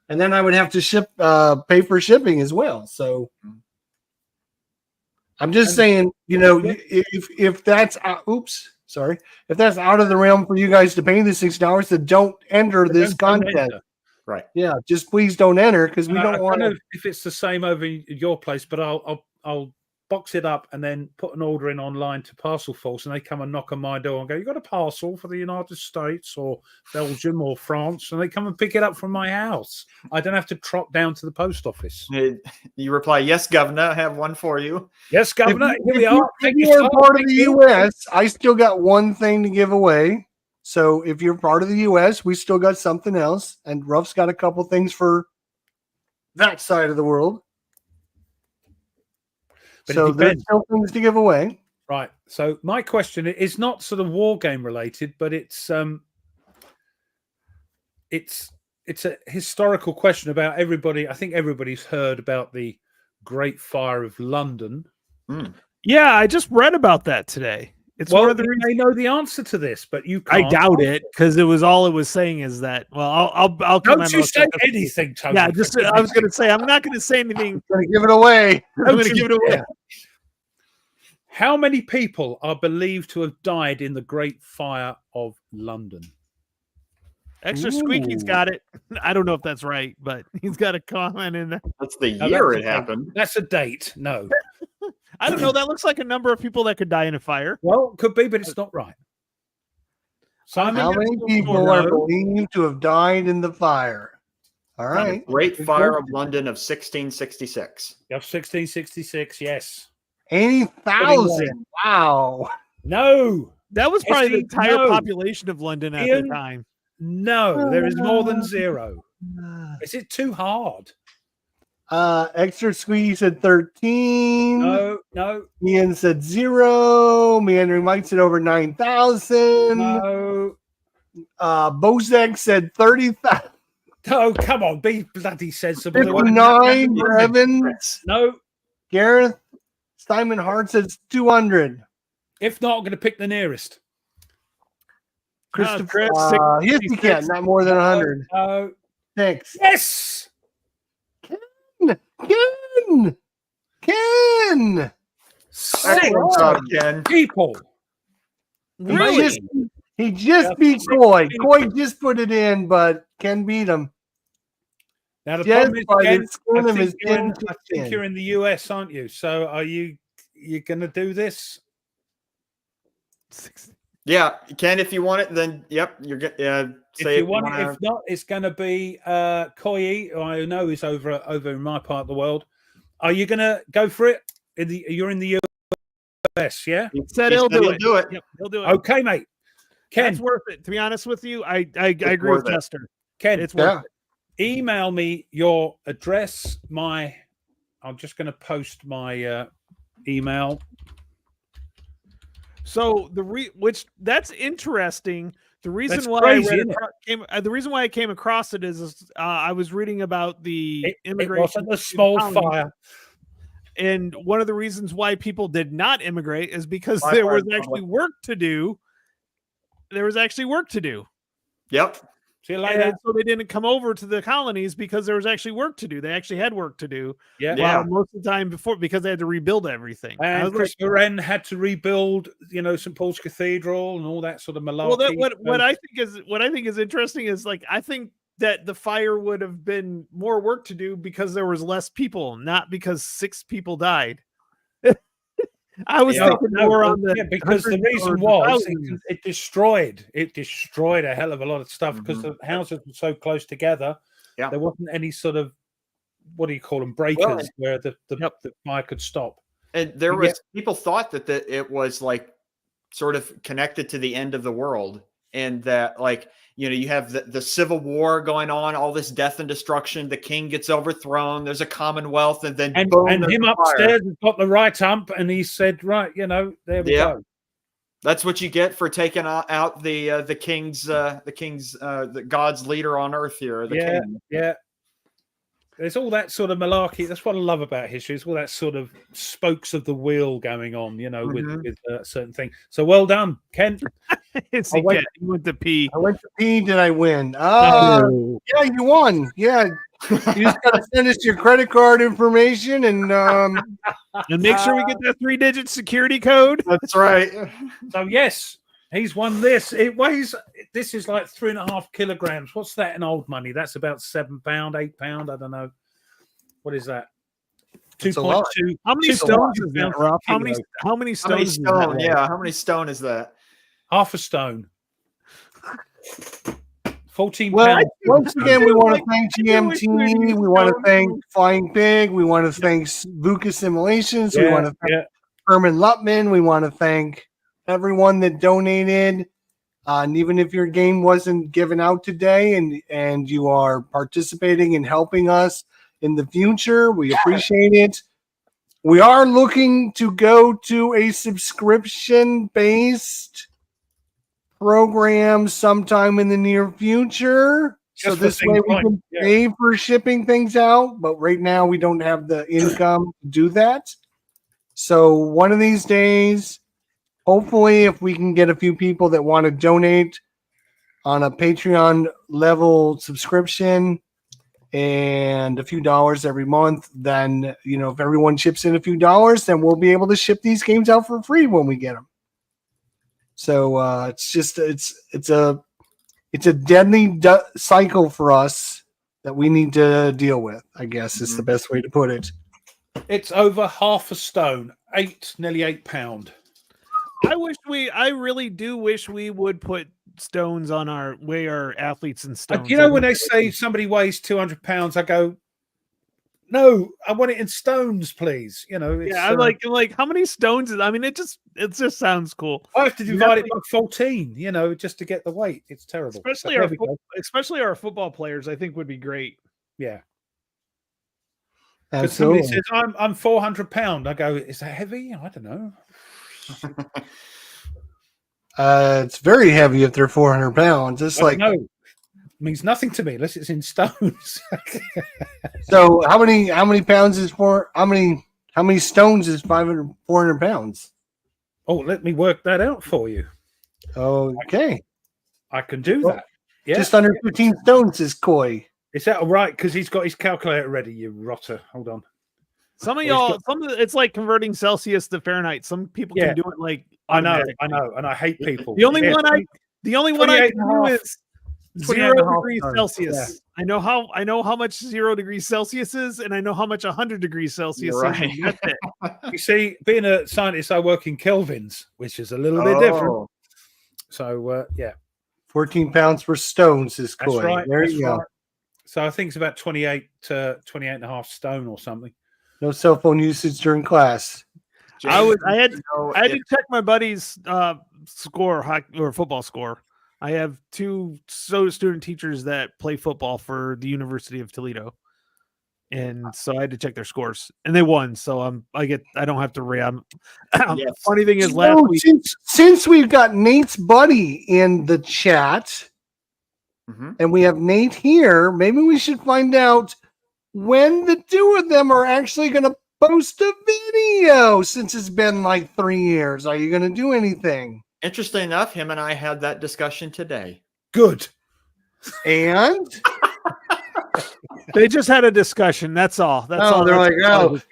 and then I would have to pay for shipping as well. So I'm just saying, you know, if that's if that's out of the realm for you guys to pay the $6, then don't enter this content. Right. Yeah, just please don't enter because we don't want to. If it's the same over your place, but I'll box it up and then put an order in online to Parcel Force, and they come and knock on my door and go, "You got a parcel for the United States or Belgium or France?" And they come and pick it up from my house. I don't have to trot down to the post office. You reply, "Yes, Governor, I have one for you." Yes, Governor. Here we are. If you are part of the U.S., I still got one thing to give away. So if you're part of the U.S., we still got something else, and Ruff's got a couple things for that side of the world. But so there's still things to give away. Right. So my question is not sort of war game related, but it's a historical question about everybody. I think everybody's heard about the Great Fire of London. Mm. Yeah, I just read about that today. It's one of the reasons they know the answer to this, but you can't. I doubt it because it was saying is that. Well, I'll don't you say anything, Tony. Yeah, I was going to say I'm not going to say anything. I'm going to give it away. I'm going to give it away. How many people are believed to have died in the Great Fire of London? Extra Squeaky's got it. I don't know if that's right, but he's got a comment in there. That's the year it happened. That's a date. No. I don't know. That looks like a number of people that could die in a fire. Well, could be, but it's not right. Simon, how many people are believed to have died in the fire? All right. Great Fire of London of 1666. Of 1666, yes. 80,000. Wow. No, That was probably the Essie, entire no. population of London at Ian, the time. no, there is more than 0. Is it too hard? Extra Squeaky said 13. No, Ian said 0. Meandering Mike said over 9,000. no. Bozek said 30,000. Oh, come on, be bloody sensible. 59 for Evans. No, Gareth Simon Hart says 200. if not, I'm going to pick the nearest. Christopher, Chris, yes, you can. Not more than 100. No. 6. Yes. Ken. Excellent job, Ken. People. Really? He just Yeah, beat 6 Coy. people. Coy just put it in, but Ken beat him. Now the Yes, problem is, but Ken, it's school him as you're Ken in, I think you're in the US, aren't you? So are you going to do this? Yeah, Ken, if you want it, then yep, you're good. Yeah, If you want it, if not, it's going to be Koyi, who I know is over in my part of the world. Are you going to go for it? You're in the US, yeah? He said he'll do it. do it. Yep, he'll do it. Okay, mate. Ken, It's worth it. To be honest with you, I agree with worth it. Chester. Ken, It's worth it. email me your address. I'm just going to post my email. So which that's interesting. The reason That's why crazy, I read isn't the reason why I came across it is I was reading about the It immigration wasn't a to the small colonies, fire. and one of the reasons why people did not immigrate is because By there far was the actually public. work to do. There was actually work to do. Yep. See you later. And so they didn't come over to the colonies because there was actually work to do. They actually had work to do. Yeah. Yeah. While most of the time before, because they had to rebuild everything. I And was Chris like, Loren had to rebuild, St. Paul's Cathedral and all that sort of malarkey. well, what I think is interesting is like I think that the fire would have been more work to do because there was less people, not because 6 people died. I was thinking more on the because the hundreds reason or was thousands. it destroyed a hell of a lot of stuff because the houses were so close together. Yeah. There wasn't any sort of, what do you call them, breakers Well, where the fire could stop. And there Yeah. was people thought that it was like sort of connected to the end of the world, and that like you have the civil war going on, all this death and destruction. The king gets overthrown. There's a commonwealth, and then And boom, and there's him a fire. upstairs has got the right ump, and he said, right, there we Yeah. go. That's what you get for taking out the king's the God's leader on earth here. The king. Yeah. There's all that sort of malarkey. That's what I love about history. It's all that sort of spokes of the wheel going on, with certain things. So well done, Ken. Yes, I went- he went to pee. I went to P. Did I win? No. Yeah, you won. Yeah. You just got to send us your credit card information and And make sure we get that 3-digit security code. That's right. So yes, he's won this. This is like 3.5 kilograms. What's that in old money? That's about £7, £8. I don't know. What is that? It's a lot. 2.2. How many It's a stones lot. is that, Rob? How many How many stones? is that, stone? Rob? Yeah, how many stone is that? Half a stone. 14 well, pounds. once again, we want to thank I wish we GMT. knew We want to stones. thank Flying Pig. We want to thank VUCA Simulations. We Yeah, want to thank yeah. Herman Lutman. We want to thank everyone that donated. And even if your game wasn't given out today and you are participating and helping us in the future, we appreciate it. We are looking to go to a subscription-based program sometime in the near future. So Just for this way things we like- can yeah. pay for shipping things out, but right now we don't have the income to do that. So one of these days, hopefully, if we can get a few people that want to donate on a Patreon level subscription and a few dollars every month, then if everyone chips in a few dollars, then we'll be able to ship these games out for free when we get them. So it's a deadly cycle for us that we need to deal with, I guess is the best way to put it. It's over half a stone, nearly £8. I really do wish we would put stones on our athletes in stones. You know, when they say somebody weighs 200 pounds, I go, no, I want it in stones, please. You know, it's, I'm like, how many stones? I mean, it just sounds cool. I have to divide it by 14, you know, just to get the weight. It's terrible. Especially our football players, I think would be great. Yeah. Because somebody says I'm 400 pounds. I go, is that heavy? I don't know. It's very heavy if they're 400 pounds. It's like no, means nothing to me unless it's in stones. So how many pounds is how many stones is 400 pounds? Oh, let me work that out for you. Okay, I can do that. Yeah, just under 15 stones is Coy. Is that all right? Because he's got his calculator ready. You rotter. Hold on. Some of y'all, it's like converting Celsius to Fahrenheit. Some people can do it like I know, and I hate people. The only one I can do is 0 degrees Celsius. Yeah. I know how much 0 degrees Celsius is, and I know how much 100 degrees Celsius is. Right. That's it. You see, being a scientist, I work in kelvins, which is a little bit different. So yeah, 14 pounds per stones is Coy. That's right. There you go. Right. So I think it's about 28 to 28 and a half stone or something. No cell phone usage during class. I had to check my buddy's score or football score. I have 2 student teachers that play football for the University of Toledo, and so I had to check their scores, and they won. So I don't have to yes. Funny thing is, last week since we've got Nate's buddy in the chat, and we have Nate here, maybe we should find out when the 2 of them are actually going to post a video, since it's been like 3 years. Are you going to do anything? Interesting enough, him and I had that discussion today. Good. And they just had a discussion. That's all. That's all. They're like,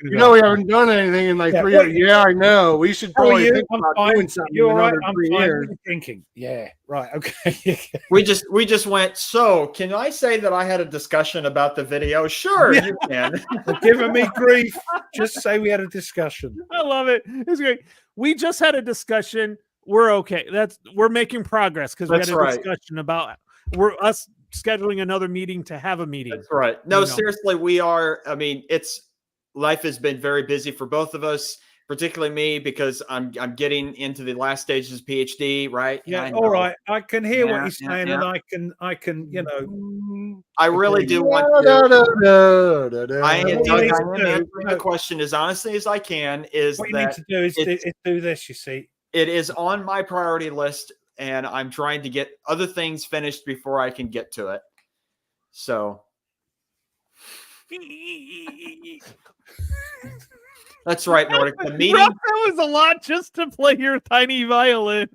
we haven't done anything in like 3 years. Yeah, I know. We should probably think about doing something. You're in right. another I'm 3 fine. years. Thinking. Yeah. Right. Okay. we just went. So, can I say that I had a discussion about the video? Sure, you can. They're giving me grief. Just say we had a discussion. I love it. It's great. We just had a discussion. We're okay. We're making progress because we had a discussion about us scheduling another meeting to have a meeting. That's right. No, seriously, we are. I mean, life has been very busy for both of us, particularly me, because I'm getting into the last stages of PhD. Right. Yeah. All right. I can hear what you're saying, and I can, you know. I really do want to. I am answering the question as honestly as I can. What you need to do is do this. You see. It is on my priority list, and I'm trying to get other things finished before I can get to it. So that's right, Nordic. The meeting that was a lot just to play your tiny violin.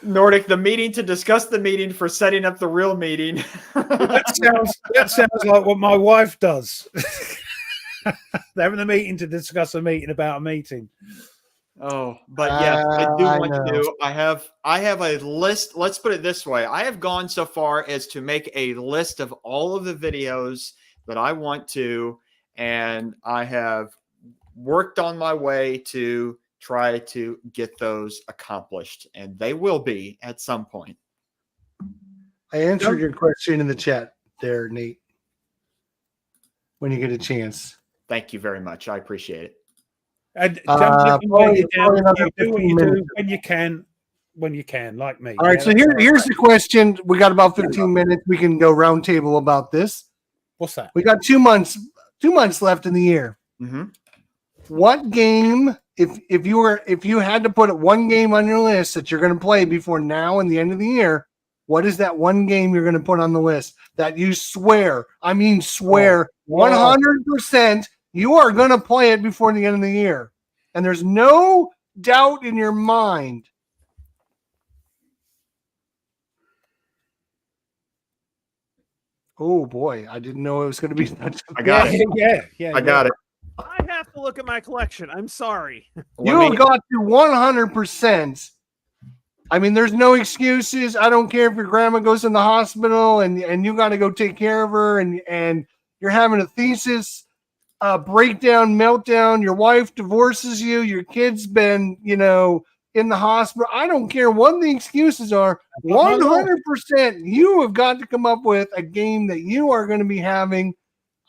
Nordic, the meeting to discuss the meeting for setting up the real meeting. that sounds like what my wife does. They're having a meeting to discuss a meeting about a meeting. Oh, but yes, I do want to do. I have a list. Let's put it this way. I have gone so far as to make a list of all of the videos that I want to, and I have worked on my way to try to get those accomplished, and they will be at some point. I answered your question in the chat there, Nate, when you get a chance. Thank you very much. I appreciate it. And don't you do what you do when you can, like me. All right, so here's the question. We got about 15 minutes. We can go round table about this. What's that? We got 2 months left in the year. What game, if you had to put one game on your list that you're going to play before now and the end of the year, what is that one game you're going to put on the list that you swear 100% you are going to play it before the end of the year, and there's no doubt in your mind? Oh boy, I didn't know it was going to be such I got it. Yeah. I got it. I have to look at my collection. I'm sorry. You have got to 100%. I mean, there's no excuses. I don't care if your grandma goes in the hospital and you got to go take care of her, and you're having a thesis breakdown, meltdown. Your wife divorces you. Your kid's been, in the hospital. I don't care what the excuses are. 100%, you have got to come up with a game that you are going to be having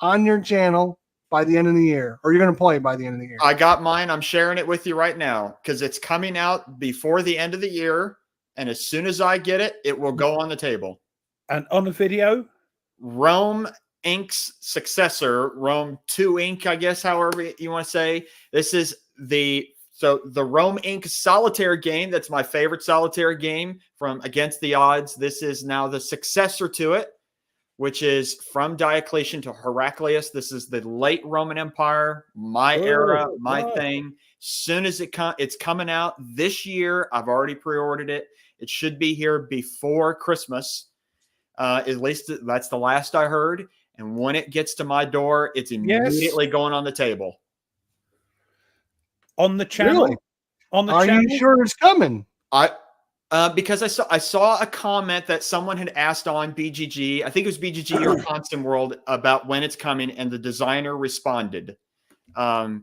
on your channel by the end of the year, or you're going to play by the end of the year. I got mine. I'm sharing it with you right now because it's coming out before the end of the year. And as soon as I get it, it will go on the table. And on the video, Rome Inc.'s successor, Rome 2 Inc., I guess, however you want to say. This is the Rome Inc. solitaire game. That's my favorite solitaire game from Against the Odds. This is now the successor to it, which is from Diocletian to Heraclius. This is the late Roman Empire, my era, my thing. Soon as it's coming out this year. I've already pre-ordered it. It should be here before Christmas. At least that's the last I heard. And when it gets to my door, it's immediately going on the table. On the channel? Really? On the Are channel? you sure it's coming? Because I saw a comment that someone had asked on BGG. I think it was BGG or Constant World about when it's coming, and the designer responded. Let me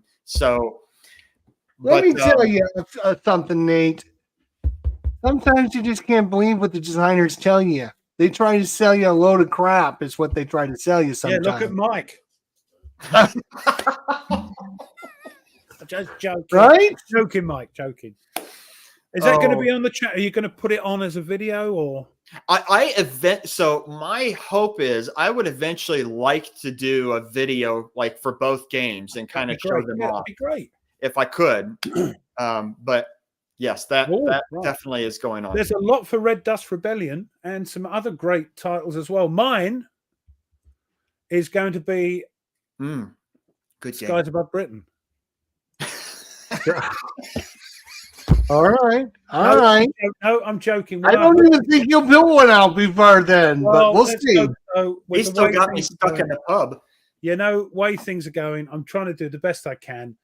tell you something, Nate. Sometimes you just can't believe what the designers tell you. They try to sell you a load of crap. Is what they try to sell you sometimes. Yeah, look at Mike. Just joking. Right? Joking, Mike. Joking. Is that going to be on the chat? Are you going to put it on as a video or? So my hope is I would eventually like to do a video like for both games and kind of show them off. That'd be great if I could. But yes, that definitely is going on. There's a lot for Red Dust Rebellion and some other great titles as well. Mine is going to be Good game. Skies Above Britain. All right. No, I'm joking. I don't even think you'll build one out before then, but we'll see. He still got me stuck in the pub. You know, way things are going, I'm trying to do the best I can.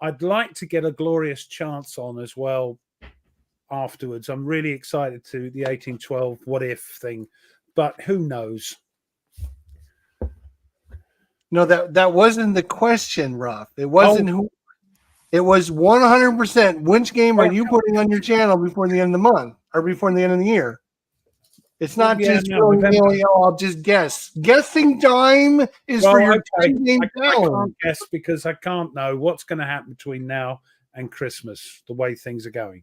I'd like to get a Glorious Chance on as well afterwards. I'm really excited to the 1812 what if thing, but who knows? No, that wasn't the question, Ruff. It wasn't who. It was 100%. Which game are you putting on your channel before the end of the month or before the end of the year? It's not I'll just guess. Guessing time is for your game challenge. I can't guess because I can't know what's going to happen between now and Christmas, the way things are going.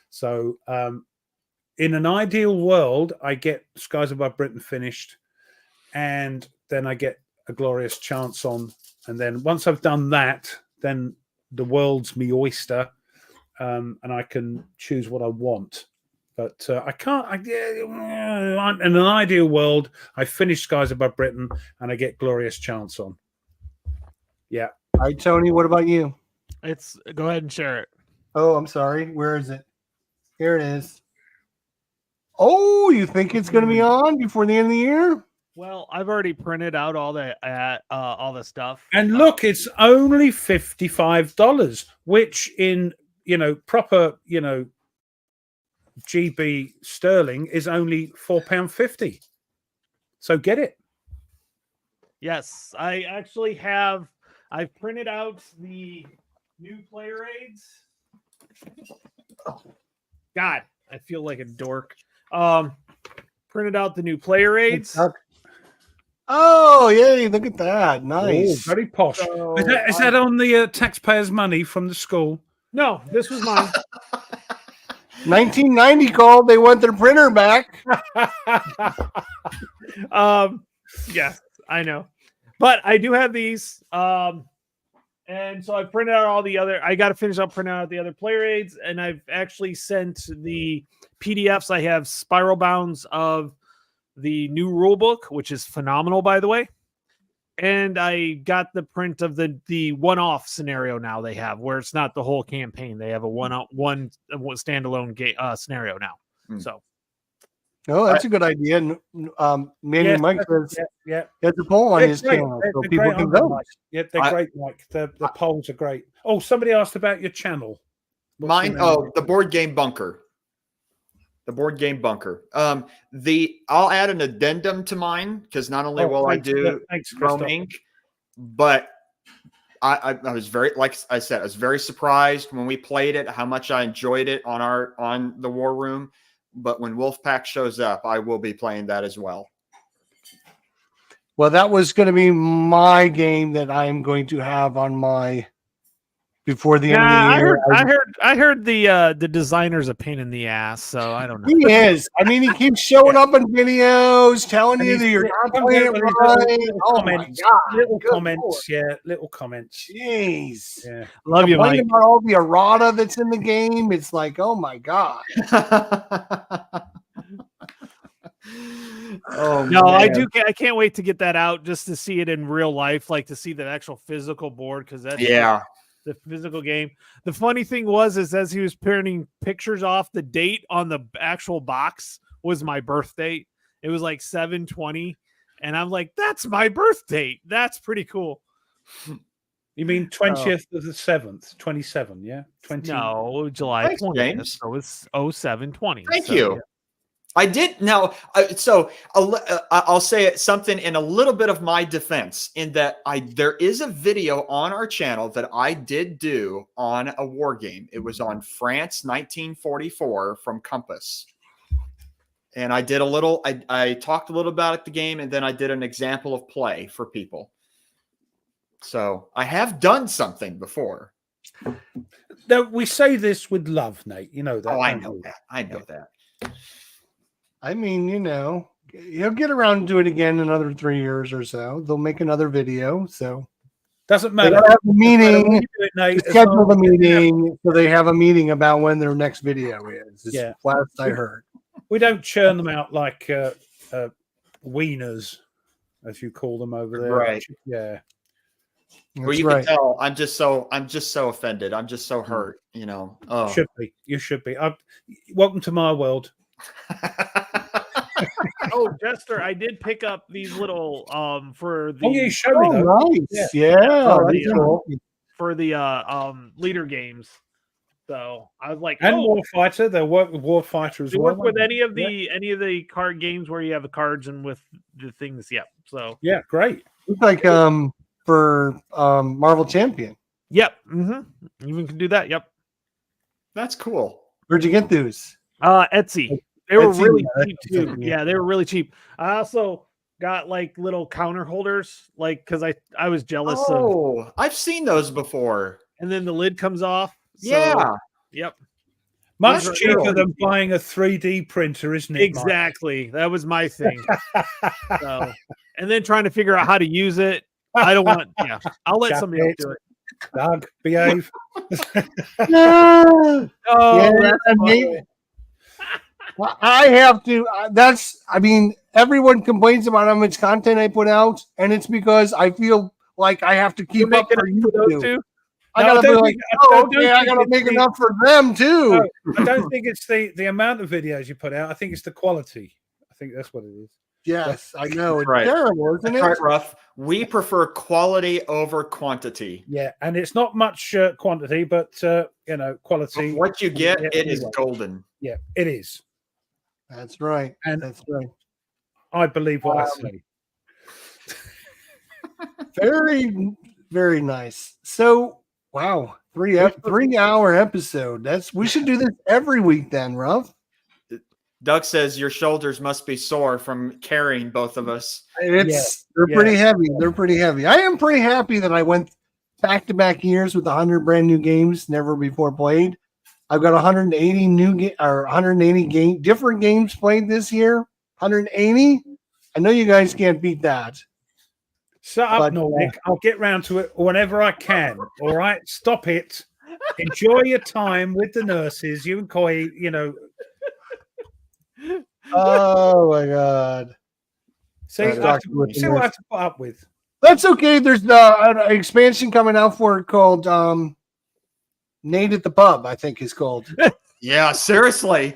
So in an ideal world, I get Skies Above Britain finished, and then I get a Glorious Chance on. And then once I've done that, then the world's me oyster, and I can choose what I want. But I can't. In an ideal world, I finish Skies Above Britain and I get Glorious Chance on. Yeah. All right, Tony, what about you? Go ahead and share it. Oh, I'm sorry. Where is it? Here it is. Oh, you think it's going to be on before the end of the year? Well, I've already printed out all the stuff. And look, it's only $55, which in proper GB sterling is only £4.50. So get it. Yes, I actually have. I've printed out the new player aids. God, I feel like a dork. Printed out the new player aids. Oh, yay, look at that. Nice. Very posh. So, is that on the taxpayers' money from the school? No, this was mine. 1990 called. They want their printer back. Yeah, I know. But I do have these. And so I printed out all the other. I got to finish up printing out the other player aids. And I've actually sent the PDFs. I have spiral bounds of the new rule book, which is phenomenal, by the way. And I got the print of the one-off scenario now they have, where it's not the whole campaign. They have a one standalone game scenario now. So, oh, that's a good idea. Manny Mike says, yeah, has a poll on his channel, so people can vote. Yeah, they're great, Mike. The polls are great. Oh, somebody asked about your channel. Mine. Oh, the Board Game Bunker. The Board Game Bunker. I'll add an addendum to mine because not only will I do Rome Inc., but I was very, like I said, I was very surprised when we played it, how much I enjoyed it on the War Room. But when Wolfpack shows up, I will be playing that as well. Well, that was going to be my game that I'm going to have on my before the end Yeah, of the year. I heard the designer's a pain in the ass, so I don't know. He is. I mean, he keeps showing up in videos, telling you that you're not playing it right. Oh my god! Little Good comments, yeah, little comments. Lord. Jeez. Yeah. Love you, Complaining Mike. about all the errata that's in the game. It's like, oh my god. Oh No, I man. do. I can't wait to get that out just to see it in real life, like to see the actual physical board, because that's Yeah. the physical game. The funny thing was, is as he was printing pictures off, the date on the actual box was my birth date. It was like 7/20, and I'm like, that's my birth date. That's pretty cool. You mean 20th of the 7th, 27, yeah? 20. No, July Thanks, 20th. James. So it's 07/20. Thank So, you. yeah. I did now. So I'll say it, something in a little bit of my defense, in that there is a video on our channel that I did do on a war game. It was on France 1944 from Compass, and I did a little. I talked a little about the game, and then I did an example of play for people. So I have done something before. No, we say this with love, Nate. You know that. Oh, I don't know you? that. I know that. I mean, you know, he'll get around to it again in another 3 years or so. They'll make another video. So Doesn't they matter. gotta have a meeting. When you do it, Nate, as Schedule long the as you have- meeting so they have a meeting about when their next video is. It's Yeah. last I heard. We don't churn them out like wieners, as you call them over there. Right. Yeah. Well, That's you right. can tell I'm just so offended. I'm just so hurt. You know. Oh. Should be. You should be. Welcome to my world. Oh, Jester, I did pick up these little for the Oh, yeah, you showed me though. Oh, nice. Yeah. Oh, that's yeah. cool. for the leader games. So I was like, And oh, Warfighter. They work with Warfighter as they well. work with don't any of they? the card games where you have the cards and with the things. Yep. So Yeah, great. Looks like for Marvel Champion. yep. Mm-hmm. Even can do that. Yep. That's cool. Where'd you get those? Etsy. They were Etsy, really yeah, that's cheap too. something, Yeah, they were really cheap. I also got like little counter holders, like because I was jealous of, Oh, I've seen those before. and then the lid comes off. So, Yeah. Yep. Much Those are cheaper really than buying a 3D printer, isn't it? Mike? Exactly. That was my thing. So, and then trying to figure out how to use it. I don't want. Yeah, I'll let somebody else do it. Doug, behave. No. Oh, Yeah, that's I funny. mean, well, I have to. I mean, everyone complains about how much content I put out, and it's because I feel like I have to You're keep up making for up you for those two. two. I No, I gotta be don't like, think- oh, I don't okay, I think gotta it's make the- enough for them too. No, I don't think it's the amount of videos you put out. I think it's the quality. I think that's what it is. Yes, I know. It's Right. terrible, isn't That's it? right, Ruff. We prefer quality over quantity. Yeah, and it's not much quantity, but quality. What you get, Yeah, it is anyway. golden. Yeah, it is. That's right. And- That's right. I believe what I say. Very, very nice. So, wow, 3-hour episode. We should do this every week then, Ruff. Doug says your shoulders must be sore from carrying both of us. They're yeah. pretty heavy. They're pretty heavy. I am pretty happy that I went back-to-back years with 100 brand new games never before played. I've got 180 different games played this year. 180. I know you guys can't beat that. Shut up, But, Nordic. I'll get round to it whenever I can. All right, stop it. Enjoy your time with the nurses. You and Koi, Oh my god. see, Right, I have to, doctor with the see what I nurse. have to put up with. That's okay. There's an expansion coming out for it called Nate at the Pub, I think is called. Yeah, seriously.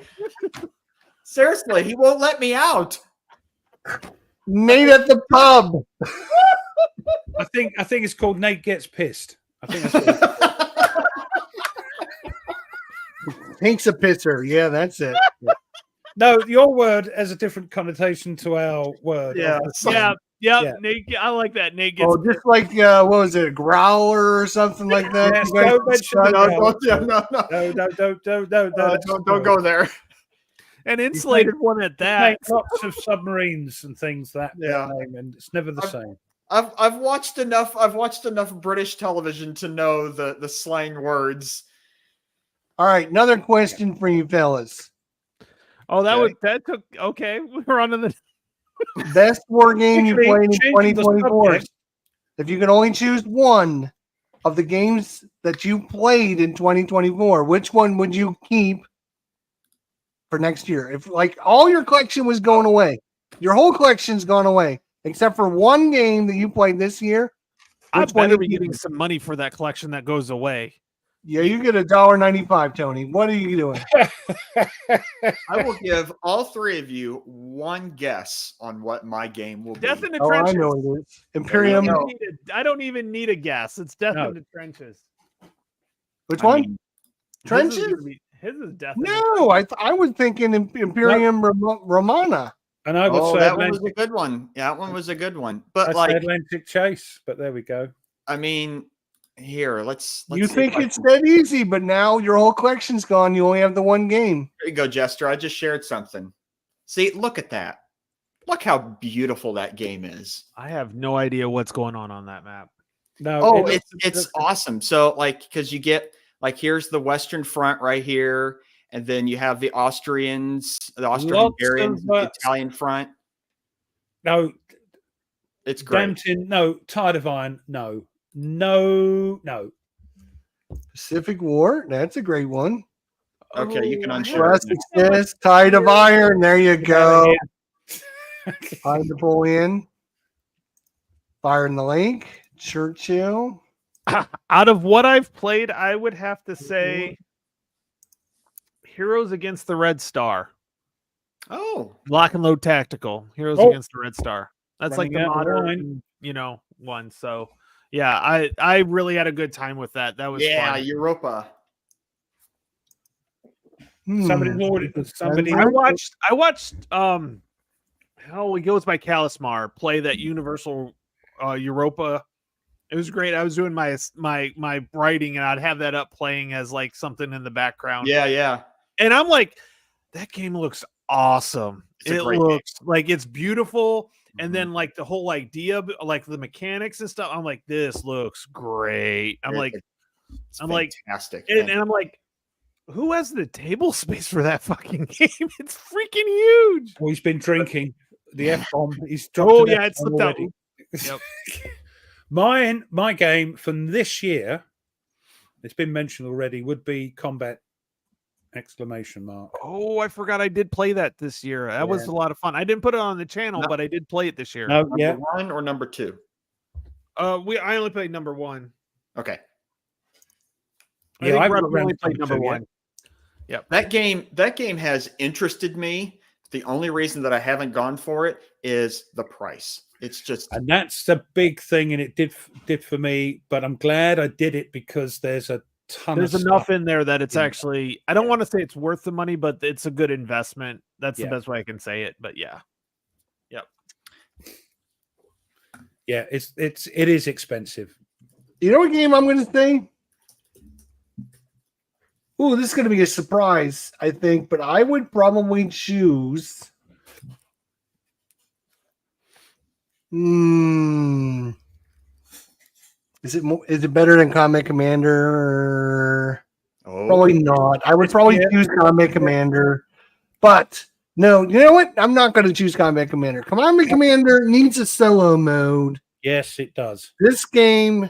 Seriously, he won't let me out. Nate at the Pub. I think it's called Nate Gets Pissed. I think that's what Hank's a pisser. Yeah, that's it. No, your word has a different connotation to our word. Yeah. Yep, Yeah. Nate. I like that. Nate gets. Oh, just like what was it, a growler or something like that? Yes, You guys don't mention discussed? the No, don't, yeah, no, no. Don't Don't go there. An insulated one at that. Make lots of submarines and things that Yeah. name, and it's never the same. I've watched enough British television to know the slang words. All right, another question for you fellas. Oh, Okay. that took okay. We're on to the Best war game you Actually, played in changing the 2024. subject. If you could only choose one of the games that you played in 2024, which one would you keep for next year? If like all your collection was going away, your whole collection's gone away, except for one game that you played this year. I Which one better you be getting keeping? some money for that collection that goes away. Yeah, you get $1.95, Tony. What are you doing? I will give all three of you one guess on what my game will be. Death in the Oh, I Trenches. know it is. I Imperium. don't even need a guess. It's Death No. in the Trenches. Which I one? mean, Trenches? His is Death. in the No, I was thinking Imperium Romana. And I would oh, say that one Atlantic, was a good one. Yeah, that one was a good one. But I'd say like, Atlantic Chase, but there we go. I mean, here, let's You see think if I it's can- that easy, but now your whole collection's gone. You only have the one game. Here you go, Jester. I just shared something. See, look at that. Look how beautiful that game is. I have no idea what's going on that map. No, Oh, it it's looks- awesome. So like, because you get like here's the Western Front right here, and then you have the Austrians, the Austro-Hungarians, Lots the of, Italian front. no, It's great. Dampton, no, Tide of Iron, no. Pacific War. That's a great one. Okay, you can I unshare have- it. Trust Success, Tide of Iron. There you go. Yeah. High Napoleon. Fire in the Lake. Churchill. Out of what I've played, I would have to say Heroes Against the Red Star. Oh, Lock and Load Tactical. Heroes Oh. Against the Red Star. That's like Running the out of modern, one. So yeah, I really had a good time with that. That was yeah, fun. Europa. Somebody's already somebody. I watched he goes by Kalismar play that Universal Europa. It was great. I was doing my writing and I'd have that up playing as like something in the background. Yeah, yeah. And I'm like, that game looks awesome. It's a It great game. looks like it's beautiful. And Mhm. then like the whole idea, like the mechanics and stuff, I'm like, this looks great. I'm like, It's I'm like- fantastic. and I'm like, who has the table space for that fucking game? It's freaking huge. Oh, he's been drinking the F bomb. He's Oh dropped an yeah, it F-bomb slipped out. already. Yep. My game from this year, it's been mentioned already, would be Combat ! Oh, I forgot I did play that this year. That was Yeah. a lot of fun. I didn't put it on the channel, No. but I did play it this year. No, number yeah, one or number two? I only played number one. Okay. I yeah. think I Rob got around only played to number two, yeah. one. That game has interested me. The only reason that I haven't gone for it is the price. It's just And that's the big thing, and it did for me. But I'm glad I did it because there's a ton. There's of enough stuff. in there that it's Yeah. actually, I don't want to say it's worth the money, but it's a good investment. That's Yeah. the best way I can say it. But yeah. Yeah, it is expensive. You know what game I'm going to say? Ooh, this is going to be a surprise, I think, but I would probably choose. Is it better than Combat Commander? oh, Probably not. I would probably Yeah. choose Combat Commander, but no. You know what? I'm not going to choose Combat Commander. Combat Commander needs a solo mode. Yes, it does. This game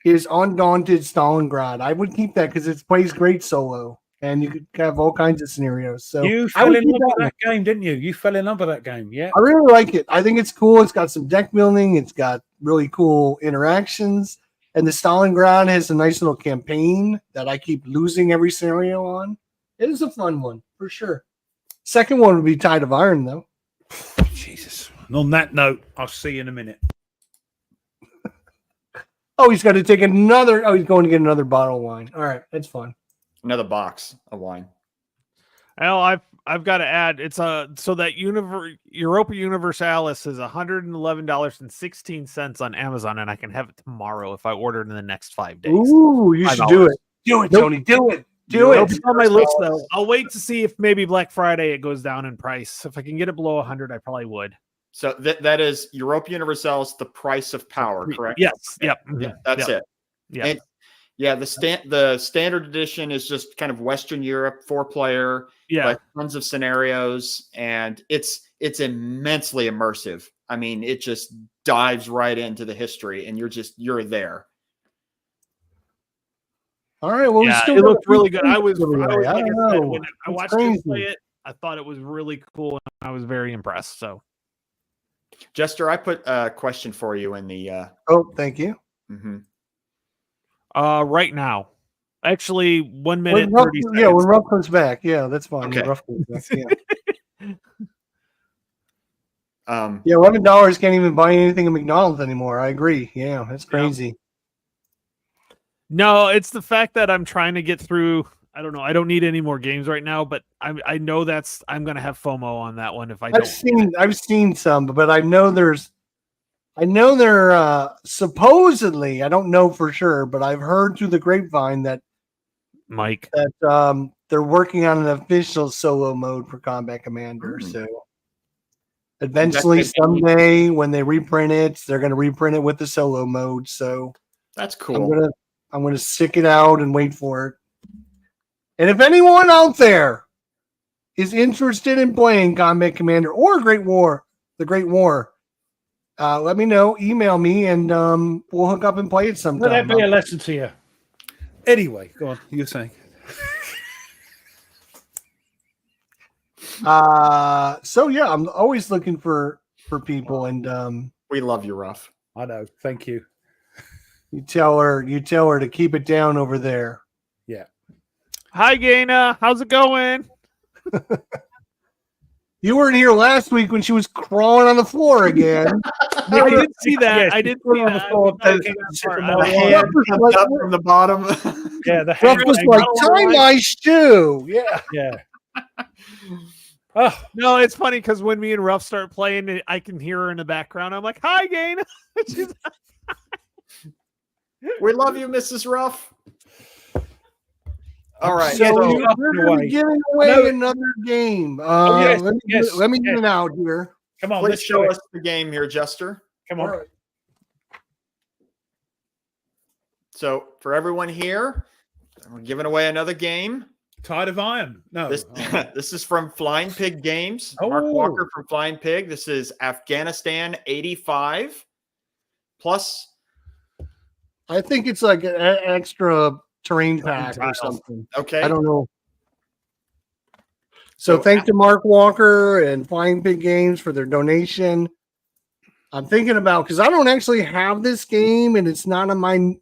is Undaunted Stalingrad. I would keep that because it plays great solo, and you could have all kinds of scenarios. So You I fell would in keep love with that that game, didn't you? You fell in love with that game, yeah. I really like it. I think it's cool. It's got some deck building. It's got really cool interactions. And the Stalingrad has a nice little campaign that I keep losing every scenario on. It is a fun one, for sure. Second one would be Tide of Iron, though. Jesus. And on that note, I'll see you in a minute. Oh, he's got to take another. Oh, he's going to get another bottle of wine. All right, that's fun. another box of wine. Well, I've got to add it's so that Europa Universalis is $111.16 on Amazon, and I can have it tomorrow if I order it in the next 5 days. Ooh, you should do it. Do it, Nope. Tony. Do it. Do It'll it. be on my list though. I'll wait to see if maybe Black Friday it goes down in price. If I can get it below 100, I probably would. So that is Europa Universalis, the price of power, correct? Yes. Okay. Yep. Yeah, that's it. Yeah. And yeah, the standard edition is just kind of Western Europe, 4-player, Yeah. but tons of scenarios, and it's immensely immersive. I mean, it just dives right into the history, and you're there. All right. Well, we Yeah, still it got looked a few really good. I was things to do. like I I don't said, know. when I It's watched you crazy. play it, I thought it was really cool, and I was very impressed. So, Jester, I put a question for you in the. Oh, thank you. Mhm. right now, actually, 1 minute When Ruff, 30 seconds. yeah, when Ruff comes back. Yeah, that's fine. When Okay. Ruff comes back, yeah. Yeah, $11 can't even buy anything at McDonald's anymore. I agree. Yeah, that's crazy. No, it's the fact that I'm trying to get through. I don't know. I don't need any more games right now, but I know I'm gonna have FOMO on that one if I don't. I've seen some, but I know they're supposedly, I don't know for sure, but I've heard through the grapevine that Mike. they're working on an official solo mode for Combat Commander. So eventually, someday, when they reprint it, they're going to reprint it with the solo mode. So that's cool. I'm gonna stick it out and wait for it. And if anyone out there is interested in playing Combat Commander or the Great War, let me know. Email me, and we'll hook up and play it sometime. Let that be a lesson to you. Anyway, go on. You're saying. So yeah, I'm always looking for people, and We love you, Ruff. I know. Thank you. you tell her to keep it down over there. Yeah. Hi, Gaina. How's it going? You weren't here last week when she was crawling on the floor again. I did see that. Yeah, I did she see put on the that. floor, I did taking see that a part. sip of I- my Hand comes up from the bottom. Yeah, the Ruff hand was like, tie my shoe. Yeah. Yeah. Oh, No, it's funny because when me and Ruff start playing, I can hear her in the background. I'm like, "Hi, Gaina." She's We love you, Mrs. Ruff. All right. So Yes, we're you're up going and to be away. giving away No. another game. yes, Let me yes, get yes. it out here. come on. Please Let's show do it. us the game here, Jester. Come All on. right. So for everyone here, we're giving away another game. Tide of Iron. No. This Oh. this is from Flying Pig Games. Mark Oh. Walker from Flying Pig. This is Afghanistan 85 plus. I think it's like an extra terrain pack or tiles. something. Okay. I don't know. So So- thank to Mark Walker and Flying Pig Games for their donation. I'm thinking about, because I don't actually have this game and it's not on my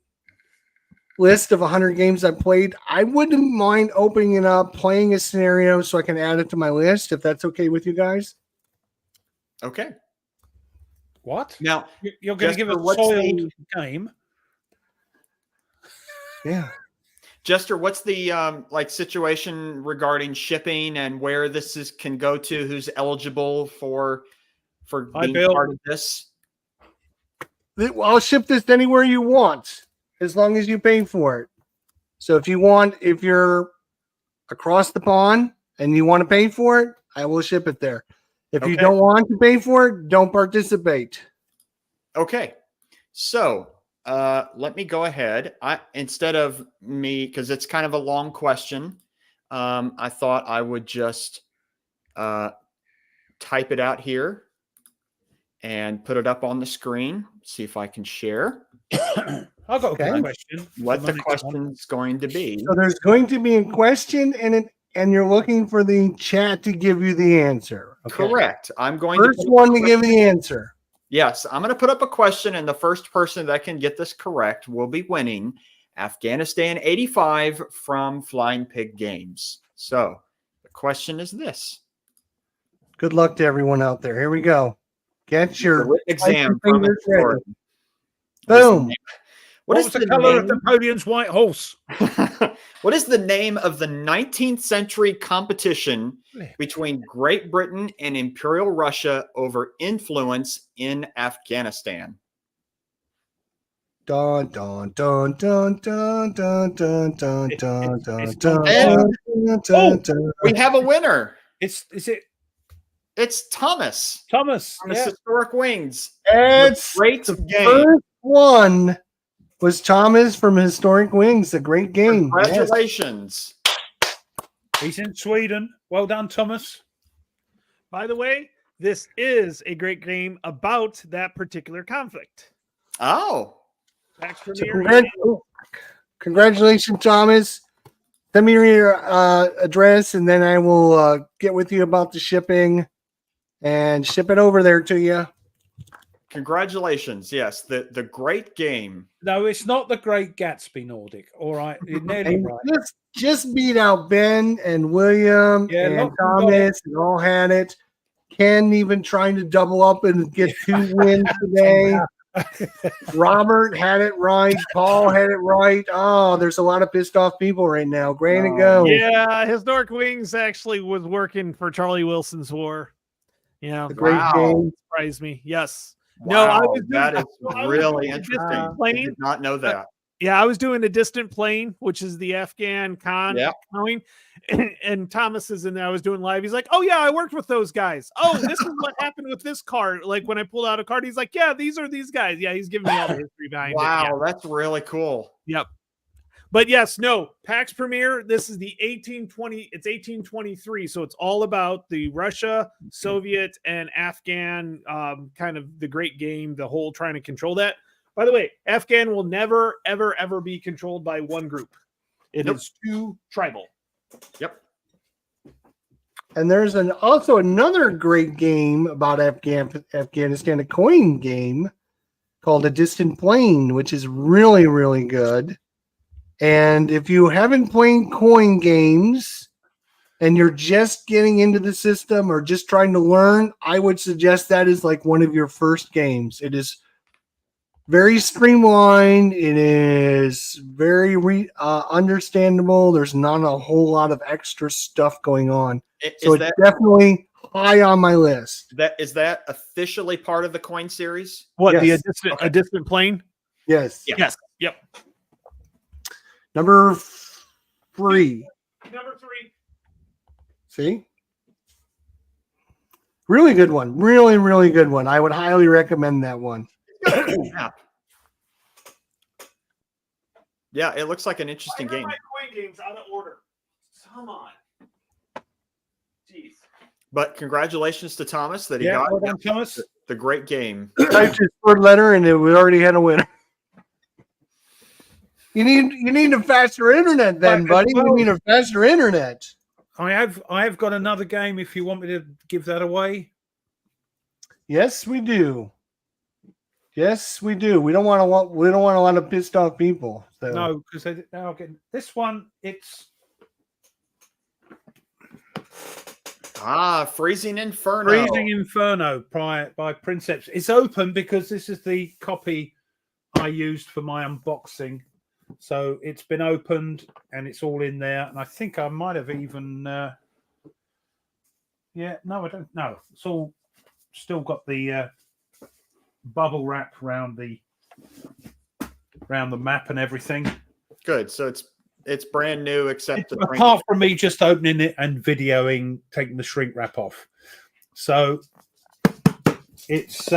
list of 100 games I've played. I wouldn't mind opening it up, playing a scenario so I can add it to my list, if that's okay with you guys. Okay. What? Now, You're going to give Jester, a what's soiled the- game? Yeah. Jester, what's the like situation regarding shipping and where this can go to? Who's eligible for Hi, being Bill. part of this? I'll ship this anywhere you want, as long as you pay for it. So if you're across the pond and you want to pay for it, I will ship it there. If you Okay. don't want to pay for it, don't participate. Okay. So let me go ahead. Instead of me, because it's kind of a long question, I thought I would just type it out here and put it up on the screen. See if I can share I've got a Okay. good question. what for the next one. question's going to be. So there's going to be a question and you're looking for the chat to give you the answer. Okay? Correct. I'm going First to put one to give the answer. Yes, I'm going to put up a question, and the first person that can get this correct will be winning Afghanistan 85 from Flying Pig Games. So the question is this. Good luck to everyone out there. Here we go. Get The your written exam your from fingers ready. authority. Boom. What was the color of Napoleon's white horse? What is the name of the 19th century competition between Great Britain and Imperial Russia over influence in Afghanistan? Dun dun dun dun dun dun dun dun dun dun dun And dun. we have a winner. Is it It's Thomas. Thomas? Thomas Yeah. Historic Wings. It's Great the game. first one was Thomas from Historic Wings. A great game. Yes. Congratulations. He's in Sweden. Well done, Thomas. By the way, this is a great game about that particular conflict. Oh, Max So Premier. congratulations, Thomas. Send me your address, and then I will get with you about the shipping and ship it over there to you. congratulations. Yes, the great game. No, it's not the Great Gatsby Nordic. All right, you're nearly And right. just beat out Ben and William Yeah, and look, Thomas, and all had it. Ken even trying to double up and get 2 wins today. Robert had it right. Paul had it right. Oh, there's a lot of pissed off people right now. Great to go. Yeah, Historic Wings actually was working for Charlie Wilson's war. Yeah, A great Wow. game. surprised me. Yes. No, I was that doing- is I was really doing a interesting. distant I plane. did not know that. Yeah, I was doing a distant plane, which is the Afghan con Yep. going, and Thomas is in there. I was doing live. He's like, "Oh yeah, I worked with those guys. Oh, this is what happened with this card. Like when I pulled out a card, he's like, "Yeah, these are these guys." Yeah, he's giving me all the history behind it. Wow, Yeah. that's really cool. Yep. But yes, no, PAX Premier. This is the 1820. It's 1823, so it's all about the Russia, Soviet, and Afghan kind of the great game. The whole trying to control that. By the way, Afghan will never, ever, ever be controlled by one group. It Nope. is too tribal. Yep. And there's also another great game about Afghanistan, a coin game called A Distant Plane, which is really, really good. And if you haven't played coin games and you're just getting into the system or just trying to learn, I would suggest that is like one of your first games. It is very streamlined. It is very understandable. There's not a whole lot of extra stuff going on. So Is it's definitely high on my list. that officially part of the coin series? What Yes. a distant plane? Yes. Yeah. Yes. Yep. Number 3. Number 3. See? Really good one. Really, really good one. I would highly recommend that one. Yeah. Yeah, it looks like an interesting game. My coin games out of order. Come on. Jeez. But congratulations to Thomas that he Yeah, got well done, Thomas. the great game. Typed his third letter and we already had a winner. You need a faster internet then, But, buddy. well- You need a faster internet. I have got another game. If you want me to give that away, Yes, we do. Yes, we do. We don't want a lot of pissed off people. So. no, because now again, this one it's Freezing Inferno. Freezing Inferno by Princeps. It's open because this is the copy I used for my unboxing. So it's been opened and it's all in there. And I think I might have even no, I don't know. It's all still got the bubble wrap around the map and everything. Good. So it's brand new except the print. Apart from me just opening it and videoing, taking the shrink wrap off. So it's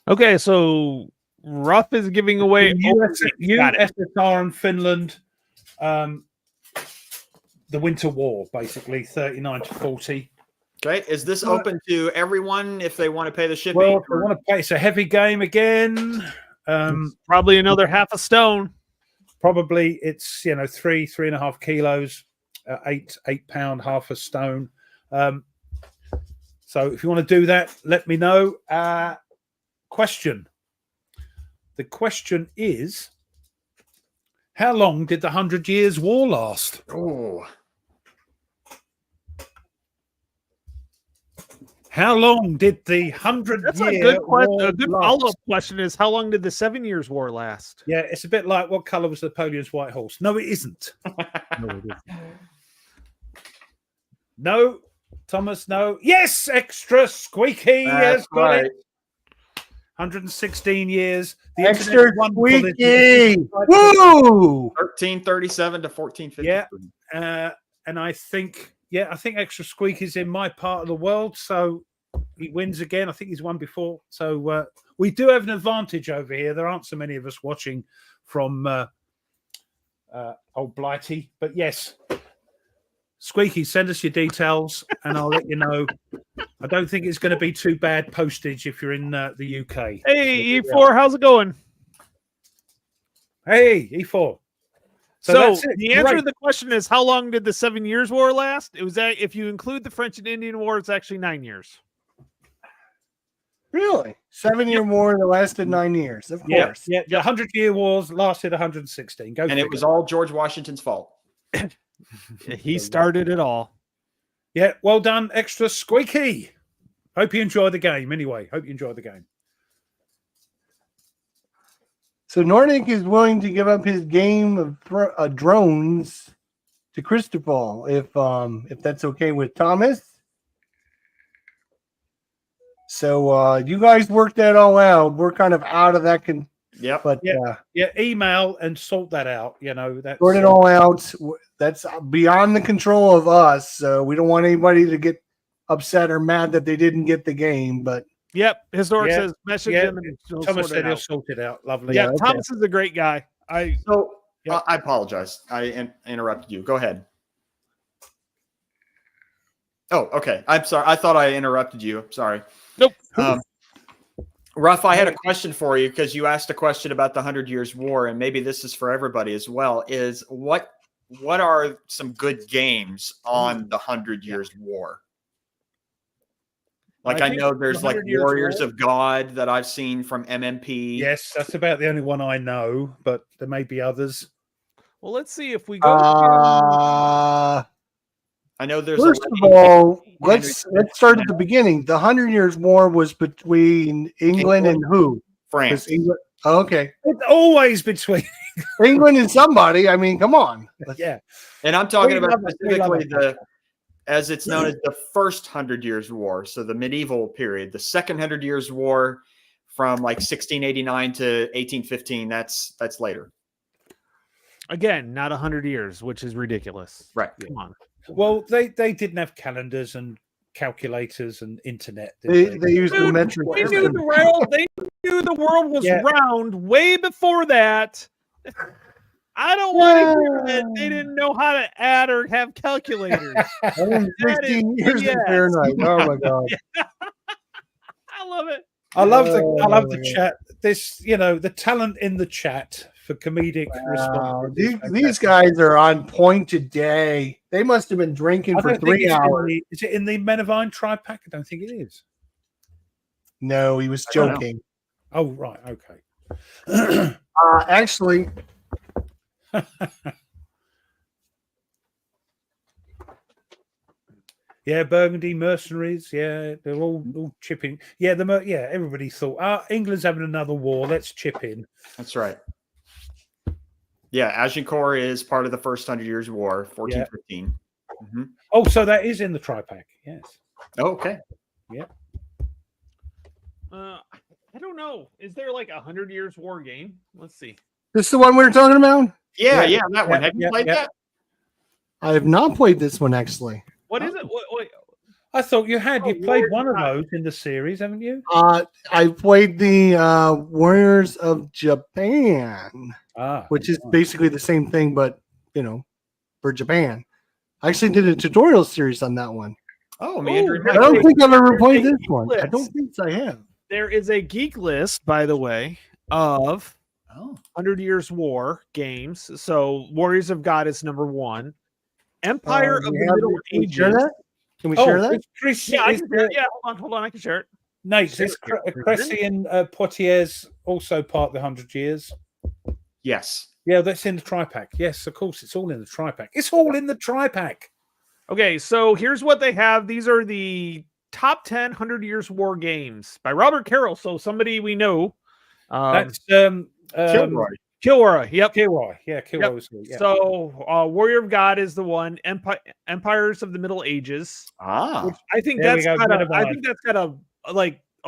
Okay, so Ruff is giving away USSR and Finland, the Winter War, basically 39 to 40. Okay. Is this open to everyone if they want to pay the shipping? Well, if they want to play, it's a heavy game again. probably another half a stone. Probably it's 3.5 kilos, 8 pound, half a stone. So if you want to do that, let me know. Question. The question is, how long did the 100 Years' War last? Oh. How long did the 100 That's year a good question. war A good last? follow-up question is how long did the 7 Years' War last? Yeah, it's a bit like what color was Napoleon's white horse? No, it isn't. No, it isn't. No, Thomas, no. Yes, extra squeaky. That's Yes, got right. it. 116 years. The Extra internet won for this. squeaky. Woo! 1337 to 1453. Yeah. And I think extra squeak is in my part of the world, so he wins again. I think he's won before, so we do have an advantage over here. There aren't so many of us watching from old Blighty, but yes, Squeaky, send us your details, and I'll let you know. I don't think it's going to be too bad postage if you're in the UK. Hey, E4, how's it going? Hey, E4. So that's it. the answer Great. to the question is how long did the 7 Years' War last? It was that if you include the French and Indian War, it's actually 9 years. Really? 7-year war that lasted 9 years. Of Yeah, course. yeah. The 100-year wars lasted 116. Go And figure. it was all George Washington's fault. He started it all. Yeah, well done, extra squeaky. Hope you enjoy the game. Anyway, hope you enjoy the game. So Nordic is willing to give up his game of drones to Christopher if that's okay with Thomas. So you guys work that all out. We're kind of out of that, Yep. but Yeah, email and sort that out. You know, that's sort it all out. That's beyond the control of us. So we don't want anybody to get upset or mad that they didn't get the game. But Yep. Historic Yeah, says message yeah. him and he'll Thomas sort said it he'll out. sort it out. Lovely. Yeah, okay. Thomas is a great guy. So Yep. I apologize. I interrupted you. Go ahead. Oh, okay. I'm sorry. I thought I interrupted you. Sorry. Nope. Ruff, I had a question for you because you asked a question about the 100 Years' War, and maybe this is for everybody as well. Is what are some good games on the 100 Years' War? Like I think know there's the like 100 Years' Warriors War- of God that I've seen from MMP. Yes, that's about the only one I know, but there may be others. Well, let's see if we go I know there's first a of all, Henry let's start at the beginning. The 100 Years' War was between England and who? France. 'Cause England. Oh, okay, It's always between. England and somebody. I mean, come on. Yeah, And I'm talking We about love it. We love specifically it. as it's known as the first 100 Years' War, so the medieval period. The second 100 Years' War from like 1689 to 1815. That's later. again, not 100 years, which is ridiculous. Right. Come on. well, they didn't have calendars and calculators and internet. Did They used the Dude, metric They knew system. the world was Yeah. round way before that. I don't want to hear that they didn't know how to add or have calculators. 116 years in BS. Fahrenheit. Oh my god. I love it. I love the Oh, chat. This, the talent in the chat for comedic Wow. responses. These, is these fantastic. guys are on point today. They must have been drinking I for don't think 3 it's in hours. is it in the Men of Iron tri-pack? I don't think it is. No, he was I don't know. joking. Oh, right. Okay. Actually, Yeah, Burgundy mercenaries. Yeah, they're all chipping. Yeah, everybody thought, England's having another war. Let's chip in. That's right. Yeah, Agincourt is part of the first 100 Years' War, 1415. Mhm. Oh, so that is in the tri-pack. Yes. Oh, okay. I don't know. Is there like a 100 Years' War game? Let's see. this is the one we were talking about. Yeah, that one. Yeah, Have you yeah, played yeah. that? I have not played this one actually. What is it? Wait. I thought you had. Oh, You played Warriors one of of those in the series, haven't you? I played the Warriors of Japan, which is basically the same thing, but for Japan. I actually did a tutorial series on that one. Oh, Mandarin. Ooh, I don't think I've ever played Hey, this one. I let's- don't think I have. There is a geek list, by the way, of Oh, 100 Years' War games. So Warriors of God is number 1. Empire of Do we the have- Middle can we share Ages. that? Can we share that? It's Chris, Yeah, I is can share it. the- Yeah, hold on. I can share it. Nate, is Share it. Cressy and Poitiers also part of the 100 Years? yes. Yeah, that's in the tri-pack. Yes, of course, it's all in the tri-pack. It's all in the tri-pack. Okay, so here's what they have. These are the Top 10 100 Years War Games by Robert Carroll. So somebody we know. That's Kilroy. Kilroy. Yep. Kilroy. Yeah, Kilroy Yep. was good. Yeah. So Warrior of God is the one. Empires of the Middle Ages. Ah, Which I think There we that's go, got bit of I mine. think that's got a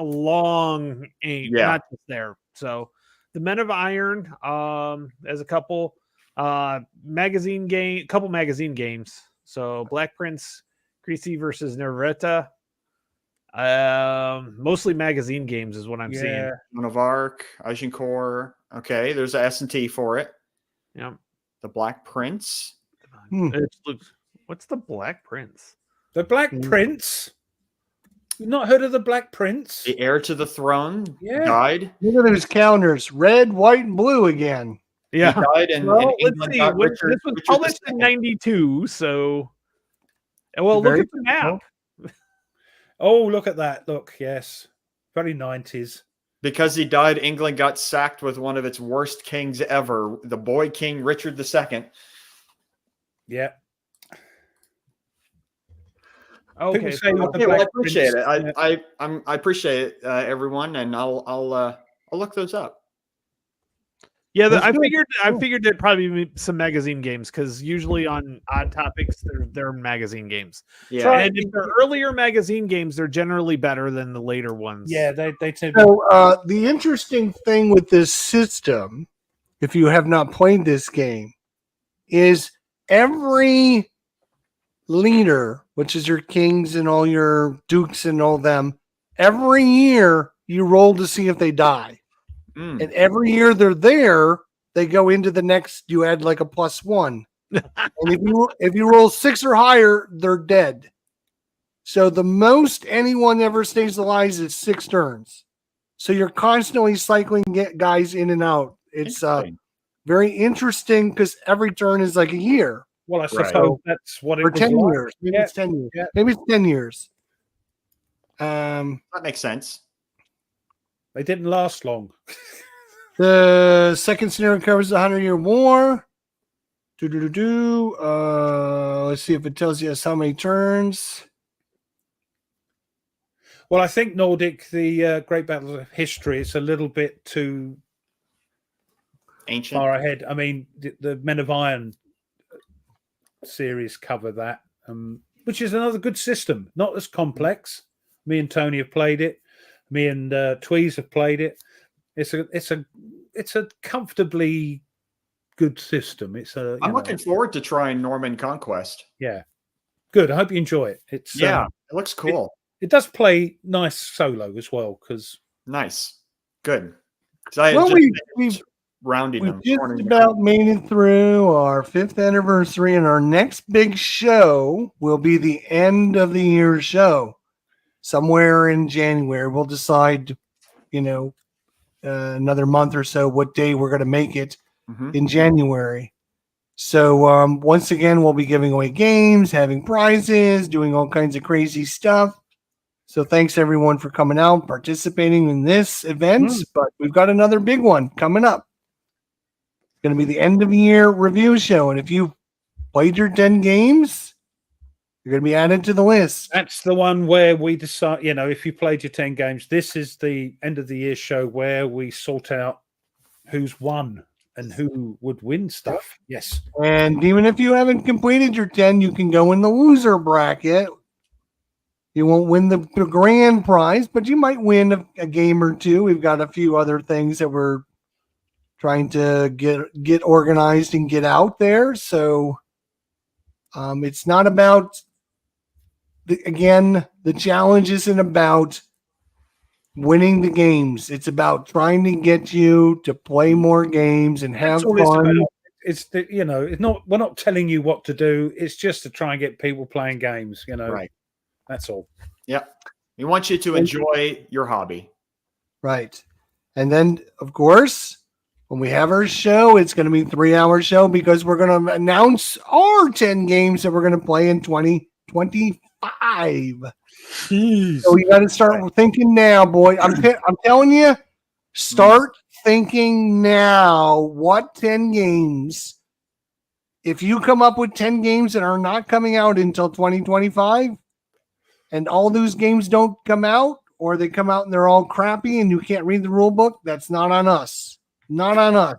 long aim, Yeah. not just there. So the Men of Iron, as a couple, couple magazine games. So Black Prince, Creasy versus Nervetta. Mostly magazine games is what I'm seeing. Yeah. Joan of Arc, Agincourt. Okay, there's a S&T for it. Yeah. The Black Prince. It looks, what's the Black Prince? The Black Prince. You've not heard of the Black Prince? The Heir to the Throne. Yeah. Died. Look at those counters: red, white, and blue again. Yeah. He died in Well, let's England. see. got This was Richard published in II. '92, so well, Very look at the map. Oh, look at that. Look, yes. Very 90s. Because he died, England got sacked with one of its worst kings ever, the boy king Richard II. Yeah. Okay, People say what the Okay, well, I Black appreciate Prince- it. I appreciate it, everyone, and I'll look those up. yeah, That's I good. figured there'd probably be some magazine games because usually on Odd Topics they're magazine games. Yeah, And if they're earlier magazine games, they're generally better than the later ones. Yeah, they tend So the interesting thing with this system, if you have not played this game, is every leader, which is your kings and all your dukes and all them, every year you roll to see if they die. Mm. And every year they're there, they go into the next, you add like a +1. And if you roll 6 or higher, they're dead. So the most anyone ever stays alive is 6 turns. So you're constantly cycling guys in and out. It's Interesting. very interesting because every turn is like a year well, I Right. suppose that's what it or was 10 like. years. Maybe Yeah. it's 10 years. Yeah. Maybe it's 10 years. That makes sense. They didn't last long. The second scenario covers the 100-Year War. Let's see if it tells us how many turns. Well, I think Nordic, the Great Battles of History, is a little bit too Ancient. far ahead. I mean, the Men of Iron series cover that, which is another good system. Not as complex. Me and Tony have played it. Me and Tweez have played it. It's a comfortably good system. I'm looking forward to trying Norman Conquest. Yeah, good. I hope you enjoy it. It's Yeah, it looks cool. it does play nice solo as well because Nice. Good. 'Cause I had Well, just we've finished rounding We've them. just cornering them. about made it through our 5th anniversary, and our next big show will be the end of the year show. Somewhere in January, we'll decide, another month or so what day we're going to make it Mhm. in January. So once again, we'll be giving away games, having prizes, doing all kinds of crazy stuff. So thanks everyone for coming out, participating in this event. But we've got another big one coming up. It's going to be the end of year review show. And if you played your 10 games, you're going to be added to the list. that's the one where we decide. If you played your 10 games, this is the end of the year show where we sort out who's won and who would win stuff. Yes. And even if you haven't completed your 10, you can go in the loser bracket. You won't win the grand prize, but you might win a game or two. We've got a few other things that we're trying to get organized and get out there. So it's not about, the challenge isn't about winning the games. It's about trying to get you to play more games and have That's all it's fun. about. It's not. We're not telling you what to do. It's just to try and get people playing games. Right. That's all. Yeah. We want you to enjoy your hobby. Right. And then, of course, when we have our show, it's going to be a 3-hour show because we're going to announce our 10 games that we're going to play in 2025. So you got to start thinking now, boy. I'm telling you, start thinking now. What 10 games? If you come up with 10 games that are not coming out until 2025, and all those games don't come out, or they come out and they're all crappy and you can't read the rule book, that's not on us. Not on us.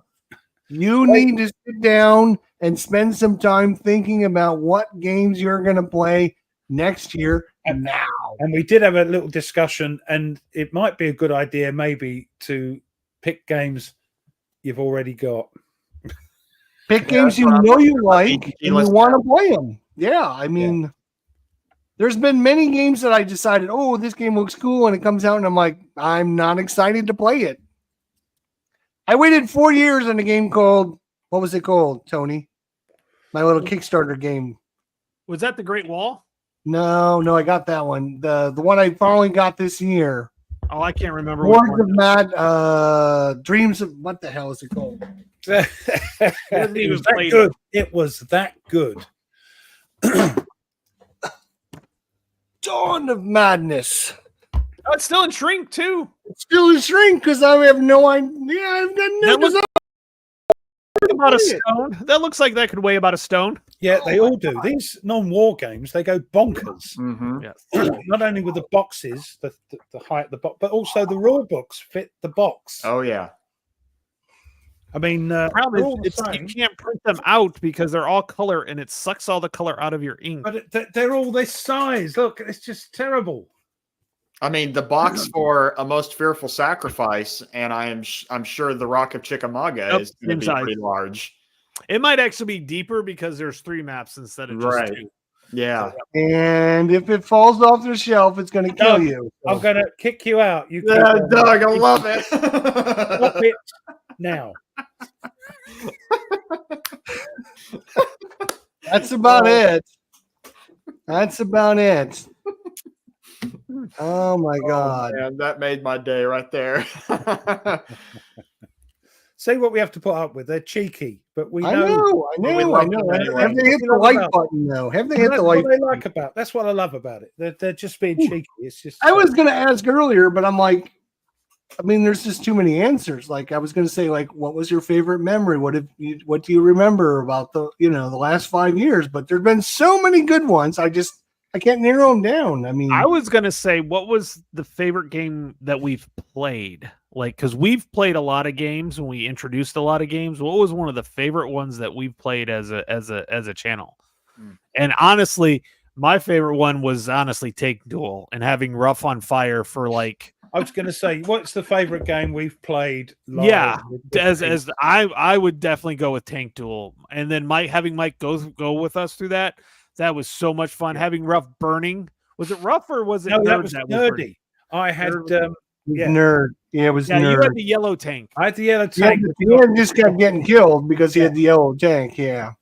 You need to sit down and spend some time thinking about what games you're going to play next year now. And we did have a little discussion, and it might be a good idea maybe to pick games you've already got. Pick games you know you like and you want to play them. Yeah, I mean, there's been many games that I decided, oh, this game looks cool, and it comes out, and I'm like, I'm not excited to play it. I waited 4 years on a game called, what was it called, Tony? My little Kickstarter game. Was that the Great Wall? No, I got that one. The one I finally got this year. Oh, I can't remember. Words of Mad, Dreams of, what the hell is it called? It was that good. It was that good. Dawn of Madness. Oh, it's still in Shrink too. It's still in Shrink because I have no idea. I've got no desire. About a stone. That looks like that could weigh about a stone. Yeah, they all do. These non-war games, they go bonkers. Mm-hmm. Yes. Not only with the boxes, the height of the box, but also the rule books fit the box. Oh yeah. I mean, Problem is, you can't print them out because they're all color, and it sucks all the color out of your ink. but they're all this size. Look, it's just terrible. I mean, the box for A Most Fearful Sacrifice, and I'm sure the Rock of Chickamauga is going to be pretty large. It might actually be deeper because there's 3 maps instead of just 2. Yeah. And if it falls off the shelf, it's going to kill you. I'm going to kick you out. You Yeah, Doug, I love it. Stop it now. That's about it. That's about it. Oh my God. Man, that made my day right there. See what we have to put up with. They're cheeky, but we I know. know. like them anyway. Have they hit the like button though? Have they hit That's the like what I button? like about. That's what I love about it. They're just being cheeky. It's just. I was going to ask earlier, but I'm like, I mean, there's just too many answers. Like I was going to say, like, what was your favorite memory? What do you remember about the last 5 years? But there've been so many good ones. I can't narrow them down. I mean, I was gonna say, what was the favorite game that we've played? Like, because we've played a lot of games and we introduced a lot of games. What was one of the favorite ones that we've played as a channel? And honestly, my favorite one was Take Duel and having Rough on Fire for like. I was going to say, what's the favorite game we've played? Yeah, as I would definitely go with Tank Duel, and then having Mike go with us through that. That was so much fun. Having Rough Burning. Was it Rough or was it? No, Nerd that was Nerdy. Nerdy. I had Nerd. Yeah, it was Yeah, Nerd. you had the yellow tank. I had the yellow Yeah, tank. he just kept getting killed because he had the yellow tank. Yeah.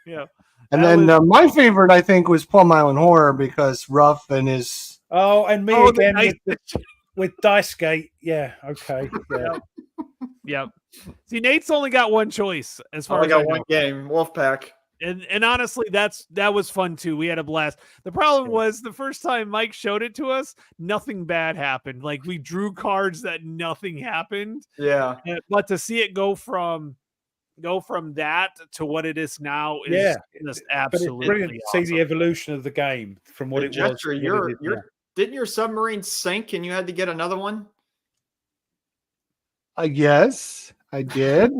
Yeah. And That then my favorite, I think, was Plum Island Horror because Ruff and his. Oh, and me Oh, again the with Dice Gate. Yeah. Okay. Yeah. Yep. See, Nate's only got one choice as far I as got I know. one game, Wolfpack. And honestly, that was fun too. We had a blast. The problem was the first time Mike showed it to us, nothing bad happened. Like we drew cards that nothing happened. Yeah. But to see it go from that to what it is now is just absolutely But it's brilliant to see the evolution of the game from what And it was. Jester, to what it is now. didn't your submarine sink and you had to get another one? Yes, I did.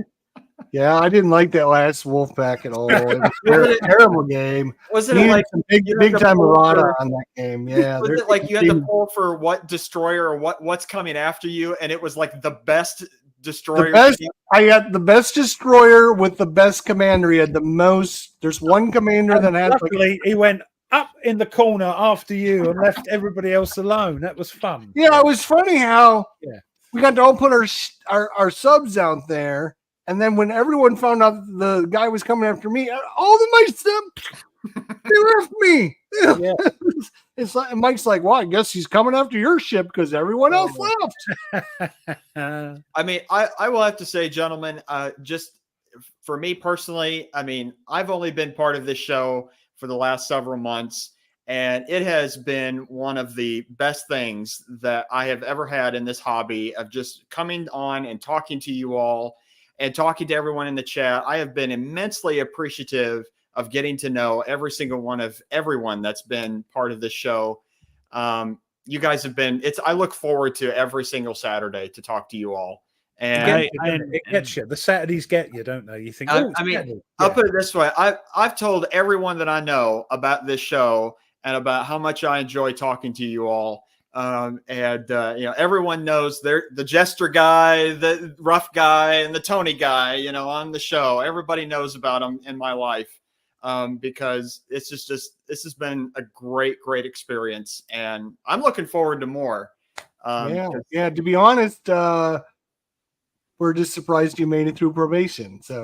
Yeah, I didn't like that last Wolfpack at all. It was a terrible game. Wasn't Needed it like some big you had to time pull errata for- on that game? Yeah, was there's it like you had to some- pull for what destroyer or what's coming after you, and it was like the best destroyer? the best. I got the best destroyer with the best commander. He had the most. There's one commander that has like Luckily, he went up in the corner after you and left everybody else alone. That was fun. Yeah, it was funny how Yeah. we got to all put our subs out there, and then when everyone found out the guy was coming after me, all of my subs they left me. Yeah. It's like Mike's like, well, I guess he's coming after your ship because everyone else left. I mean, I will have to say, gentlemen, just for me personally, I mean, I've only been part of this show for the last several months, and it has been one of the best things that I have ever had in this hobby of just coming on and talking to you all and talking to everyone in the chat. I have been immensely appreciative of getting to know every single one of everyone that's been part of this show. You guys have been. I look forward to every single Saturday to talk to you all. And It gets you. The Saturdays get you, don't they? You think, I mean, I'll put it this way. I've told everyone that I know about this show and about how much I enjoy talking to you all. Everyone knows the Jester guy, the rough guy, and the Tony guy, on the show. Everybody knows about them in my life because it's just this has been a great experience, and I'm looking forward to more. To be honest, we're just surprised you made it through probation. So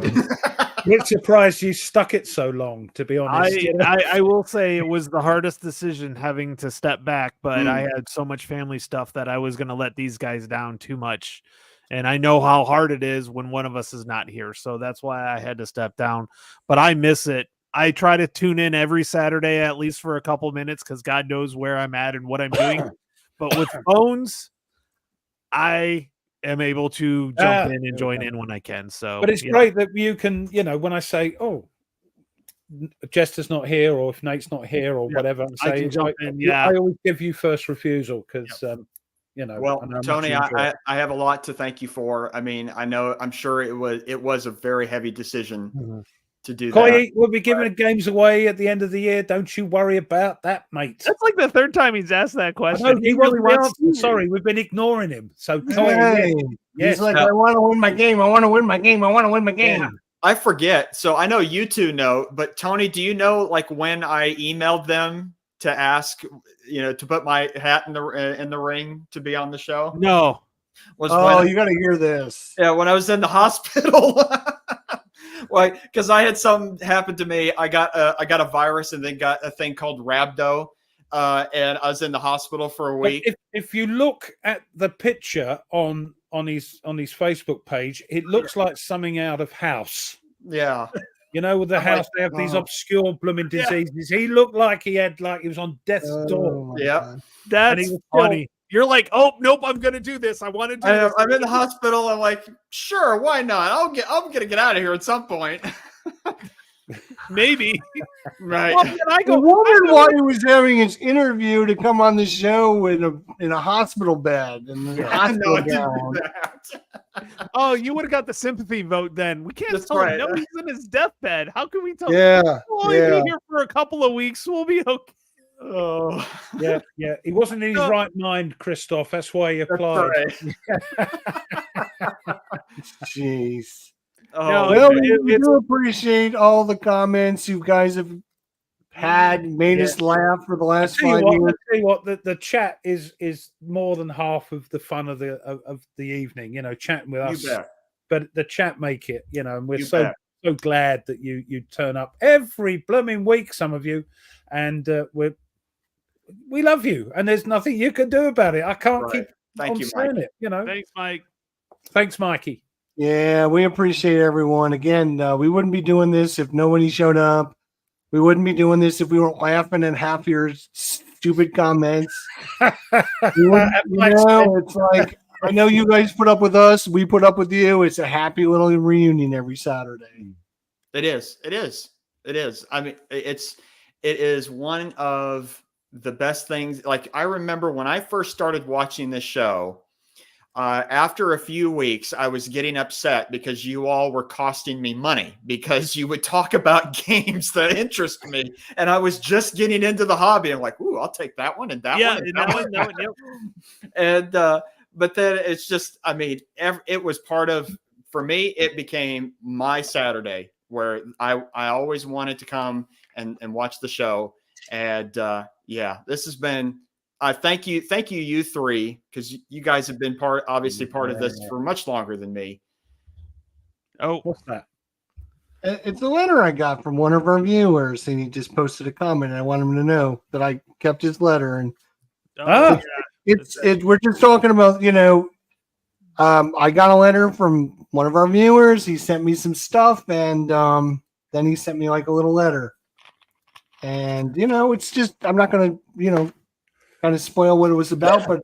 we're surprised you stuck it so long, to be honest. I will say it was the hardest decision having to step back, but I had so much family stuff that I was going to let these guys down too much. And I know how hard it is when one of us is not here. So that's why I had to step down, but I miss it. I try to tune in every Saturday, at least for a couple minutes, because God knows where I'm at and what I'm doing. But with phones, I am able to jump in and join in when I can. So, but it's great that you can, when I say, "Oh, Jester's not here," or if Nate's not here, or whatever, and say, I can jump in. I always give you first refusal because, Well, Tony, I have a lot to thank you for. I mean, I'm sure it was a very heavy decision to do that. We'll be giving games away at the end of the year. Don't you worry about that, mate. That's like the third time he's asked that question. He really wants to. Sorry, we've been ignoring him. So, he's like, I want to win my game. I want to win my game. I want to win my game. Yeah. I forget. So I know you two know, but Tony, do you know like when I emailed them to ask, to put my hat in the ring to be on the show? No. You got to hear this. Yeah, when I was in the hospital. Well, because I had something happen to me. I got a virus and then got a thing called rhabdo, and I was in the hospital for a week. If you look at the picture on his Facebook page, it looks like something out of House. Yeah, with the House, they have these obscure blooming diseases. He looked like he was on death's door. Yeah, that's funny. You're like, oh nope, I'm gonna do this. I want to do this. I'm in the hospital. I'm like, sure, why not? I'm gonna get out of here at some point. Maybe. Right. Well, I wondered why he was having his interview to come on the show in a hospital bed. Oh, you would have got the sympathy vote then. We can't tell him. No, he's in his deathbed. How can we tell him? We'll only be here for a couple of weeks. We'll be okay. Oh, yeah. He wasn't in his right mind, Christoph. That's why he applied. Jeez. We do appreciate all the comments you guys have had. Made us laugh for the last 5 years. I'll tell you what, the chat is more than half of the fun of the evening. Chatting with us. But the chat make it. And we're so glad that you turn up every blooming week. Some of you, and we love you, and there's nothing you can do about it. I can't keep Thank you, saying it. Thanks, Mike. Thanks, Mikey. Yeah, we appreciate everyone. Again, we wouldn't be doing this if nobody showed up. We wouldn't be doing this if we weren't laughing at half your stupid comments. It's like, I know you guys put up with us. We put up with you. It's a happy little reunion every Saturday. It is. I mean, it is one of the best things. Like, I remember when I first started watching this show, after a few weeks, I was getting upset because you all were costing me money because you would talk about games that interest me. And I was just getting into the hobby. I'm like, ooh, I'll take that one and that one. And that one. Yep. And, but then it's just, I mean, it was part of, for me, it became my Saturday where I always wanted to come and watch the show. And this has been, thank you, you three, because you guys have been part of this for much longer than me. Oh, what's that? It's a letter I got from one of our viewers, and he just posted a comment, and I want him to know that I kept his letter. And we're just talking about, I got a letter from one of our viewers. He sent me some stuff, and then he sent me like a little letter. And it's just, I'm not going to, kind of spoil what it was about, but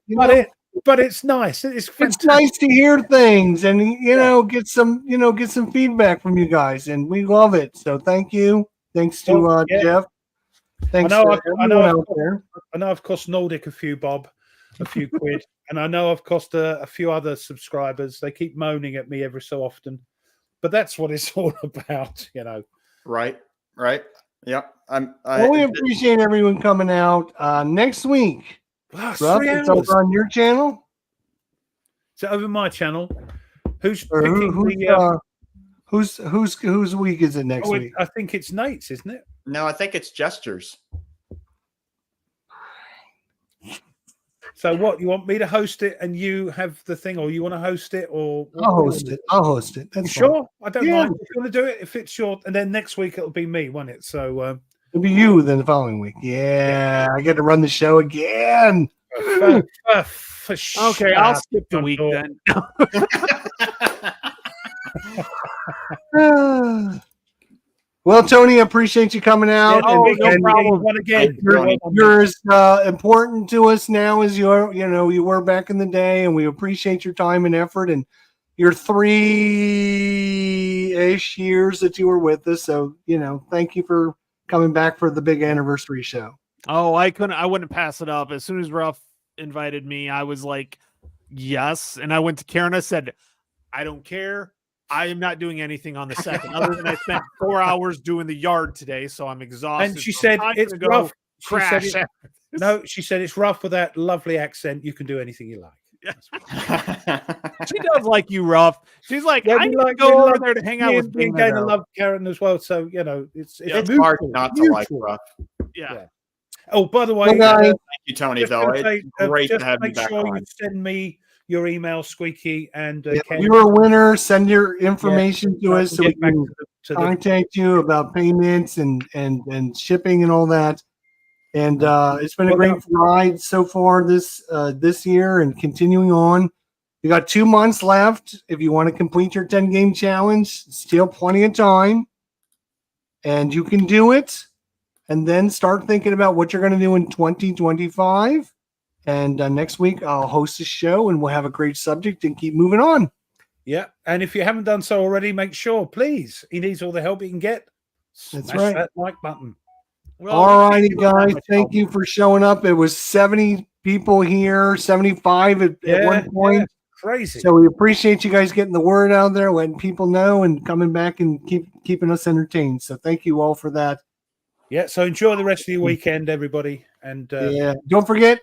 but it's nice. It's nice to hear things and get some feedback from you guys, and we love it. So thank you. Thanks to Jeff Thanks I know to I everyone know out there. I know I've cost Nordic a few bob, a few quid, and I know I've cost a few other subscribers. They keep moaning at me every so often, but that's what it's all about, you know. Right. Yep. Well, we appreciate everyone coming out. Next week, Wow, it's Ruff, 3 it's hours. over on your channel. Is it over my channel? Who's Or picking whose week is it next week? I think it's Nate's, isn't it? No, I think it's Gestures. So what, you want me to host it and you have the thing, or you want to host it, or what I'll do you host want? it. I'll host it. That's fine. Sure, I don't Yeah. mind. If you want to do it, if it's short, and then next week it'll be me, won't it? So It'll be you then the following week. Yeah, I get to run the show again. Okay, I'll skip the week then. Well, Tony, I appreciate you coming out. Oh, and, no and problem. One again. you're as important to us now as you were back in the day, and we appreciate your time and effort and your 3-ish years that you were with us. So, thank you for coming back for the big anniversary show. Oh, I wouldn't pass it up. As soon as Ruff invited me, I was like, yes. And I went to Karen. I said, I don't care. I am not doing anything on the second, other than I spent 4 hours doing the yard today, so I'm exhausted. And she So said I'm it's gonna go rough. She said crash. no, she said it's rough with that lovely accent. You can do anything you like. She does like you, Ruff. She's like, Yeah, I we need like- to go we over like- there to hang out Me with and Gainer Gainer. love Karen as well. So it's It's hard mutual, not to like mutual. Ruff. Yeah. Oh, by the way, Well, guys, Thank you, Tony, just though. gonna It's say, great just to have you make back sure on. you send me your email, Squeaky, and if Ken. you're a winner, send your information to so I us can so we get back can to the contact you about payments and shipping and all that. And it's been a Well, great ride so far this year and continuing on. You got 2 months left. If you want to complete your 10-game challenge, still plenty of time. And you can do it. And then start thinking about what you're going to do in 2025. And next week, I'll host a show and we'll have a great subject and keep moving on. Yeah, and if you haven't done so already, make sure, please. He needs all the help he can get. That's Smash right. that like button. Well, All righty, you don't have guys. much Thank you for showing up. It was 70 people here, 75 at one point. Crazy. So we appreciate you guys getting the word out there, letting people know, and coming back and keeping us entertained. So thank you all for that. Yeah, so enjoy the rest of your weekend, everybody. And Yeah. Don't forget,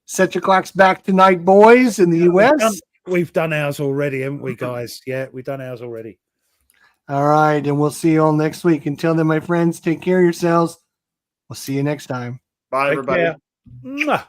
set your clocks back tonight, boys, in the U.S. we've done ours already, haven't we, guys? Yeah, we've done ours already. All right. And we'll see you all next week. Until then, my friends, take care of yourselves. We'll see you next time. Bye, Take everybody. care. Mwah.